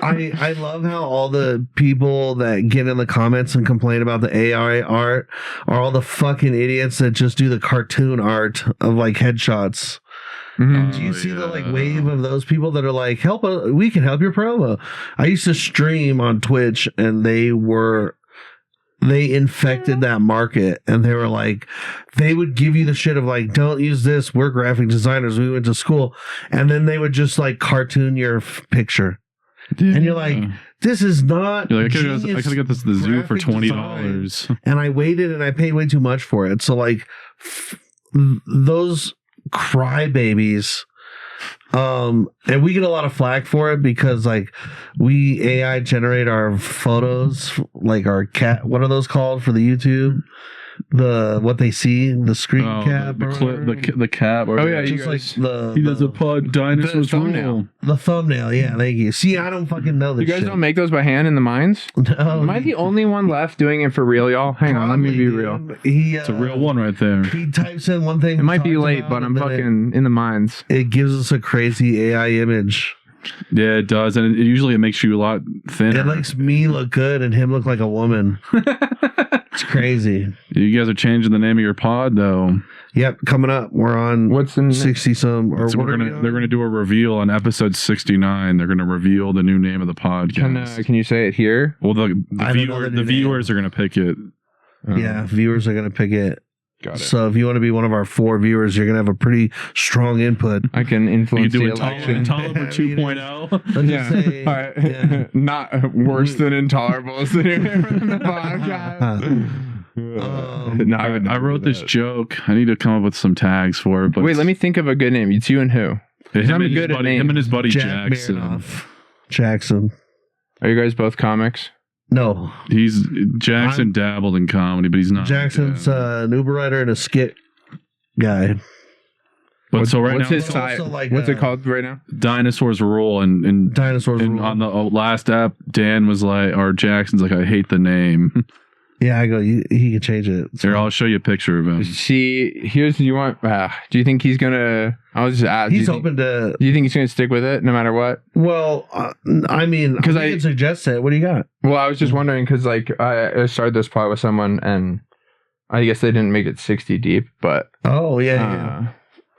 I love how all the people that get in the comments and complain about the AI art are all the fucking idiots that just do the cartoon art of like headshots. Mhm. Do you see the like wave of those people that are like, we can help your promo? I used to stream on Twitch and they infected that market, and they were like, they would give you the shit of like, don't use this, we're graphic designers, we went to school, and then they would just like cartoon your picture. And you're like, this is not. You're like, I could genius have got this at the zoo for graphic $20. And I waited and I paid way too much for it. So like those crybabies, and we get a lot of flack for it because like we AI generate our photos, like our cat. What are those called for the YouTube? What they see, the screen cap, the cap. Or yeah, just like he does a pod dinosaurs thumbnail. the thumbnail. Yeah, thank you. See, I don't fucking know this. You guys shit. don't make those by hand in the mines? No, Am I the only one left doing it for real, y'all? Hang on, let me be real. It's a real one right there. He types in one thing. It might be late, but I'm fucking in the mines. It gives us a crazy AI image. Yeah, it does, and it makes you a lot thinner. It makes me look good and him look like a woman. It's crazy. You guys are changing the name of your pod, though. Yep, coming up. We're on What's in 60 some. Or So what are we they're gonna do a reveal on episode 69. They're gonna reveal the new name of the podcast. Can you say it here? Well, the I don't know the new viewers are gonna pick it. Yeah, viewers are going to pick it. Got it. So if you want to be one of our 4 viewers, you're going to have a pretty strong input. I can You influence do the Intolerable election. 2.0. Let's just say, All right. yeah. Not worse than Intolerable is the name of the podcast. No, I wrote this joke. I need to come up with some tags for it. But Wait, let me think of a good name. It's you and who? Him I'm good at names. and his buddy Jack Jackson. Maronoff. Jackson. Are you guys both comics? No. Jackson dabbled in comedy, but he's not. Jackson's an Uber rider and a skit guy. But so right what's now, his side? also like What's a- it called right now? dinosaurs rule and Dinosaurs and Rule. on the last app, Dan was like, or Jackson's like, I hate the name. Yeah, I go, he can change it. Here, I'll show you a picture of him. See, here's you want. Do you think he's gonna? I was just asking. He's hoping to. Do you think he's gonna stick with it no matter what? Well, I mean, because I can suggest it. What do you got? Well, I was just wondering because like I started this pod with someone and I guess they didn't make it 60 deep, but Oh yeah.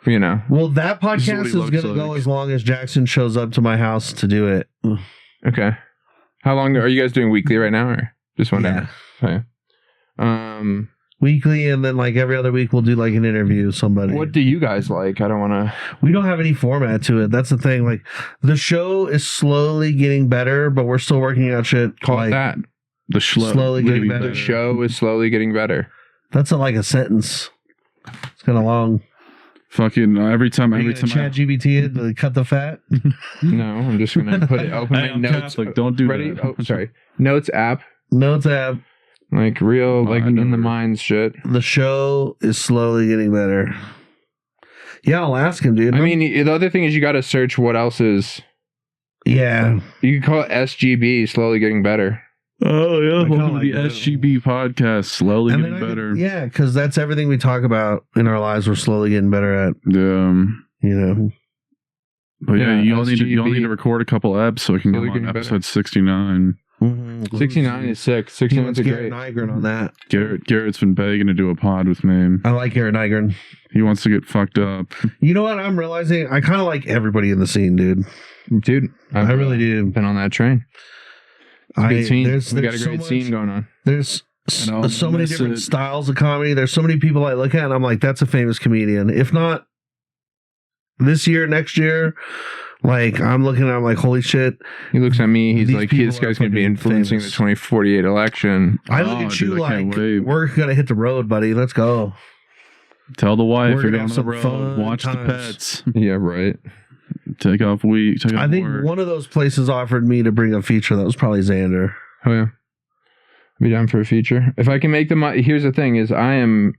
you know. Well, that This is podcast what is he going looks to go like. as long as Jackson shows up to my house to do it. Okay. How long are you guys doing weekly right now, or just wondering? Yeah. Okay. Weekly, and then like every other week we'll do like an interview with somebody. What do you guys like? I don't want to. We don't have any format to it. That's the thing. Like the show is slowly getting better, but we're still working out shit. Call like, it that. The Slowly getting better. The show is slowly getting better. That's like a sentence. It's kind of long. Fucking every time chat GBT it to cut the fat. No, I'm just gonna put it open my I'm notes. Catholic, don't do Ready? that. Oh, sorry. Notes app. Notes app. Like real, like I in the never- minds shit. The show is slowly getting better. Yeah, I'll ask him, dude. I mean, the other thing is you got to search what else is. yeah. You can call it SGB, slowly getting better. Oh yeah, I kinda welcome to like the that. SGB podcast. Slowly And getting then better. yeah, because that's everything we talk about in our lives. We're slowly getting better at. You know. But yeah, Yeah, you all need SGB. to record a couple eps so we can Slowly go on getting better. episode 69. 69 is sick. 69's a Garrett great. Nygren on that. Garrett's been begging to do a pod with me. I like Garrett Nygren. He wants to get fucked up. You know what? I'm realizing I kind of like everybody in the scene, dude. Dude, I really do. been on that train. It's a good scene. We got a great so scene much- going on. There's And I'll so many miss different it. styles of comedy. There's so many people I look at and I'm like, that's a famous comedian. If not this year, next year, like I'm looking at I'm like, holy shit. He looks at me. He's These like, people this guy's are going to be fucking influencing famous. the 2048 election. I look Oh, at you dude, I can't like wait. we're gonna hit the road, buddy. Let's go. Tell the wife We're you're gonna going have on the some road. fun Watch the times. pets. Yeah, right. Take off week. Take off I think work. one of those places offered me to bring a feature. That was probably Xander. Oh yeah. Be down for a feature. If I can make them, here's the thing: is I am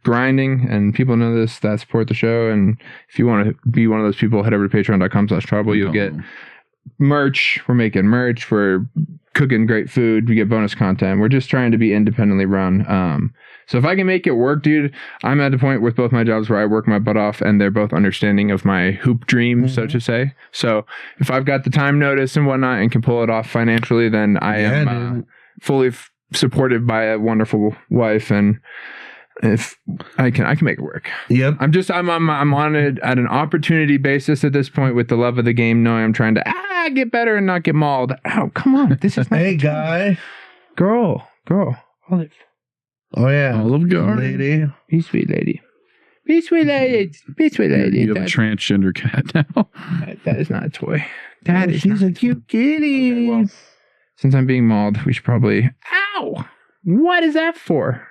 grinding, and people know this that support the show. And if you want to be one of those people, head over to patreon.com/trouble. You'll get merch. We're making merch. We're cooking great food. We get bonus content. We're just trying to be independently run. So if I can make it work, dude, I'm at the point with both my jobs where I work my butt off, and they're both understanding of my hoop dream, so to say. So if I've got the time notice and whatnot, and can pull it off financially, then I am. dude. Fully supported by a wonderful wife, and if I can make it work. Yep. I'm on it at an opportunity basis at this point with the love of the game, knowing I'm trying to get better and not get mauled. Oh, come on, this is not Hey, guy. girl, Olive, Oh yeah. Olive Garden. Lady. be sweet lady, be sweet lady, be sweet lady. You have a transgender cat now. That is not a toy. That is She's not a cute kitty. Okay, well, since I'm being mauled, we should probably. Ow! What is that for?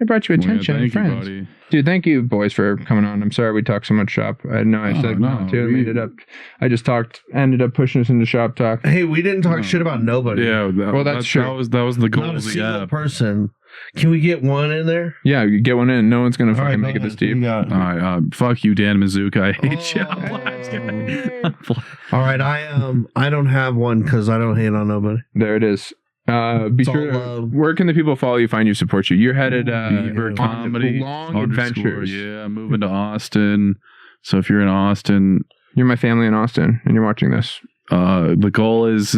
I brought you attention, Thank friends. you, buddy. Dude, thank you, boys, for coming on. I'm sorry we talked so much shop. I know I said no too. I just ended up pushing us into shop talk. Hey, we didn't talk shit about nobody. Yeah, that's true. That was the goal Not a of the single app. person. Can we get one in there? Yeah, you get one in. No one's gonna All right, fucking go make it this ahead. Who deep. you got? All right, fuck you, Dan Mazzucca. I hate you. All right, I don't have one because I don't hate on nobody. There it is. Be It's sure. all love. Where can the people follow you, find you, support you? You're headed Beaver on Comedy long _ adventures. Yeah, moving to Austin. So if you're in Austin, You're my family in Austin, and you're watching this. the goal is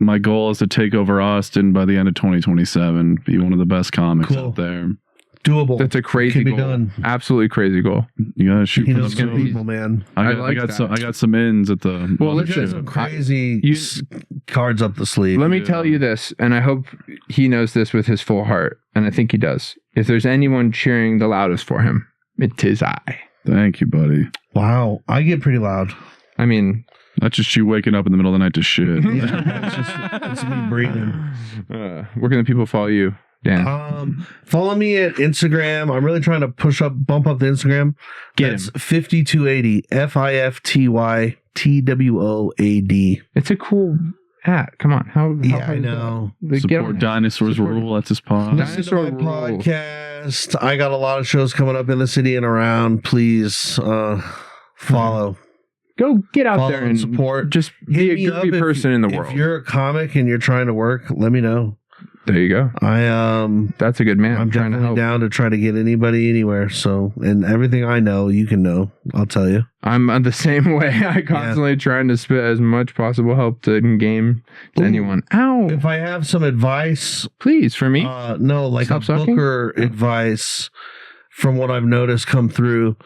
my goal is to take over Austin by the end of 2027. Be one of the best comics Cool. out there. Doable. That's a crazy Can be goal. done. Absolutely crazy goal. You gotta shoot He for knows the some moon. people, man. I like got that. I got some ins at the. Well, You listen, got some crazy you- cards up the sleeve. Let me Yeah. tell you this, and I hope he knows this with his full heart, and I think he does. If there's anyone cheering the loudest for him, it is I. Thank you, buddy. Wow, I get pretty loud. I mean, That's just you waking up in the middle of the night to shit. It's me breathing. where can the people follow you, Dan? Follow me at Instagram. I'm really trying to bump up the Instagram. Get That's him. 5280 FIFTYTWOAD. It's a cool hat. Come on, how Yeah, hard I is that? know. Like, get Support on- Dinosaurs Support- Rule. That's his pod. Dinosaur Listen to my rules. podcast. I got a lot of shows coming up in the city and around. Please follow. Go get out Follow there and and support. Just be Hit a me up groovy if- person in the If world. you're a comic and you're trying to work, let me know. There you go. I'm That's a good man. I'm trying to definitely help. down to try to get anybody anywhere. So, and everything I know, you can know. I'll tell you. I'm the same way. I constantly trying to spit as much possible help to game to Ooh. anyone. Ow! If I have some advice, Please, for me. no, like Stop a sucking? Booker advice from what I've noticed come through.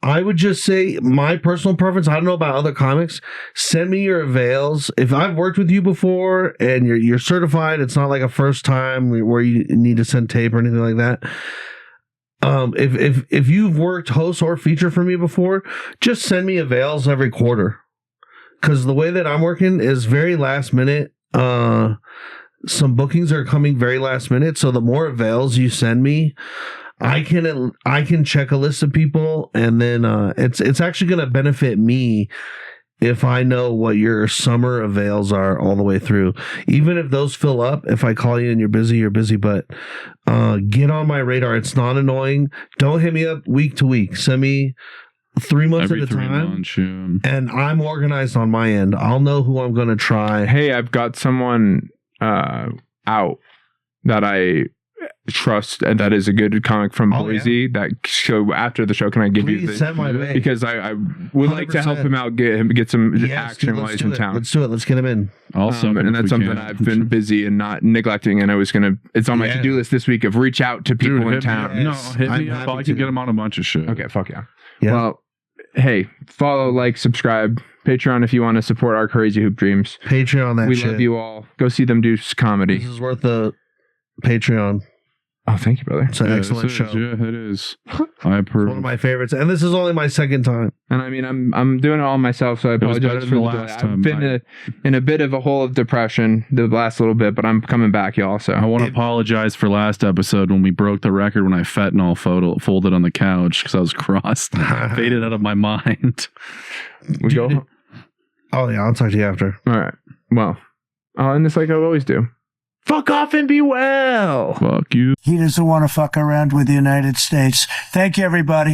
I would just say my personal preference. I don't know about other comics. Send me your avails. If I've worked with you before and you're certified, it's not like a first time where you need to send tape or anything like that. If you've worked host or feature for me before, just send me avails every quarter. Because the way that I'm working is very last minute. Some bookings are coming very last minute. So the more avails you send me, I can check a list of people, and then it's actually going to benefit me if I know what your summer avails are all the way through. Even if those fill up, if I call you and you're busy, but get on my radar. It's not annoying. Don't hit me up week to week. Send me 3 months Every at a 3 time. months, yeah. And I'm organized on my end. I'll know who I'm going to try. Hey, I've got someone out that I trust and that is a good comic from Boise. That show after the show, can I give you Please send my way. because I would like to help him out, get some action while he's in town. Let's do it. Let's get him in. Also, And that's something I've been busy and not neglecting, and it's on my to-do list this week of reach out to people in town. No, hit me up. I can get him on a bunch of shit. Okay, fuck yeah. Yeah. Well, hey, follow, like, subscribe, Patreon if you want to support our crazy hoop dreams. Patreon that We shit. love you all. Go see them do comedy. This is worth the Patreon. Oh, thank you, brother. It's an excellent it is. show. Yeah, it is. I It's approve. one of my favorites, and this is only my second time. And I mean, I'm doing it all myself, so I was apologize better for than the the delay. last I've time. been in a bit of a hole of depression the last little bit, but I'm coming back, y'all. So I want to apologize for last episode when we broke the record when I fentanyl folded on the couch because I was crossed. Faded out of my mind. we go. Oh yeah, I'll talk to you after. All right. Well, I'll end this like I always do. Fuck off and be well. Fuck you. He doesn't want to fuck around with the United States. Thank you, everybody.